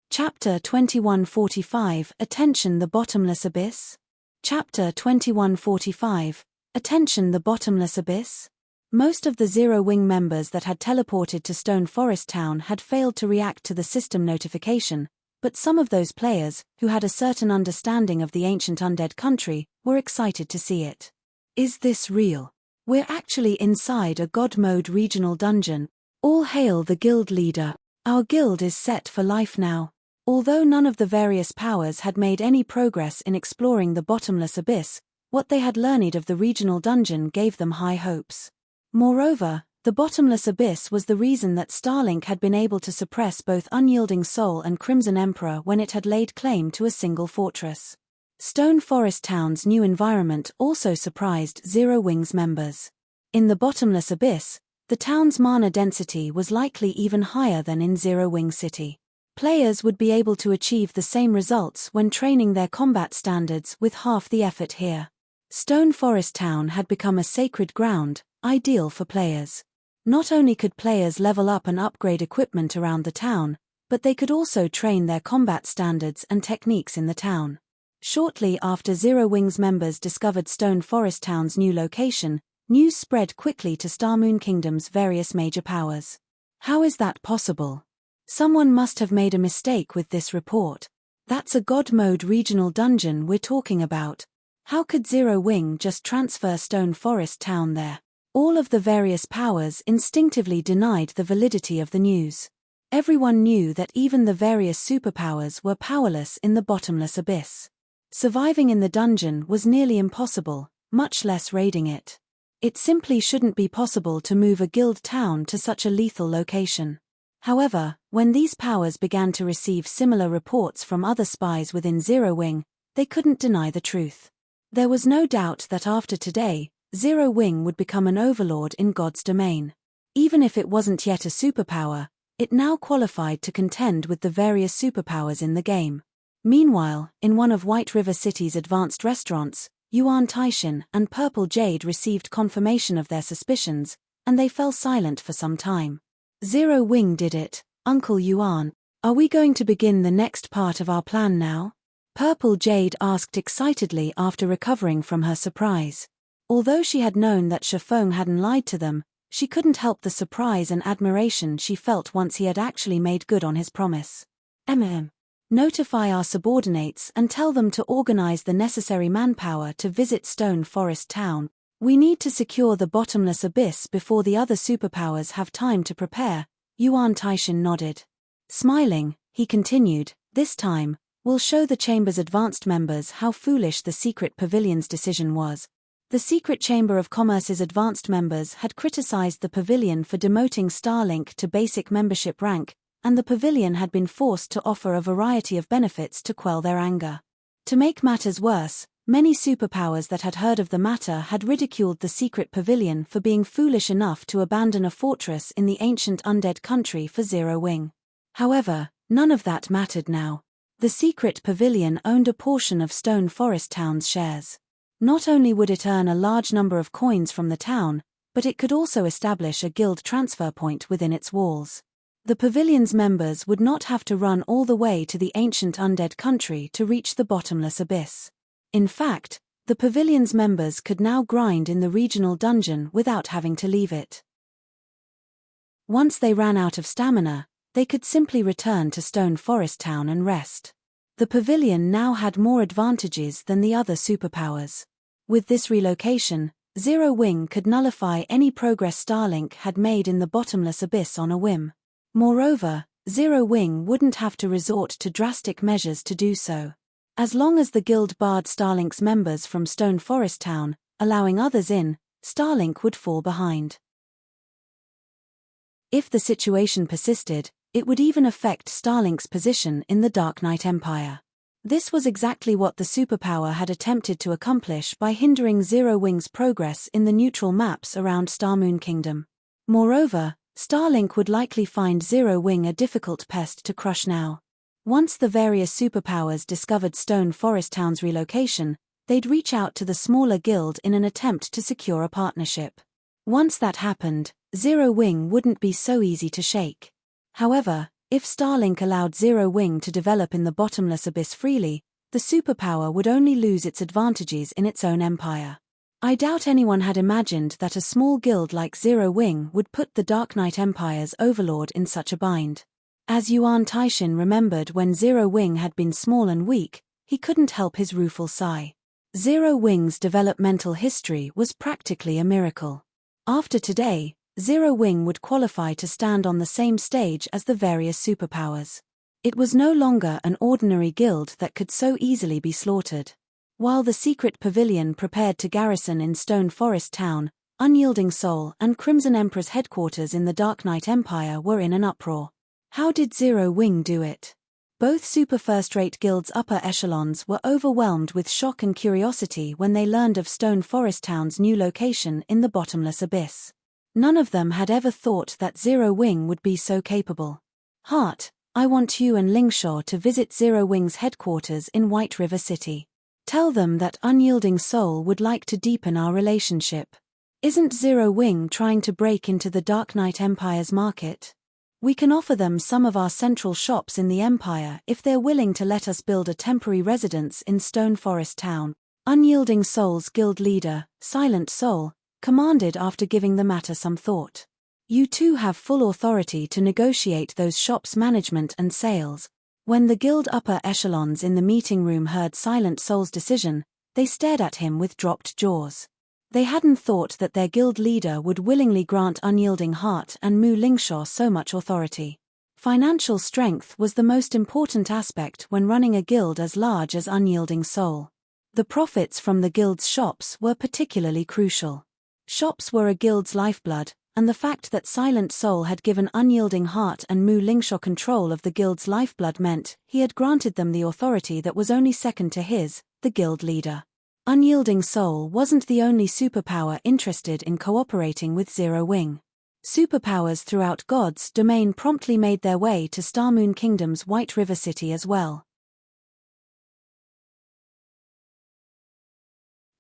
Chapter 2145 Attention the Bottomless Abyss? Chapter 2145 Attention the Bottomless Abyss? Most of the Zero Wing members that had teleported to Stone Forest Town had failed to react to the system notification, but some of those players, who had a certain understanding of the ancient undead country, were excited to see it. Is this real? We're actually inside a God Mode regional dungeon. All hail the guild leader. Our guild is set for life now. Although none of the various powers had made any progress in exploring the bottomless abyss, what they had learned of the regional dungeon gave them high hopes. Moreover, the bottomless abyss was the reason that Starlink had been able to suppress both Unyielding Soul and Crimson Emperor when it had laid claim to a single fortress. Stone Forest Town's new environment also surprised Zero Wing's members. In the bottomless abyss, the town's mana density was likely even higher than in Zero Wing City. Players would be able to achieve the same results when training their combat standards with half the effort here. Stone Forest Town had become a sacred ground, ideal for players. Not only could players level up and upgrade equipment around the town, but they could also train their combat standards and techniques in the town. Shortly after Zero Wing's members discovered Stone Forest Town's new location, news spread quickly to Starmoon Kingdom's various major powers. How is that possible? Someone must have made a mistake with this report. That's a God Mode regional dungeon we're talking about. How could Zero Wing just transfer Stone Forest Town there? All of the various powers instinctively denied the validity of the news. Everyone knew that even the various superpowers were powerless in the bottomless abyss. Surviving in the dungeon was nearly impossible, much less raiding it. It simply shouldn't be possible to move a guild town to such a lethal location. However, when these powers began to receive similar reports from other spies within Zero Wing, they couldn't deny the truth. There was no doubt that after today, Zero Wing would become an overlord in God's domain. Even if it wasn't yet a superpower, it now qualified to contend with the various superpowers in the game. Meanwhile, in one of White River City's advanced restaurants, Yuan Taishin and Purple Jade received confirmation of their suspicions, and they fell silent for some time. Zero Wing did it, Uncle Yuan. Are we going to begin the next part of our plan now? Purple Jade asked excitedly after recovering from her surprise. Although she had known that Shifeng hadn't lied to them, she couldn't help the surprise and admiration she felt once he had actually made good on his promise. Notify our subordinates and tell them to organize the necessary manpower to visit Stone Forest Town. We need to secure the bottomless abyss before the other superpowers have time to prepare. Yuan Taishin nodded. Smiling, he continued, this time, we'll show the Chamber's advanced members how foolish the Secret Pavilion's decision was. The Secret Chamber of Commerce's advanced members had criticized the pavilion for demoting Starlink to basic membership rank, and the pavilion had been forced to offer a variety of benefits to quell their anger. To make matters worse, many superpowers that had heard of the matter had ridiculed the Secret Pavilion for being foolish enough to abandon a fortress in the ancient undead country for Zero Wing. However, none of that mattered now. The Secret Pavilion owned a portion of Stone Forest Town's shares. Not only would it earn a large number of coins from the town, but it could also establish a guild transfer point within its walls. The pavilion's members would not have to run all the way to the ancient undead country to reach the bottomless abyss. In fact, the pavilion's members could now grind in the regional dungeon without having to leave it. Once they ran out of stamina, they could simply return to Stone Forest Town and rest. The pavilion now had more advantages than the other superpowers. With this relocation, Zero Wing could nullify any progress Starlink had made in the bottomless abyss on a whim. Moreover, Zero Wing wouldn't have to resort to drastic measures to do so. As long as the guild barred Starlink's members from Stone Forest Town, allowing others in, Starlink would fall behind. If the situation persisted, it would even affect Starlink's position in the Dark Knight Empire. This was exactly what the superpower had attempted to accomplish by hindering Zero Wing's progress in the neutral maps around Starmoon Kingdom. Moreover, Starlink would likely find Zero Wing a difficult pest to crush now. Once the various superpowers discovered Stone Forest Town's relocation, they'd reach out to the smaller guild in an attempt to secure a partnership. Once that happened, Zero Wing wouldn't be so easy to shake. However, if Starlink allowed Zero Wing to develop in the bottomless abyss freely, the superpower would only lose its advantages in its own empire. I doubt anyone had imagined that a small guild like Zero Wing would put the Dark Knight Empire's overlord in such a bind. As Yuan Taishin remembered when Zero Wing had been small and weak, he couldn't help his rueful sigh. Zero Wing's developmental history was practically a miracle. After today, Zero Wing would qualify to stand on the same stage as the various superpowers. It was no longer an ordinary guild that could so easily be slaughtered. While the secret pavilion prepared to garrison in Stone Forest Town, Unyielding Soul and Crimson Emperor's headquarters in the Dark Knight Empire were in an uproar. How did Zero Wing do it? Both super first-rate guilds' upper echelons were overwhelmed with shock and curiosity when they learned of Stone Forest Town's new location in the bottomless abyss. None of them had ever thought that Zero Wing would be so capable. Heart, I want you and Lingshaw to visit Zero Wing's headquarters in White River City. Tell them that Unyielding Soul would like to deepen our relationship. Isn't Zero Wing trying to break into the Dark Knight Empire's market? We can offer them some of our central shops in the Empire if they're willing to let us build a temporary residence in Stone Forest Town, Unyielding Soul's guild leader, Silent Soul, commanded after giving the matter some thought. You two have full authority to negotiate those shops' management and sales. When the guild upper echelons in the meeting room heard Silent Soul's decision, they stared at him with dropped jaws. They hadn't thought that their guild leader would willingly grant Unyielding Heart and Mu Lingshaw so much authority. Financial strength was the most important aspect when running a guild as large as Unyielding Soul. The profits from the guild's shops were particularly crucial. Shops were a guild's lifeblood, and the fact that Silent Soul had given Unyielding Heart and Mu Lingshaw control of the guild's lifeblood meant he had granted them the authority that was only second to his, the guild leader. Unyielding Soul wasn't the only superpower interested in cooperating with Zero Wing. Superpowers throughout God's domain promptly made their way to Starmoon Kingdom's White River City as well.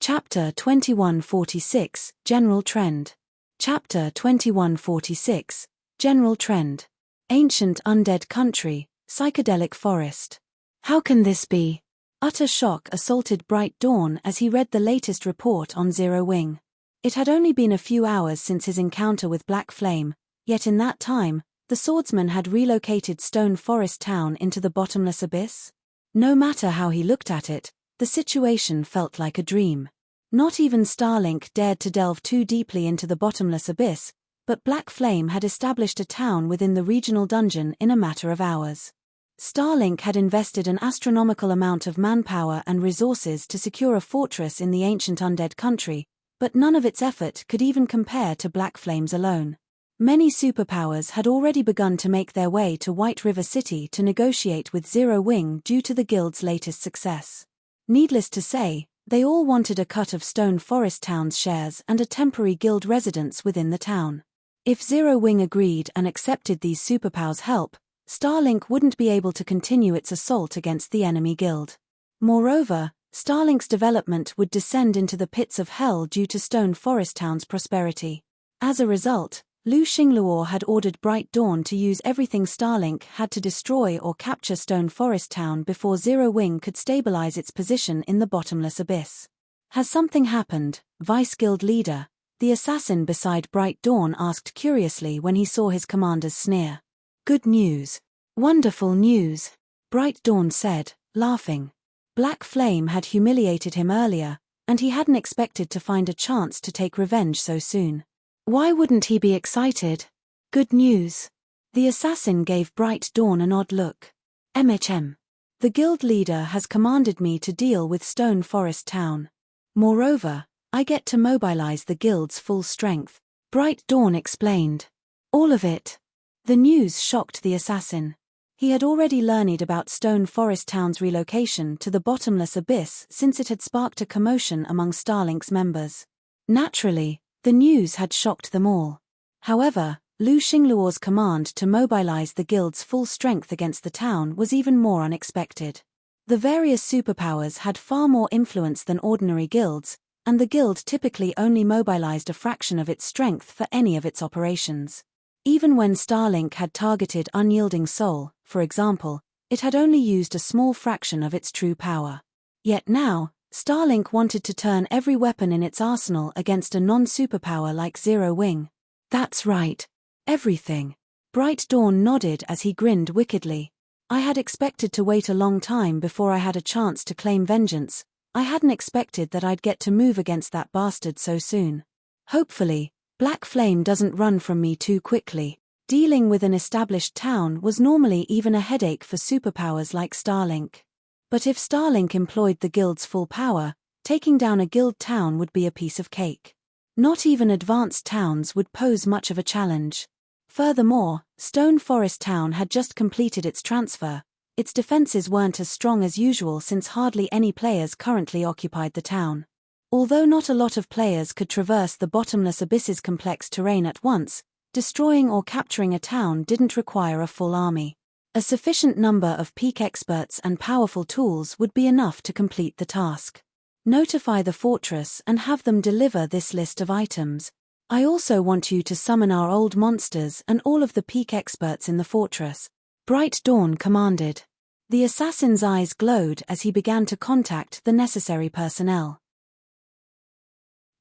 Chapter 2146, General Trend. Chapter 2146, General Trend. Ancient Undead Country, Psychedelic Forest. How can this be? Utter shock assaulted Bright Dawn as he read the latest report on Zero Wing. It had only been a few hours since his encounter with Black Flame, yet in that time, the swordsman had relocated Stone Forest Town into the bottomless abyss. No matter how he looked at it, the situation felt like a dream. Not even Starlink dared to delve too deeply into the bottomless abyss, but Black Flame had established a town within the regional dungeon in a matter of hours. Starlink had invested an astronomical amount of manpower and resources to secure a fortress in the ancient undead country, but none of its effort could even compare to Black Flame's alone. Many superpowers had already begun to make their way to White River City to negotiate with Zero Wing due to the guild's latest success. Needless to say, they all wanted a cut of Stone Forest Town's shares and a temporary guild residence within the town. If Zero Wing agreed and accepted these superpowers' help, Starlink wouldn't be able to continue its assault against the enemy guild. Moreover, Starlink's development would descend into the pits of hell due to Stone Forest Town's prosperity. As a result, Lu Xingluo had ordered Bright Dawn to use everything Starlink had to destroy or capture Stone Forest Town before Zero Wing could stabilize its position in the bottomless abyss. Has something happened, Vice Guild Leader? The assassin beside Bright Dawn asked curiously when he saw his commander's sneer. Good news. Wonderful news, Bright Dawn said, laughing. Black Flame had humiliated him earlier, and he hadn't expected to find a chance to take revenge so soon. Why wouldn't he be excited? Good news. The assassin gave Bright Dawn an odd look. MHM. The guild leader has commanded me to deal with Stone Forest Town. Moreover, I get to mobilize the guild's full strength, Bright Dawn explained. All of it. The news shocked the assassin. He had already learned about Stone Forest Town's relocation to the bottomless abyss since it had sparked a commotion among Starlink's members. Naturally, the news had shocked them all. However, Lu Xingluo's command to mobilize the guild's full strength against the town was even more unexpected. The various superpowers had far more influence than ordinary guilds, and the guild typically only mobilized a fraction of its strength for any of its operations. Even when Starlink had targeted Unyielding Soul, for example, it had only used a small fraction of its true power. Yet now, Starlink wanted to turn every weapon in its arsenal against a non-superpower like Zero Wing. That's right. Everything. Bright Dawn nodded as he grinned wickedly. I had expected to wait a long time before I had a chance to claim vengeance. I hadn't expected that I'd get to move against that bastard so soon. Hopefully, Black Flame doesn't run from me too quickly. Dealing with an established town was normally even a headache for superpowers like Starlink. But if Starlink employed the guild's full power, taking down a guild town would be a piece of cake. Not even advanced towns would pose much of a challenge. Furthermore, Stone Forest Town had just completed its transfer. Its defenses weren't as strong as usual since hardly any players currently occupied the town. Although not a lot of players could traverse the bottomless abyss's complex terrain at once, destroying or capturing a town didn't require a full army. A sufficient number of peak experts and powerful tools would be enough to complete the task. Notify the fortress and have them deliver this list of items. I also want you to summon our old monsters and all of the peak experts in the fortress. Bright Dawn commanded. The assassin's eyes glowed as he began to contact the necessary personnel.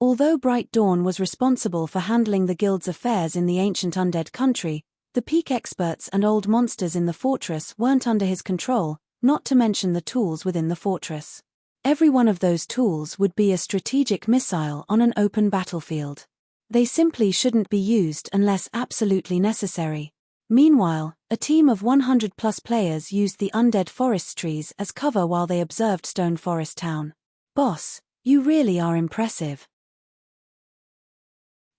Although Bright Dawn was responsible for handling the guild's affairs in the ancient undead country, the peak experts and old monsters in the fortress weren't under his control, not to mention the tools within the fortress. Every one of those tools would be a strategic missile on an open battlefield. They simply shouldn't be used unless absolutely necessary. Meanwhile, a team of 100+ players used the undead forest trees as cover while they observed Stone Forest Town. Boss, you really are impressive.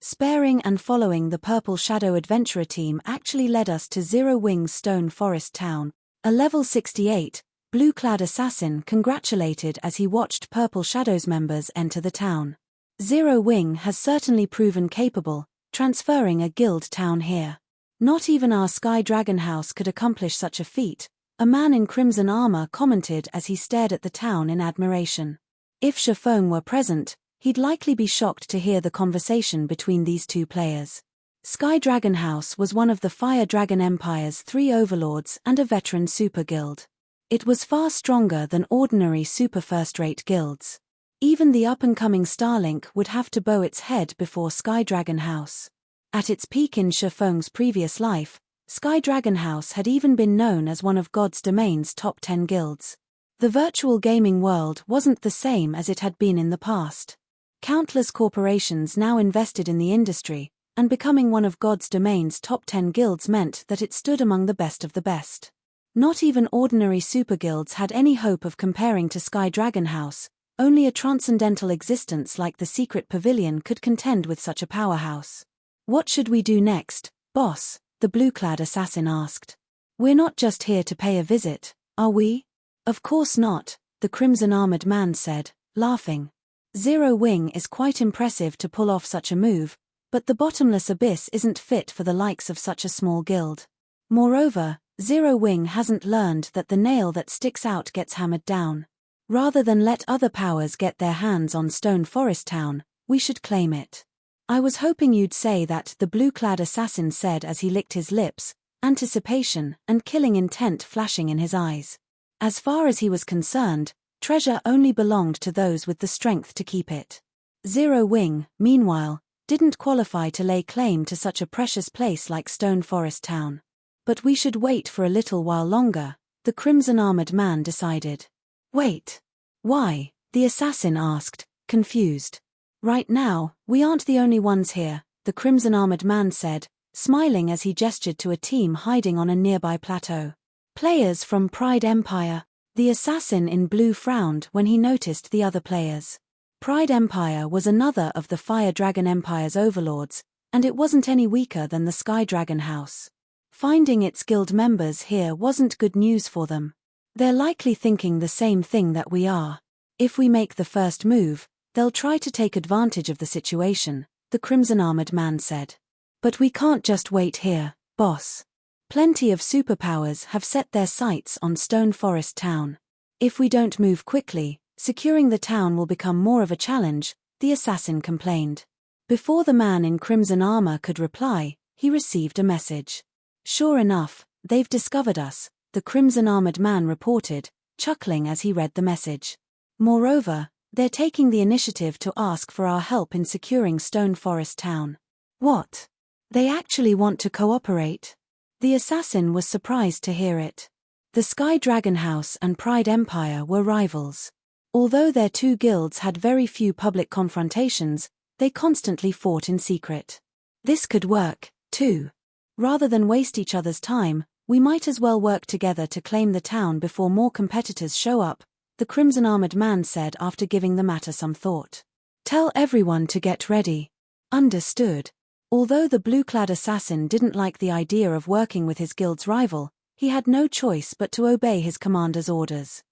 Sparing and following the Purple Shadow Adventurer team actually led us to Zero Wing's Stone Forest Town. A level 68, blue-clad assassin congratulated as he watched Purple Shadow's members enter the town. Zero Wing has certainly proven capable, transferring a guild town here. Not even our Sky Dragon House could accomplish such a feat, a man in crimson armor commented as he stared at the town in admiration. If Shafong were present, he'd likely be shocked to hear the conversation between these two players. Sky Dragon House was one of the Fire Dragon Empire's 3 overlords and a veteran super guild. It was far stronger than ordinary super first-rate guilds. Even the up-and-coming Starlink would have to bow its head before Sky Dragon House. At its peak in Shafong's previous life, Sky Dragon House had even been known as one of God's Domain's top 10 guilds. The virtual gaming world wasn't the same as it had been in the past. Countless corporations now invested in the industry, and becoming one of God's Domain's top 10 guilds meant that it stood among the best of the best. Not even ordinary super guilds had any hope of comparing to Sky Dragon House. Only a transcendental existence like the Secret Pavilion could contend with such a powerhouse. What should we do next, boss? The blue-clad assassin asked. We're not just here to pay a visit, are we? Of course not, the crimson-armored man said, laughing. Zero Wing is quite impressive to pull off such a move, but the bottomless abyss isn't fit for the likes of such a small guild. Moreover, Zero Wing hasn't learned that the nail that sticks out gets hammered down. Rather than let other powers get their hands on Stone Forest Town, we should claim it. I was hoping you'd say that, the blue-clad assassin said as he licked his lips, anticipation and killing intent flashing in his eyes. As far as he was concerned, treasure only belonged to those with the strength to keep it. Zero Wing, meanwhile, didn't qualify to lay claim to such a precious place like Stone Forest Town. But we should wait for a little while longer, the crimson-armored man decided. Wait. Why? The assassin asked, confused. Right now, we aren't the only ones here, the crimson-armored man said, smiling as he gestured to a team hiding on a nearby plateau. Players from Pride Empire. The assassin in blue frowned when he noticed the other players. Pride Empire was another of the Fire Dragon Empire's overlords, and it wasn't any weaker than the Sky Dragon House. Finding its guild members here wasn't good news for them. They're likely thinking the same thing that we are. If we make the first move, they'll try to take advantage of the situation, the crimson-armored man said. But we can't just wait here, boss. Plenty of superpowers have set their sights on Stone Forest Town. If we don't move quickly, securing the town will become more of a challenge, the assassin complained. Before the man in crimson armor could reply, he received a message. Sure enough, they've discovered us, the crimson-armored man reported, chuckling as he read the message. Moreover, they're taking the initiative to ask for our help in securing Stone Forest Town. What? They actually want to cooperate? The assassin was surprised to hear it. The Sky Dragon House and Pride Empire were rivals. Although their two guilds had very few public confrontations, they constantly fought in secret. This could work, too. Rather than waste each other's time, we might as well work together to claim the town before more competitors show up, the crimson-armored man said after giving the matter some thought. Tell everyone to get ready. Understood. Although the blue-clad assassin didn't like the idea of working with his guild's rival, he had no choice but to obey his commander's orders.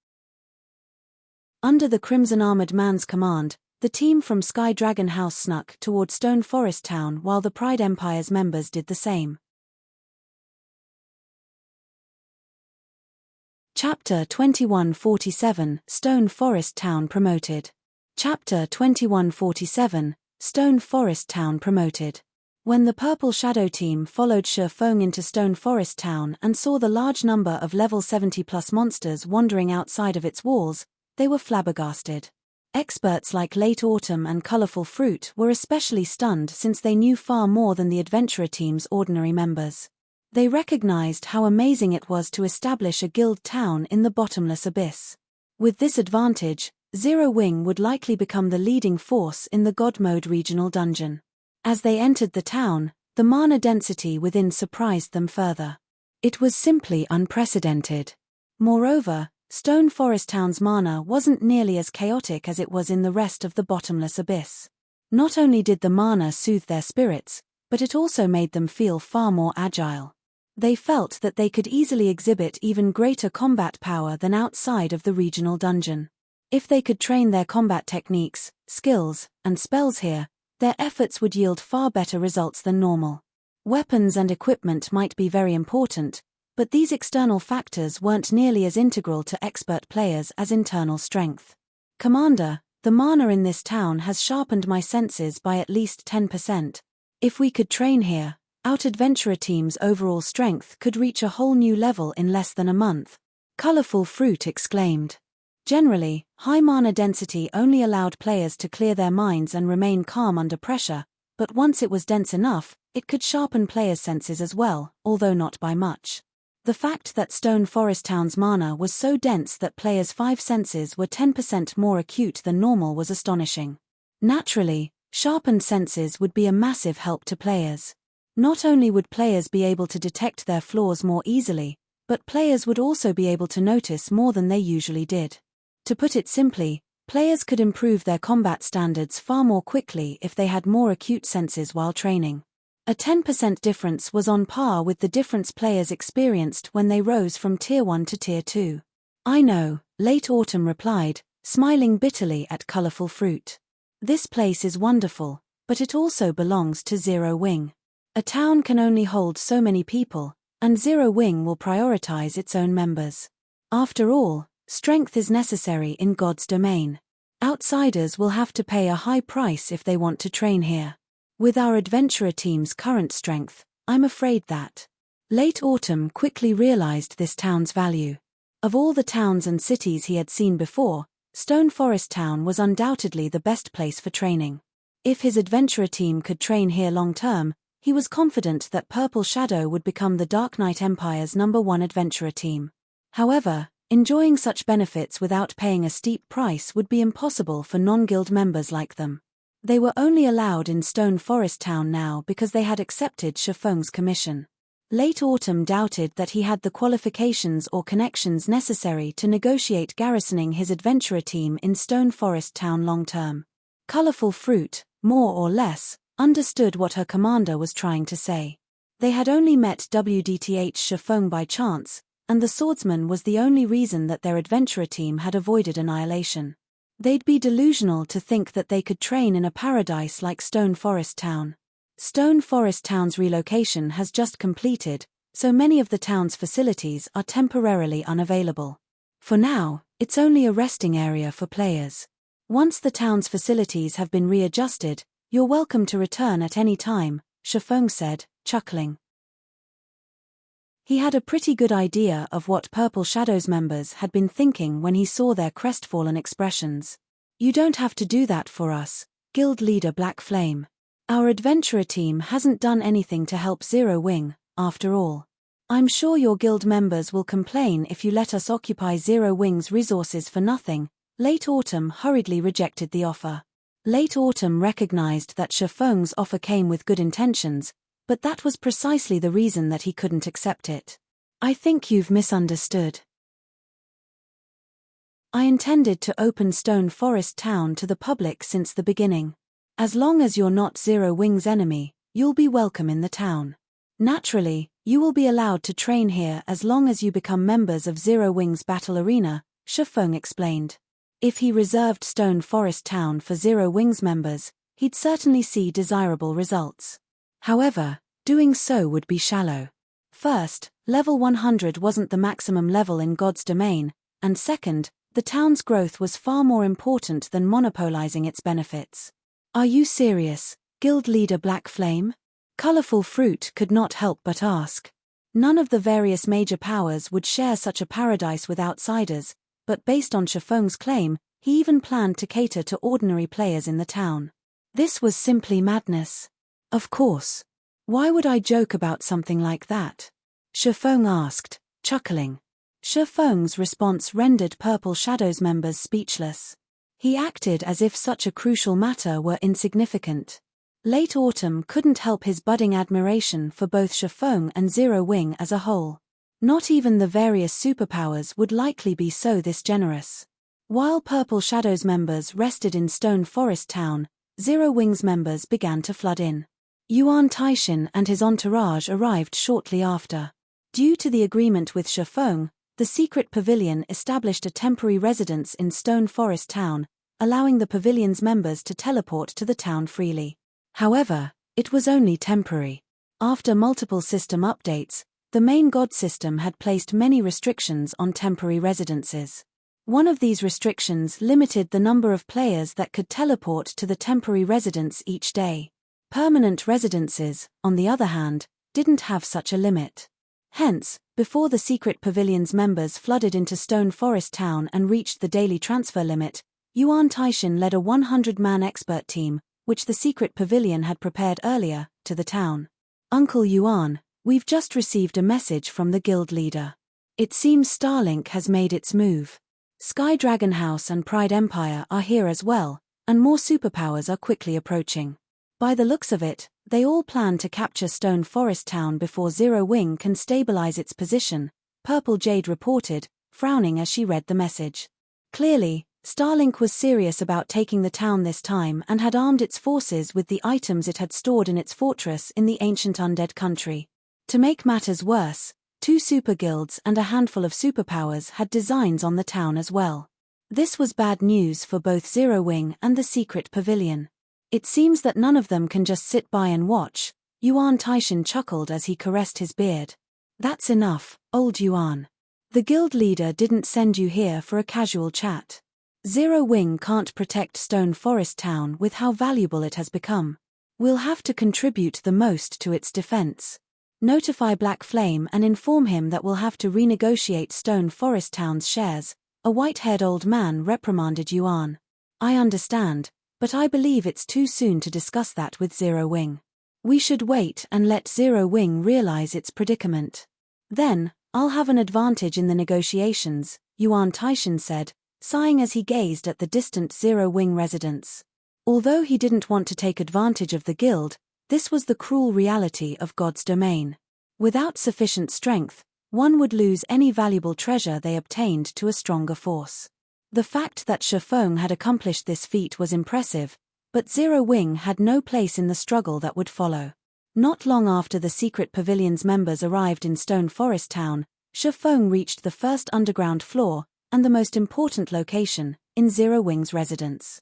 Under the crimson-armored man's command, the team from Sky Dragon House snuck toward Stone Forest Town while the Pride Empire's members did the same. Chapter 2147 Stone Forest Town Promoted. Chapter 2147 Stone Forest Town Promoted. When the Purple Shadow team followed Shi Feng into Stone Forest Town and saw the large number of level 70+ monsters wandering outside of its walls, they were flabbergasted. Experts like Late Autumn and Colorful Fruit were especially stunned since they knew far more than the adventurer team's ordinary members. They recognized how amazing it was to establish a guild town in the bottomless abyss. With this advantage, Zero Wing would likely become the leading force in the God Mode regional dungeon. As they entered the town, the mana density within surprised them further. It was simply unprecedented. Moreover, Stone Forest Town's mana wasn't nearly as chaotic as it was in the rest of the bottomless abyss. Not only did the mana soothe their spirits, but it also made them feel far more agile. They felt that they could easily exhibit even greater combat power than outside of the regional dungeon. If they could train their combat techniques, skills, and spells here, their efforts would yield far better results than normal. Weapons and equipment might be very important, but these external factors weren't nearly as integral to expert players as internal strength. Commander, the mana in this town has sharpened my senses by at least 10%. If we could train here, our adventurer team's overall strength could reach a whole new level in less than a month. Colorful Fruit exclaimed. Generally, high mana density only allowed players to clear their minds and remain calm under pressure, but once it was dense enough, it could sharpen players' senses as well, although not by much. The fact that Stone Forest Town's mana was so dense that players' 5 senses were 10% more acute than normal was astonishing. Naturally, sharpened senses would be a massive help to players. Not only would players be able to detect their flaws more easily, but players would also be able to notice more than they usually did. To put it simply, players could improve their combat standards far more quickly if they had more acute senses while training. A 10% difference was on par with the difference players experienced when they rose from Tier 1 to Tier 2. I know, Late Autumn replied, smiling bitterly at Colorful Fruit. This place is wonderful, but it also belongs to Zero Wing. A town can only hold so many people, and Zero Wing will prioritize its own members. After all, strength is necessary in God's domain. Outsiders will have to pay a high price if they want to train here. With our adventurer team's current strength, I'm afraid that. Late Autumn quickly realized this town's value. Of all the towns and cities he had seen before, Stone Forest Town was undoubtedly the best place for training. If his adventurer team could train here long-term, he was confident that Purple Shadow would become the Dark Knight Empire's #1 adventurer team. However, enjoying such benefits without paying a steep price would be impossible for non-guild members like them. They were only allowed in Stone Forest Town now because they had accepted Shi Feng's commission. Late Autumn doubted that he had the qualifications or connections necessary to negotiate garrisoning his adventurer team in Stone Forest Town long-term. Colorful Fruit, more or less, understood what her commander was trying to say. They had only met WDTH Shi Feng by chance, and the swordsman was the only reason that their adventurer team had avoided annihilation. They'd be delusional to think that they could train in a paradise like Stone Forest Town. Stone Forest Town's relocation has just completed, so many of the town's facilities are temporarily unavailable. For now, it's only a resting area for players. Once the town's facilities have been readjusted, you're welcome to return at any time, Shi Feng said, chuckling. He had a pretty good idea of what Purple Shadow's members had been thinking when he saw their crestfallen expressions. You don't have to do that for us, Guild Leader Black Flame. Our adventurer team hasn't done anything to help Zero Wing, after all. I'm sure your guild members will complain if you let us occupy Zero Wing's resources for nothing. Late Autumn hurriedly rejected the offer. Late Autumn recognized that Shi Feng's offer came with good intentions, But that was precisely the reason that he couldn't accept it. I think you've misunderstood. I intended to open Stone Forest Town to the public since the beginning. As long as you're not Zero Wing's enemy, you'll be welcome in the town. Naturally, you will be allowed to train here as long as you become members of Zero Wing's battle arena, Shifeng explained. If he reserved Stone Forest Town for Zero Wing's members, he'd certainly see desirable results. However, doing so would be shallow. First, level 100 wasn't the maximum level in God's domain, and second, the town's growth was far more important than monopolizing its benefits. Are you serious, Guild Leader Black Flame? Colorful Fruit could not help but ask. None of the various major powers would share such a paradise with outsiders, but based on Shifeng's claim, he even planned to cater to ordinary players in the town. This was simply madness. Of course. Why would I joke about something like that? Shifeng asked, chuckling. Shifeng's response rendered Purple Shadows members speechless. He acted as if such a crucial matter were insignificant. Late Autumn couldn't help his budding admiration for both Shifeng and Zero Wing as a whole. Not even the various superpowers would likely be so this generous. While Purple Shadows members rested in Stone Forest Town, Zero Wing's members began to flood in. Yuan Taishin and his entourage arrived shortly after. Due to the agreement with Shifeng, the secret pavilion established a temporary residence in Stone Forest Town, allowing the pavilion's members to teleport to the town freely. However, it was only temporary. After multiple system updates, the main god system had placed many restrictions on temporary residences. One of these restrictions limited the number of players that could teleport to the temporary residence each day. Permanent residences, on the other hand, didn't have such a limit. Hence, before the secret pavilion's members flooded into Stone Forest Town and reached the daily transfer limit, Yuan Taishin led a 100-man expert team, which the secret pavilion had prepared earlier, to the town. Uncle Yuan, we've just received a message from the guild leader. It seems Starlink has made its move. Sky Dragon House and Pride Empire are here as well, and more superpowers are quickly approaching. By the looks of it, they all plan to capture Stone Forest Town before Zero Wing can stabilize its position, Purple Jade reported, frowning as she read the message. Clearly, Starlink was serious about taking the town this time and had armed its forces with the items it had stored in its fortress in the ancient undead country. To make matters worse, 2 super guilds and a handful of superpowers had designs on the town as well. This was bad news for both Zero Wing and the secret pavilion. It seems that none of them can just sit by and watch, Yuan Taishin chuckled as he caressed his beard. That's enough, old Yuan. The guild leader didn't send you here for a casual chat. Zero Wing can't protect Stone Forest Town with how valuable it has become. We'll have to contribute the most to its defense. Notify Black Flame and inform him that we'll have to renegotiate Stone Forest Town's shares, a white-haired old man reprimanded Yuan. I understand, but I believe it's too soon to discuss that with Zero Wing. We should wait and let Zero Wing realize its predicament. Then, I'll have an advantage in the negotiations, Yuan Taishin said, sighing as he gazed at the distant Zero Wing residence. Although he didn't want to take advantage of the guild, this was the cruel reality of God's domain. Without sufficient strength, one would lose any valuable treasure they obtained to a stronger force. The fact that Shifeng had accomplished this feat was impressive, but Zero Wing had no place in the struggle that would follow. Not long after the secret pavilion's members arrived in Stone Forest Town, Shifeng reached the first underground floor, and the most important location, in Zero Wing's residence.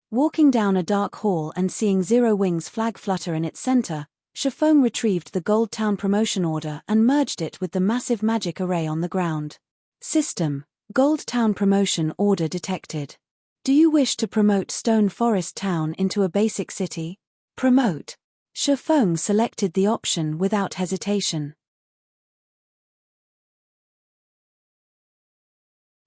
Walking down a dark hall and seeing Zero Wing's flag flutter in its center, Shifeng retrieved the Gold Town promotion order and merged it with the massive magic array on the ground. System: Gold Town promotion order detected. Do you wish to promote Stone Forest Town into a basic city? Promote. Shifeng selected the option without hesitation.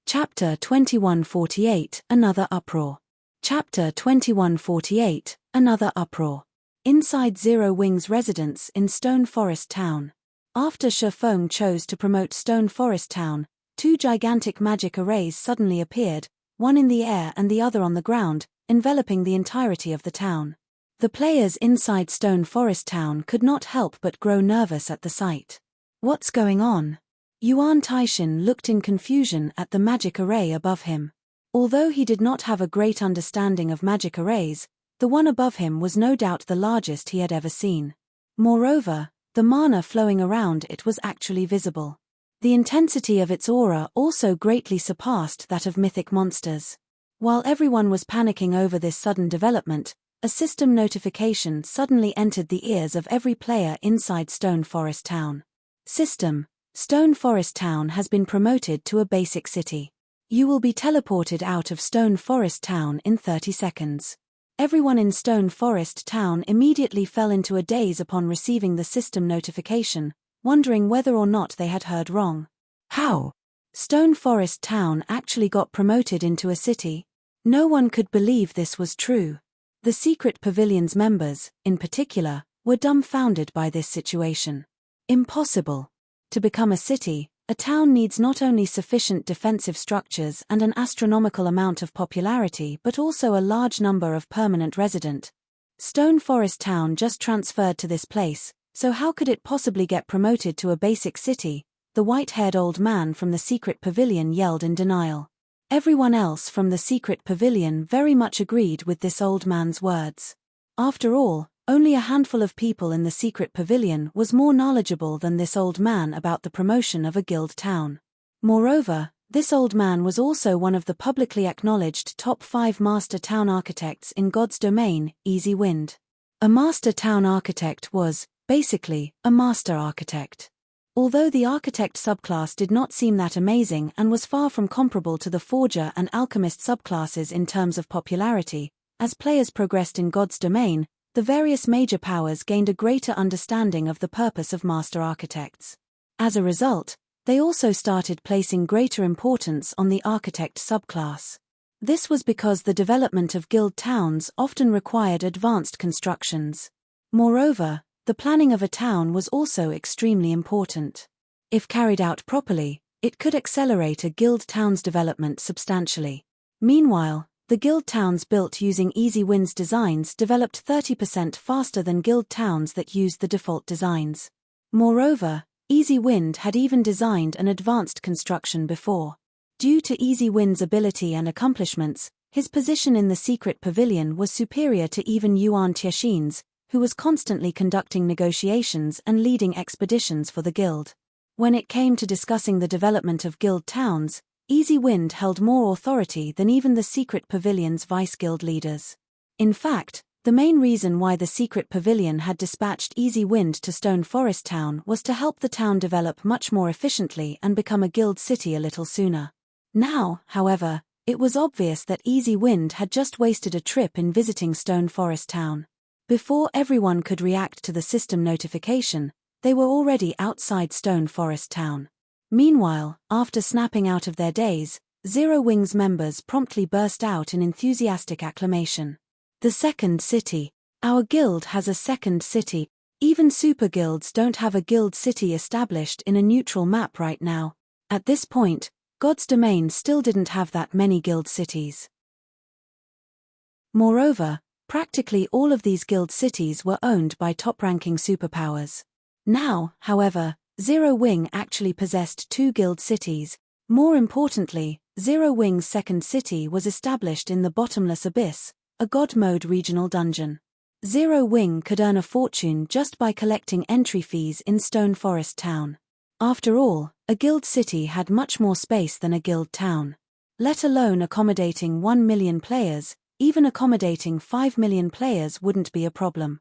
Chapter 2148, Another Uproar. Chapter 2148, Another Uproar. Inside Zero Wing's residence in Stone Forest Town. After Shifeng chose to promote Stone Forest Town, 2 gigantic magic arrays suddenly appeared, one in the air and the other on the ground, enveloping the entirety of the town. The players inside Stone Forest Town could not help but grow nervous at the sight. What's going on? Yuan Taishin looked in confusion at the magic array above him. Although he did not have a great understanding of magic arrays, the one above him was no doubt the largest he had ever seen. Moreover, the mana flowing around it was actually visible. The intensity of its aura also greatly surpassed that of mythic monsters. While everyone was panicking over this sudden development, a system notification suddenly entered the ears of every player inside Stone Forest Town. System: Stone Forest Town has been promoted to a basic city. You will be teleported out of Stone Forest Town in 30 seconds. Everyone in Stone Forest Town immediately fell into a daze upon receiving the system notification, wondering whether or not they had heard wrong. How? Stone Forest Town actually got promoted into a city? No one could believe this was true. The Secret Pavilion's members, in particular, were dumbfounded by this situation. Impossible. To become a city, a town needs not only sufficient defensive structures and an astronomical amount of popularity but also a large number of permanent residents. Stone Forest Town just transferred to this place, so how could it possibly get promoted to a basic city? The white-haired old man from the Secret Pavilion yelled in denial. Everyone else from the Secret Pavilion very much agreed with this old man's words. After all, only a handful of people in the Secret Pavilion was more knowledgeable than this old man about the promotion of a guild town. Moreover, this old man was also one of the publicly acknowledged top 5 master town architects in God's domain, Easy Wind. A master town architect was, basically, a master architect. Although the architect subclass did not seem that amazing and was far from comparable to the forger and alchemist subclasses in terms of popularity, as players progressed in God's domain, the various major powers gained a greater understanding of the purpose of master architects. As a result, they also started placing greater importance on the architect subclass. This was because the development of guild towns often required advanced constructions. Moreover, the planning of a town was also extremely important. If carried out properly, it could accelerate a guild town's development substantially. Meanwhile, the guild towns built using Easy Wind's designs developed 30% faster than guild towns that used the default designs. Moreover, Easy Wind had even designed an advanced construction before. Due to Easy Wind's ability and accomplishments, his position in the Secret Pavilion was superior to even Yuan Tiexin's, who was constantly conducting negotiations and leading expeditions for the guild. When it came to discussing the development of guild towns, Easy Wind held more authority than even the Secret Pavilion's vice-guild leaders. In fact, the main reason why the Secret Pavilion had dispatched Easy Wind to Stone Forest Town was to help the town develop much more efficiently and become a guild city a little sooner. Now, however, it was obvious that Easy Wind had just wasted a trip in visiting Stone Forest Town. Before everyone could react to the system notification, they were already outside Stone Forest Town. Meanwhile, after snapping out of their daze, Zero Wing's members promptly burst out in enthusiastic acclamation. The second city. Our guild has a second city. Even super guilds don't have a guild city established in a neutral map right now. At this point, God's domain still didn't have that many guild cities. Moreover, practically all of these guild cities were owned by top-ranking superpowers. Now, however, Zero Wing actually possessed 2 guild cities. More importantly, Zero Wing's second city was established in the Bottomless Abyss, a God Mode regional dungeon. Zero Wing could earn a fortune just by collecting entry fees in Stone Forest Town. After all, a guild city had much more space than a guild town. Let alone accommodating 1 million players, even accommodating 5 million players wouldn't be a problem.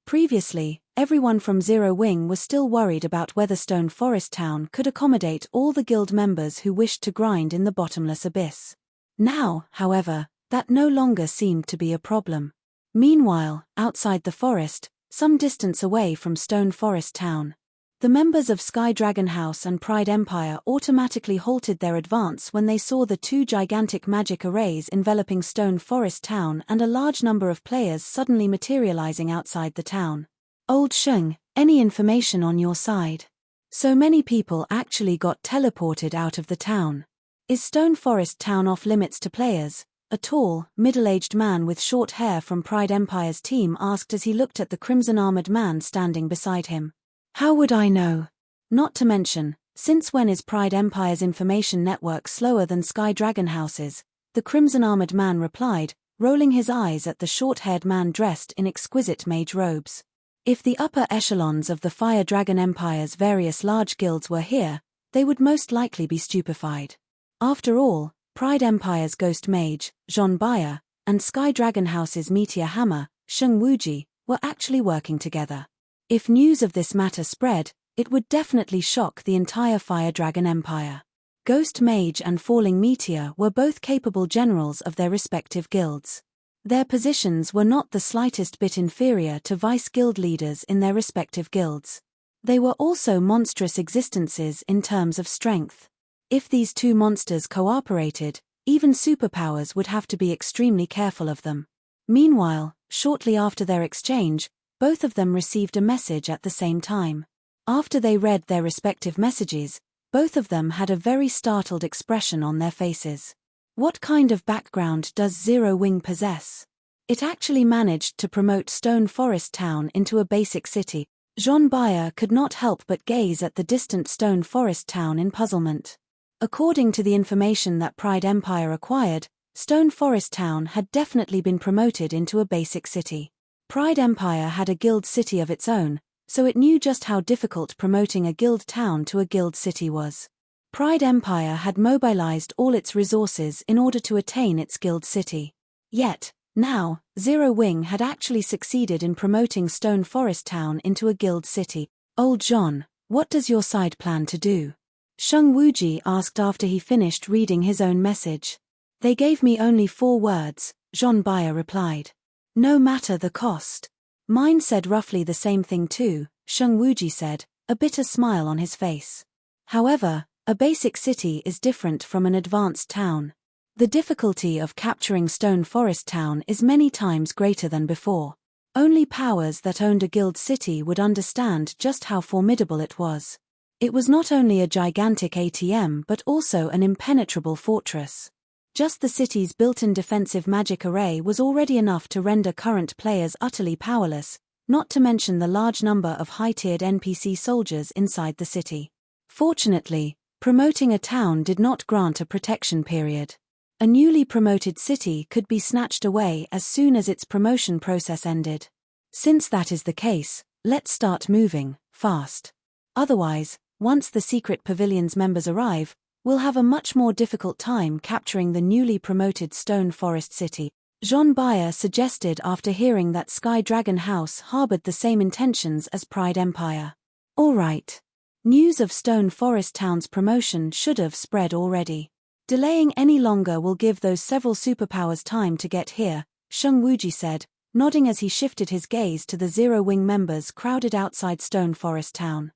Previously, everyone from Zero Wing was still worried about whether Stone Forest Town could accommodate all the guild members who wished to grind in the Bottomless Abyss. Now, however, that no longer seemed to be a problem. Meanwhile, outside the forest, some distance away from Stone Forest Town, the members of Sky Dragon House and Pride Empire automatically halted their advance when they saw the 2 gigantic magic arrays enveloping Stone Forest Town and a large number of players suddenly materializing outside the town. Old Sheng, any information on your side? So many people actually got teleported out of the town. Is Stone Forest Town off limits to players? A tall, middle-aged man with short hair from Pride Empire's team asked as he looked at the crimson-armored man standing beside him. How would I know? Not to mention, since when is Pride Empire's information network slower than Sky Dragon House's? The crimson-armored man replied, rolling his eyes at the short-haired man dressed in exquisite mage robes. If the upper echelons of the Fire Dragon Empire's various large guilds were here, they would most likely be stupefied. After all, Pride Empire's Ghost Mage, Zhon Baiya, and Sky Dragon House's Meteor Hammer, Sheng Wuji, were actually working together. If news of this matter spread, it would definitely shock the entire Fire Dragon Empire. Ghost Mage and Falling Meteor were both capable generals of their respective guilds. Their positions were not the slightest bit inferior to vice guild leaders in their respective guilds. They were also monstrous existences in terms of strength. If these two monsters cooperated, even superpowers would have to be extremely careful of them. Meanwhile, shortly after their exchange, both of them received a message at the same time. After they read their respective messages, both of them had a very startled expression on their faces. What kind of background does Zero Wing possess? It actually managed to promote Stone Forest Town into a basic city. Zhon Baiya could not help but gaze at the distant Stone Forest Town in puzzlement. According to the information that Pride Empire acquired, Stone Forest Town had definitely been promoted into a basic city. Pride Empire had a guild city of its own, so it knew just how difficult promoting a guild town to a guild city was. Pride Empire had mobilized all its resources in order to attain its guild city. Yet, now, Zero Wing had actually succeeded in promoting Stone Forest Town into a guild city. Old John, what does your side plan to do? Sheng Wuji asked after he finished reading his own message. They gave me only 4 words, Zhon Baiya replied. No matter the cost. Mine said roughly the same thing too, Sheng Wuji said, a bitter smile on his face. However, a basic city is different from an advanced town. The difficulty of capturing Stone Forest Town is many times greater than before. Only powers that owned a guild city would understand just how formidable it was. It was not only a gigantic ATM but also an impenetrable fortress. Just the city's built-in defensive magic array was already enough to render current players utterly powerless, not to mention the large number of high-tiered NPC soldiers inside the city. Fortunately, promoting a town did not grant a protection period. A newly promoted city could be snatched away as soon as its promotion process ended. Since that is the case, let's start moving, fast. Otherwise, once the secret pavilion's members arrive, we'll have a much more difficult time capturing the newly promoted Stone Forest City, Zhon Baiya suggested after hearing that Sky Dragon House harbored the same intentions as Pride Empire. All right. News of Stone Forest Town's promotion should have spread already. Delaying any longer will give those several superpowers time to get here, Sheng Wuji said, nodding as he shifted his gaze to the Zero Wing members crowded outside Stone Forest Town.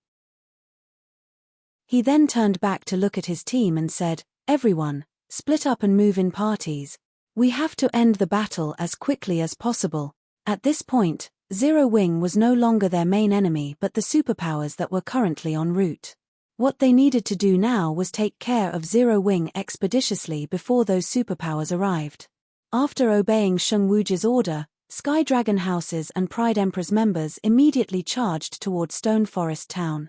He then turned back to look at his team and said, everyone, split up and move in parties. We have to end the battle as quickly as possible. At this point, Zero Wing was no longer their main enemy but the superpowers that were currently en route. What they needed to do now was take care of Zero Wing expeditiously before those superpowers arrived. After obeying Sheng Wuji's order, Sky Dragon House's and Pride Emperor's members immediately charged toward Stone Forest Town.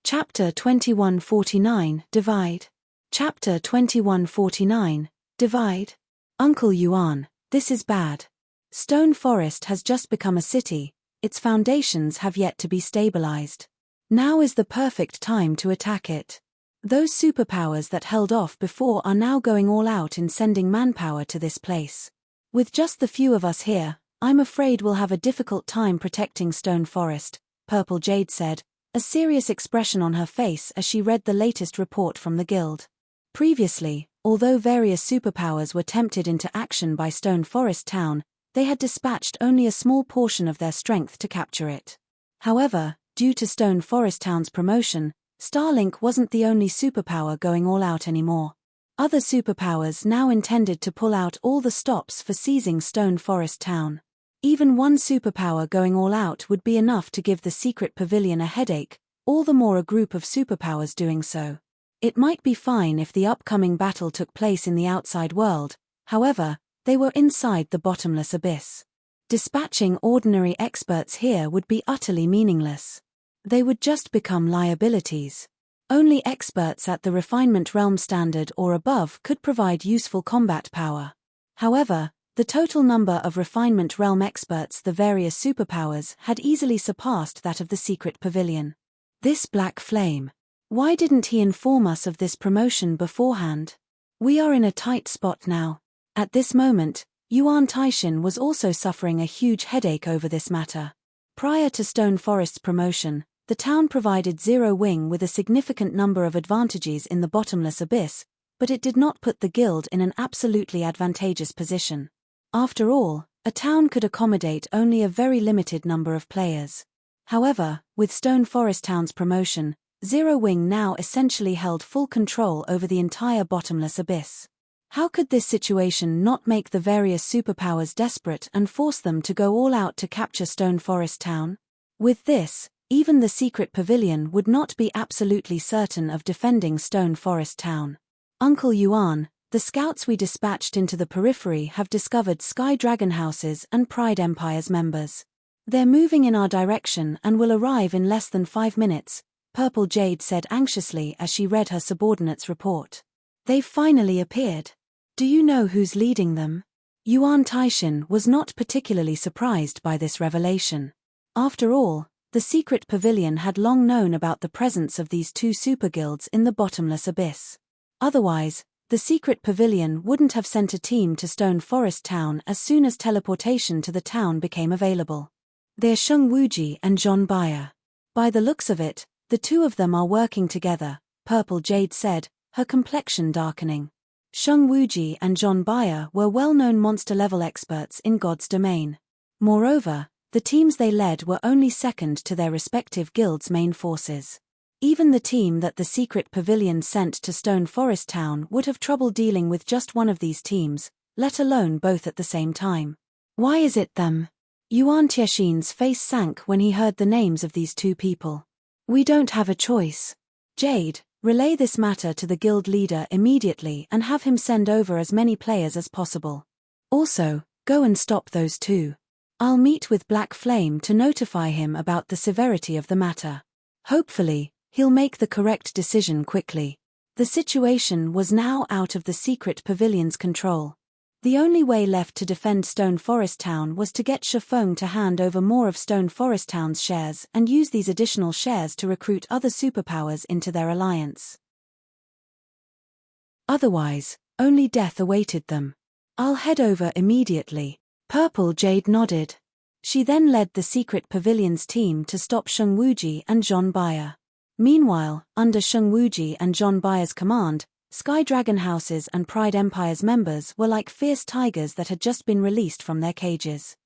Chapter 2149, Divide. Chapter 2149, Divide. Uncle Yuan, this is bad. Stone Forest has just become a city, its foundations have yet to be stabilized. Now is the perfect time to attack it. Those superpowers that held off before are now going all out in sending manpower to this place. With just the few of us here, I'm afraid we'll have a difficult time protecting Stone Forest, Purple Jade said, a serious expression on her face as she read the latest report from the guild. Previously, although various superpowers were tempted into action by Stone Forest Town, they had dispatched only a small portion of their strength to capture it. However, due to Stone Forest Town's promotion, Starlink wasn't the only superpower going all out anymore. Other superpowers now intended to pull out all the stops for seizing Stone Forest Town. Even one superpower going all out would be enough to give the secret pavilion a headache, all the more a group of superpowers doing so. It might be fine if the upcoming battle took place in the outside world, however, they were inside the bottomless abyss. Dispatching ordinary experts here would be utterly meaningless. They would just become liabilities. Only experts at the refinement realm standard or above could provide useful combat power. However, the total number of refinement realm experts, the various superpowers, had easily surpassed that of the secret pavilion. This black flame. Why didn't he inform us of this promotion beforehand? We are in a tight spot now. At this moment, Yuan Taishin was also suffering a huge headache over this matter. Prior to Stone Forest's promotion, the town provided Zero Wing with a significant number of advantages in the bottomless abyss, but it did not put the guild in an absolutely advantageous position. After all, a town could accommodate only a very limited number of players. However, with Stone Forest Town's promotion, Zero Wing now essentially held full control over the entire bottomless abyss. How could this situation not make the various superpowers desperate and force them to go all out to capture Stone Forest Town? With this, even the secret pavilion would not be absolutely certain of defending Stone Forest Town. Uncle Yuan, the scouts we dispatched into the periphery have discovered Sky Dragon House's and Pride Empire's members. They're moving in our direction and will arrive in less than 5 minutes, Purple Jade said anxiously as she read her subordinate's report. They've finally appeared. Do you know who's leading them? Yuan Taishin was not particularly surprised by this revelation. After all, the secret pavilion had long known about the presence of these two super guilds in the bottomless abyss. Otherwise, the secret pavilion wouldn't have sent a team to Stone Forest Town as soon as teleportation to the town became available. They're Sheng Wuji and John Bayer. By the looks of it, the two of them are working together, Purple Jade said, her complexion darkening. Sheng Wuji and John Bayer were well-known monster-level experts in God's domain. Moreover, the teams they led were only second to their respective guilds' main forces. Even the team that the secret pavilion sent to Stone Forest Town would have trouble dealing with just one of these teams, let alone both at the same time. Why is it them? Yuan Tieshin's face sank when he heard the names of these two people. We don't have a choice. Jade, relay this matter to the guild leader immediately and have him send over as many players as possible. Also, go and stop those two. I'll meet with Black Flame to notify him about the severity of the matter. Hopefully, he'll make the correct decision quickly. The situation was now out of the secret pavilion's control. The only way left to defend Stone Forest Town was to get Shifeng to hand over more of Stone Forest Town's shares and use these additional shares to recruit other superpowers into their alliance. Otherwise, only death awaited them. I'll head over immediately. Purple Jade nodded. She then led the secret pavilion's team to stop Sheng Wuji and John Bayer. Meanwhile, under Sheng Wuji and John Bayer's command, Sky Dragon House's and Pride Empire's members were like fierce tigers that had just been released from their cages.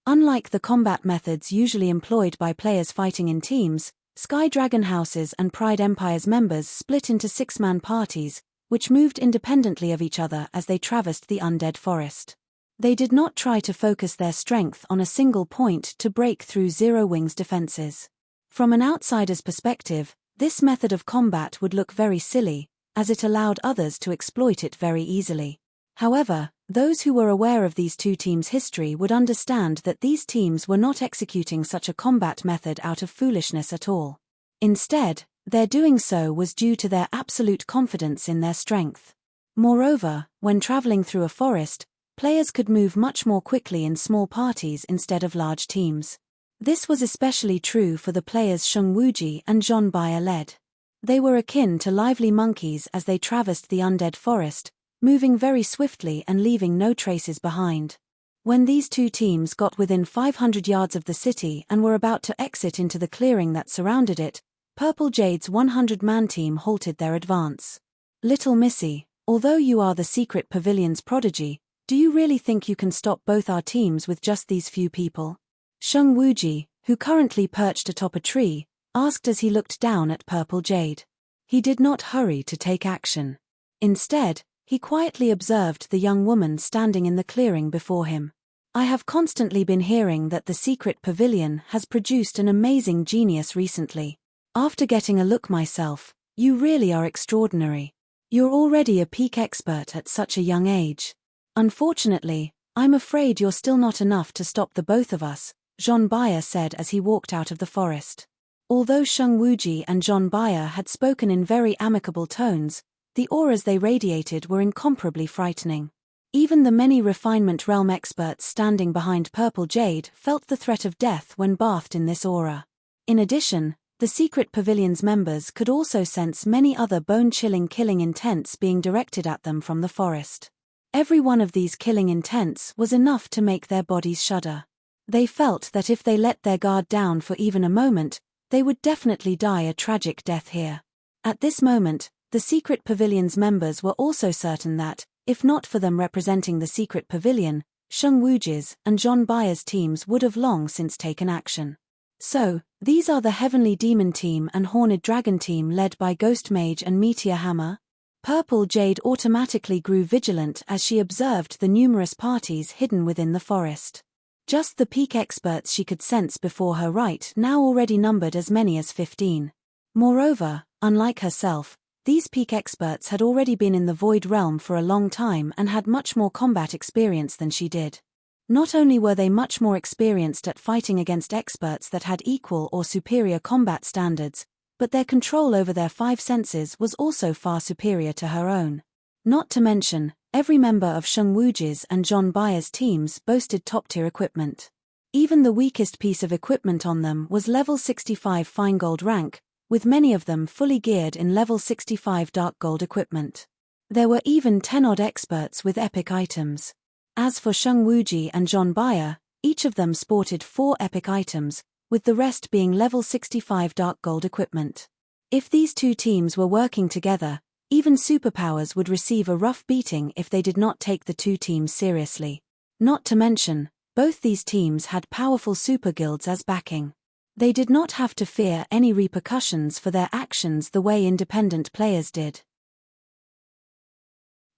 Unlike the combat methods usually employed by players fighting in teams, Sky Dragon House's and Pride Empire's members split into 6-man parties, which moved independently of each other as they traversed the undead forest. They did not try to focus their strength on a single point to break through Zero Wing's defenses. From an outsider's perspective, this method of combat would look very silly, as it allowed others to exploit it very easily. However, those who were aware of these two teams' history would understand that these teams were not executing such a combat method out of foolishness at all. Instead, their doing so was due to their absolute confidence in their strength. Moreover, when traveling through a forest, players could move much more quickly in small parties instead of large teams. This was especially true for the players Sheng Wuji and John Bayer led. They were akin to lively monkeys as they traversed the undead forest, moving very swiftly and leaving no traces behind. When these two teams got within 500 yards of the city and were about to exit into the clearing that surrounded it, Purple Jade's 100-man team halted their advance. Little Missy, although you are the secret pavilion's prodigy, do you really think you can stop both our teams with just these few people? Sheng Wuji, who currently perched atop a tree, asked as he looked down at Purple Jade. He did not hurry to take action. Instead, he quietly observed the young woman standing in the clearing before him. I have constantly been hearing that the secret pavilion has produced an amazing genius recently. After getting a look myself, you really are extraordinary. You're already a peak expert at such a young age. Unfortunately, I'm afraid you're still not enough to stop the both of us, Zhong Baiya said as he walked out of the forest. Although Sheng Wuji and Zhong Baiya had spoken in very amicable tones, the auras they radiated were incomparably frightening. Even the many refinement realm experts standing behind Purple Jade felt the threat of death when bathed in this aura. In addition, the secret pavilion's members could also sense many other bone-chilling killing intents being directed at them from the forest. Every one of these killing intents was enough to make their bodies shudder. They felt that if they let their guard down for even a moment, they would definitely die a tragic death here. At this moment, the secret pavilion's members were also certain that, if not for them representing the secret pavilion, Sheng Wuji's and Zhong Baiya's teams would have long since taken action. So, these are the Heavenly Demon Team and Horned Dragon Team led by Ghost Mage and Meteor Hammer? Purple Jade automatically grew vigilant as she observed the numerous parties hidden within the forest. Just the peak experts she could sense before her right now already numbered as many as 15. Moreover, unlike herself, these peak experts had already been in the Void Realm for a long time and had much more combat experience than she did. Not only were they much more experienced at fighting against experts that had equal or superior combat standards, but their control over their 5 senses was also far superior to her own. Not to mention, every member of Sheng Wuji's and Zhong Baiya's teams boasted top-tier equipment. Even the weakest piece of equipment on them was level 65 fine gold rank, with many of them fully geared in level 65 dark gold equipment. There were even 10-odd experts with epic items. As for Sheng Wuji and Zhong Baiya, each of them sported 4 epic items, with the rest being level 65 dark gold equipment. If these two teams were working together, even superpowers would receive a rough beating if they did not take the two teams seriously. Not to mention, both these teams had powerful super guilds as backing. They did not have to fear any repercussions for their actions the way independent players did.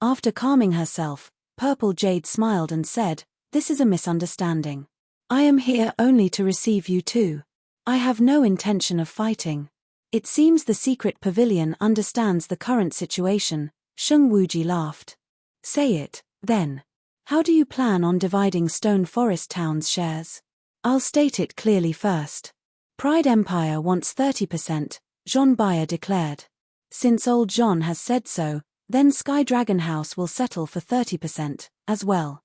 After calming herself, Purple Jade smiled and said, "This is a misunderstanding. I am here only to receive you two. I have no intention of fighting." It seems the secret pavilion understands the current situation, Sheng Wuji laughed. "Say it, then. How do you plan on dividing Stone Forest Town's shares?" "I'll state it clearly first. Pride Empire wants 30%, Zhong Baiya declared. Since old Zhong has said so, then Sky Dragon House will settle for 30%, as well.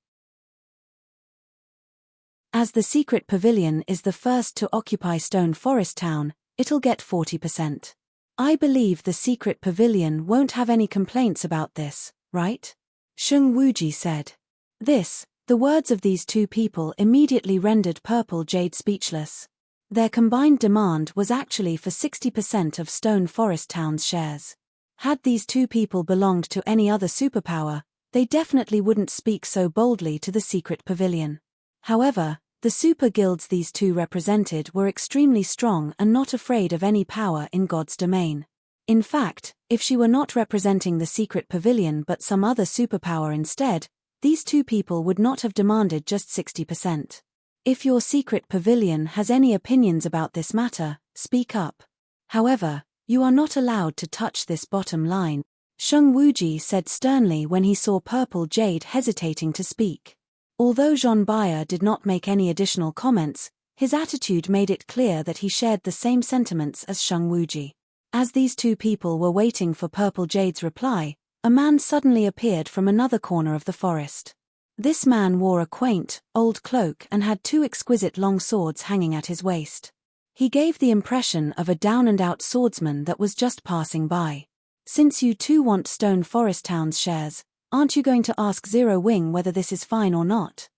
As the secret pavilion is the first to occupy Stone Forest Town, it'll get 40%. I believe the secret pavilion won't have any complaints about this, right?" Sheng Wuji said. The words of these two people immediately rendered Purple Jade speechless. Their combined demand was actually for 60% of Stone Forest Town's shares. Had these two people belonged to any other superpower, they definitely wouldn't speak so boldly to the secret pavilion. However, the super guilds these two represented were extremely strong and not afraid of any power in God's domain. In fact, if she were not representing the secret pavilion but some other superpower instead, these two people would not have demanded just 60%. If your secret pavilion has any opinions about this matter, speak up. However, you are not allowed to touch this bottom line, Sheng Wuji said sternly when he saw Purple Jade hesitating to speak. Although Zhong Baiya did not make any additional comments, his attitude made it clear that he shared the same sentiments as Sheng Wuji. As these two people were waiting for Purple Jade's reply, a man suddenly appeared from another corner of the forest. This man wore a quaint, old cloak and had 2 exquisite long swords hanging at his waist. He gave the impression of a down-and-out swordsman that was just passing by. "Since you two want Stone Forest Town's shares, aren't you going to ask Zero Wing whether this is fine or not?"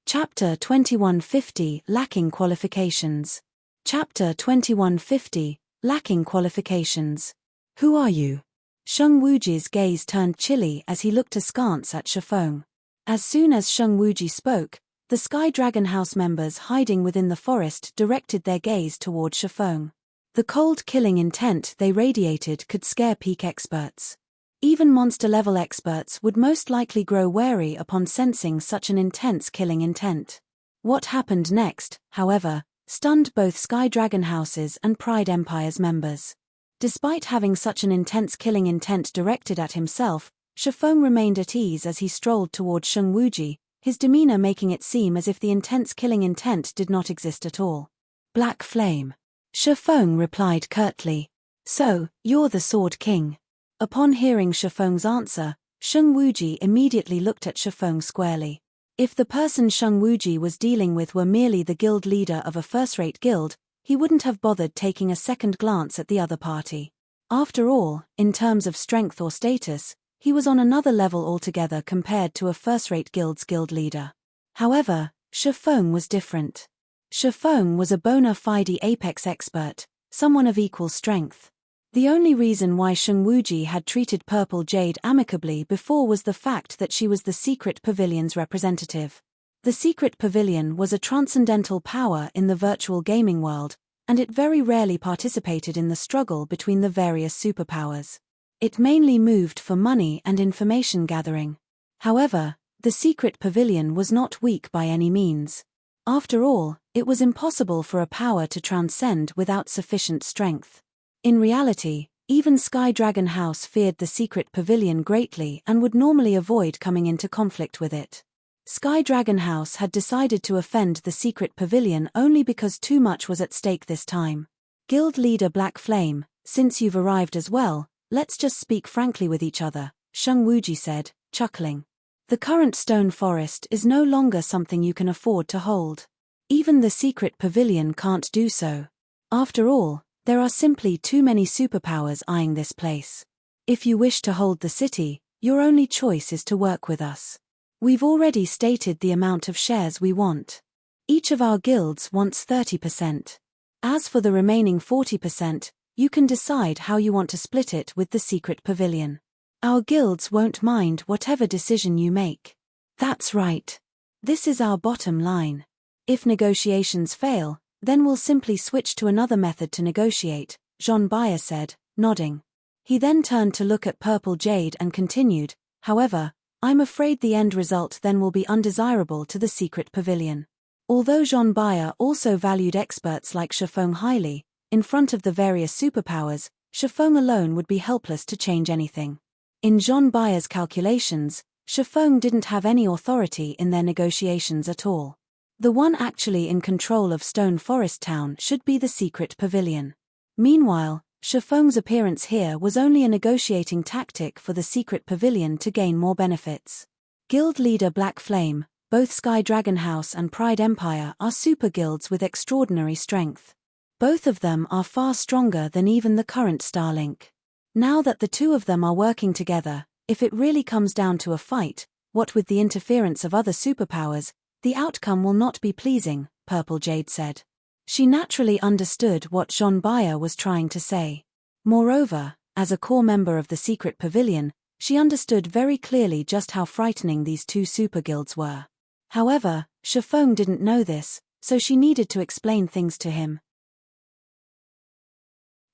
Chapter 2150 Lacking Qualifications. Chapter 2150 Lacking Qualifications. "Who are you?" Sheng Wuji's gaze turned chilly as he looked askance at Shifeng. As soon as Sheng Wuji spoke, the Sky Dragon House members hiding within the forest directed their gaze toward Shifeng. The cold killing intent they radiated could scare peak experts. Even monster-level experts would most likely grow wary upon sensing such an intense killing intent. What happened next, however, stunned both Sky Dragon House's and Pride Empire's members. Despite having such an intense killing intent directed at himself, Shifeng remained at ease as he strolled toward Sheng Wuji, his demeanor making it seem as if the intense killing intent did not exist at all. Black Flame. Shifeng replied curtly. So, you're the Sword King. Upon hearing Shifeng's answer, Sheng Wuji immediately looked at Shifeng squarely. If the person Sheng Wuji was dealing with were merely the guild leader of a first-rate guild, he wouldn't have bothered taking a second glance at the other party. After all, in terms of strength or status, he was on another level altogether compared to a first-rate guild's guild leader. However, Shifeng was different. Shifeng was a bona fide apex expert, someone of equal strength. The only reason why Sheng Wuji had treated Purple Jade amicably before was the fact that she was the Secret Pavilion's representative. The Secret Pavilion was a transcendental power in the virtual gaming world, and it very rarely participated in the struggle between the various superpowers. It mainly moved for money and information gathering. However, the Secret Pavilion was not weak by any means. After all, it was impossible for a power to transcend without sufficient strength. In reality, even Sky Dragon House feared the Secret Pavilion greatly and would normally avoid coming into conflict with it. Sky Dragon House had decided to offend the Secret Pavilion only because too much was at stake this time. Guild leader Black Flame, since you've arrived as well, let's just speak frankly with each other, Sheng Wuji said, chuckling. The current stone forest is no longer something you can afford to hold. Even the Secret Pavilion can't do so. After all, there are simply too many superpowers eyeing this place. If you wish to hold the city, your only choice is to work with us. We've already stated the amount of shares we want. Each of our guilds wants 30%. As for the remaining 40%, you can decide how you want to split it with the Secret Pavilion. Our guilds won't mind whatever decision you make. That's right. This is our bottom line. If negotiations fail, then we'll simply switch to another method to negotiate, Jean Bayer said, nodding. He then turned to look at Purple Jade and continued, however, I'm afraid the end result then will be undesirable to the Secret Pavilion. Although Jean Bayer also valued experts like Shifeng highly, in front of the various superpowers, Shifeng alone would be helpless to change anything. In Jean Bayer's calculations, Shifeng didn't have any authority in their negotiations at all. The one actually in control of Stone Forest Town should be the Secret Pavilion. Meanwhile, Shifeng's appearance here was only a negotiating tactic for the Secret Pavilion to gain more benefits. Guild leader Black Flame, both Sky Dragon House and Pride Empire are super guilds with extraordinary strength. Both of them are far stronger than even the current Starlink. Now that the two of them are working together, if it really comes down to a fight, what with the interference of other superpowers, the outcome will not be pleasing, Purple Jade said. She naturally understood what Jean Bayer was trying to say. Moreover, as a core member of the Secret Pavilion, she understood very clearly just how frightening these two super guilds were. However, Shifeng didn't know this, so she needed to explain things to him.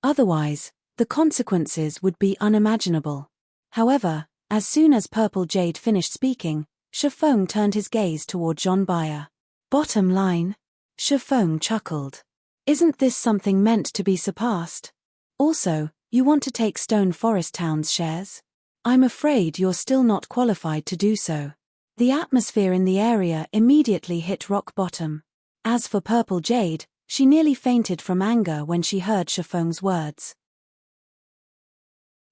Otherwise, the consequences would be unimaginable. However, as soon as Purple Jade finished speaking, Shifeng turned his gaze toward Jean Bayer. Bottom line? Shifeng chuckled. Isn't this something meant to be surpassed? Also, you want to take Stone Forest Town's shares? I'm afraid you're still not qualified to do so. The atmosphere in the area immediately hit rock bottom. As for Purple Jade, she nearly fainted from anger when she heard Shifeng's words.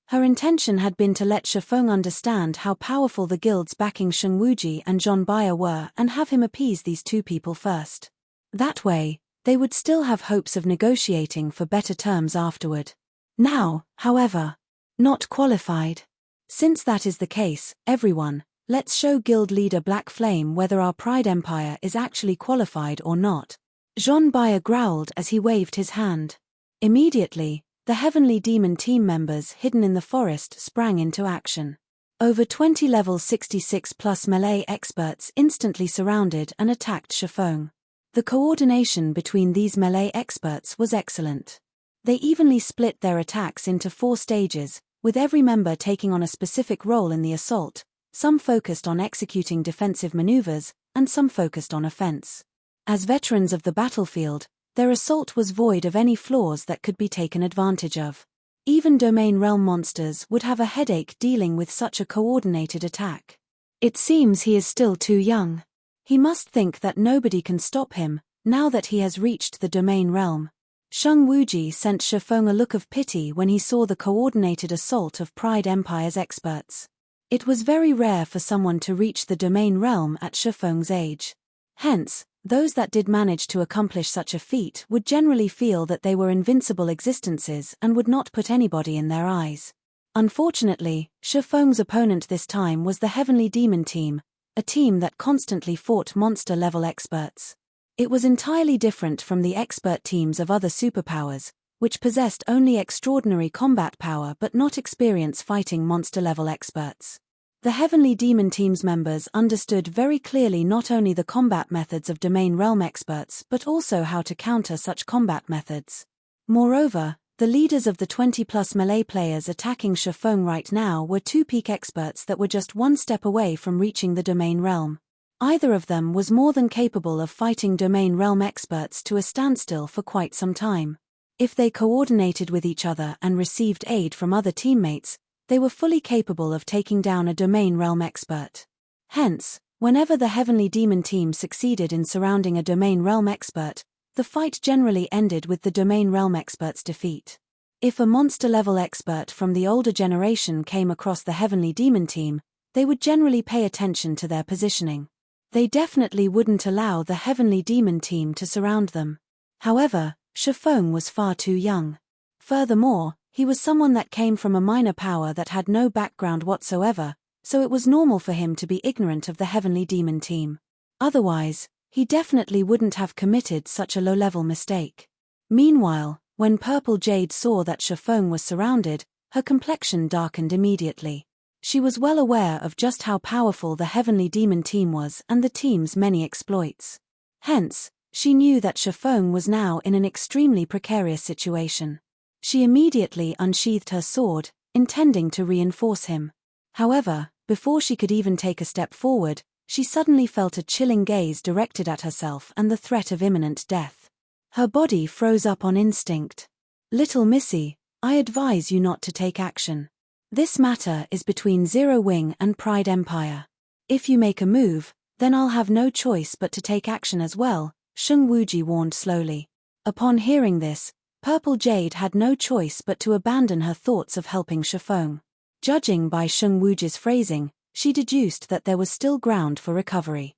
Her intention had been to let Shifeng understand how powerful the guilds backing Sheng Wuji and Jean Bayer were and have him appease these two people first. That way, they would still have hopes of negotiating for better terms afterward. Now, however, not qualified. Since that is the case, everyone, let's show guild leader Black Flame whether our Pride Empire is actually qualified or not. Jean Bayer growled as he waved his hand. Immediately, the Heavenly Demon team members hidden in the forest sprang into action. Over 20 level 66+ melee experts instantly surrounded and attacked Shifeng. The coordination between these melee experts was excellent. They evenly split their attacks into 4 stages, with every member taking on a specific role in the assault, some focused on executing defensive maneuvers, and some focused on offense. As veterans of the battlefield, their assault was void of any flaws that could be taken advantage of. Even domain realm monsters would have a headache dealing with such a coordinated attack. It seems he is still too young. He must think that nobody can stop him, now that he has reached the domain realm. Sheng Wuji sent Shifeng a look of pity when he saw the coordinated assault of Pride Empire's experts. It was very rare for someone to reach the domain realm at Shifeng's age. Hence, those that did manage to accomplish such a feat would generally feel that they were invincible existences and would not put anybody in their eyes. Unfortunately, Shifeng's opponent this time was the Heavenly Demon Team, a team that constantly fought monster-level experts. It was entirely different from the expert teams of other superpowers, which possessed only extraordinary combat power but not experience fighting monster-level experts. The Heavenly Demon Team's members understood very clearly not only the combat methods of domain realm experts but also how to counter such combat methods. Moreover, the leaders of the 20-plus melee players attacking Shifeng right now were two peak experts that were just one step away from reaching the domain realm. Either of them was more than capable of fighting domain realm experts to a standstill for quite some time. If they coordinated with each other and received aid from other teammates, they were fully capable of taking down a domain realm expert. Hence, whenever the Heavenly Demon Team succeeded in surrounding a domain realm expert, the fight generally ended with the domain realm expert's defeat. If a monster-level expert from the older generation came across the Heavenly Demon Team, they would generally pay attention to their positioning. They definitely wouldn't allow the Heavenly Demon Team to surround them. However, Shifeng was far too young. Furthermore, he was someone that came from a minor power that had no background whatsoever, so it was normal for him to be ignorant of the Heavenly Demon Team. Otherwise, he definitely wouldn't have committed such a low-level mistake. Meanwhile, when Purple Jade saw that Shifeng was surrounded, her complexion darkened immediately. She was well aware of just how powerful the Heavenly Demon Team was and the team's many exploits. Hence, she knew that Shifeng was now in an extremely precarious situation. She immediately unsheathed her sword, intending to reinforce him. However, before she could even take a step forward, she suddenly felt a chilling gaze directed at herself and the threat of imminent death. Her body froze up on instinct. "Little Missy, I advise you not to take action. This matter is between Zero Wing and Pride Empire. If you make a move, then I'll have no choice but to take action as well," Sheng Wuji warned slowly. Upon hearing this, Purple Jade had no choice but to abandon her thoughts of helping Shifeng. Judging by Sheng Wuji's phrasing, she deduced that there was still ground for recovery.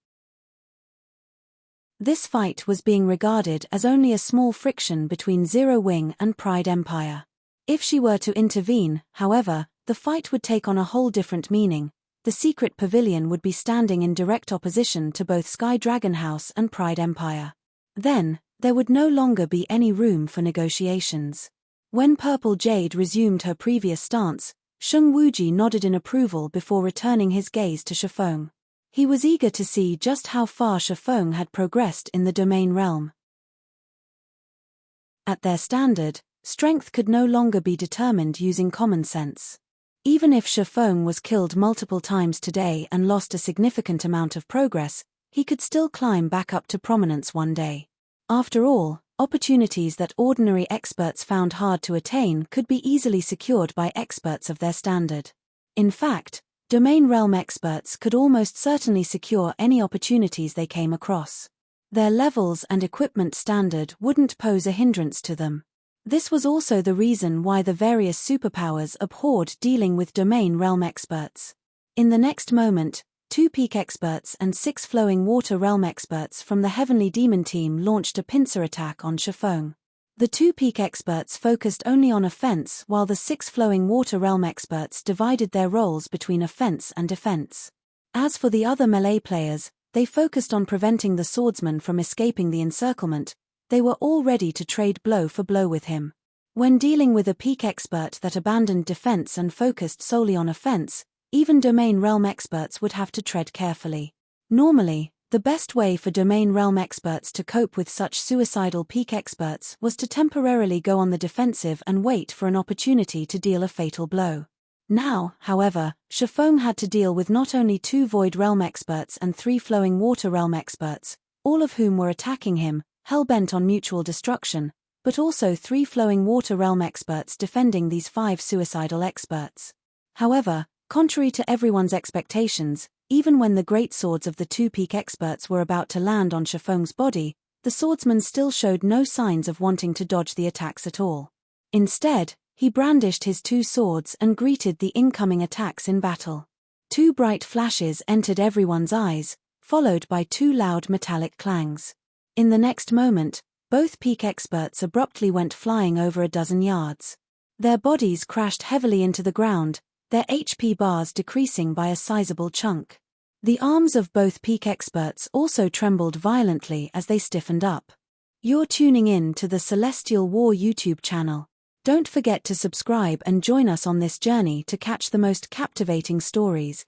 This fight was being regarded as only a small friction between Zero Wing and Pride Empire. If she were to intervene, however, the fight would take on a whole different meaning. The secret pavilion would be standing in direct opposition to both Sky Dragon House and Pride Empire. Then, there would no longer be any room for negotiations. When Purple Jade resumed her previous stance, Sheng Wuji nodded in approval before returning his gaze to Shifeng. He was eager to see just how far Shifeng had progressed in the domain realm. At their standard, strength could no longer be determined using common sense. Even if Shifeng was killed multiple times today and lost a significant amount of progress, he could still climb back up to prominence one day. After all, opportunities that ordinary experts found hard to attain could be easily secured by experts of their standard. In fact, domain realm experts could almost certainly secure any opportunities they came across. Their levels and equipment standard wouldn't pose a hindrance to them. This was also the reason why the various superpowers abhorred dealing with domain realm experts. In the next moment, 2 peak experts and 6 flowing water realm experts from the Heavenly Demon Team launched a pincer attack on Shifeng. The 2 peak experts focused only on offense while the 6 flowing water realm experts divided their roles between offense and defense. As for the other melee players, they focused on preventing the swordsman from escaping the encirclement. They were all ready to trade blow for blow with him. When dealing with a peak expert that abandoned defense and focused solely on offense, even domain realm experts would have to tread carefully. Normally, the best way for domain realm experts to cope with such suicidal peak experts was to temporarily go on the defensive and wait for an opportunity to deal a fatal blow. Now, however, Shifeng had to deal with not only 2 void realm experts and 3 flowing water realm experts, all of whom were attacking him, hell-bent on mutual destruction, but also 3 flowing water realm experts defending these 5 suicidal experts. However, contrary to everyone's expectations, even when the great swords of the 2 peak experts were about to land on Shifeng's body, the swordsman still showed no signs of wanting to dodge the attacks at all. Instead, he brandished his 2 swords and greeted the incoming attacks in battle. 2 bright flashes entered everyone's eyes, followed by 2 loud metallic clangs. In the next moment, both peak experts abruptly went flying over a dozen yards. Their bodies crashed heavily into the ground, their HP bars decreasing by a sizable chunk. The arms of both peak experts also trembled violently as they stiffened up. You're tuning in to the Celestial War YouTube channel. Don't forget to subscribe and join us on this journey to catch the most captivating stories,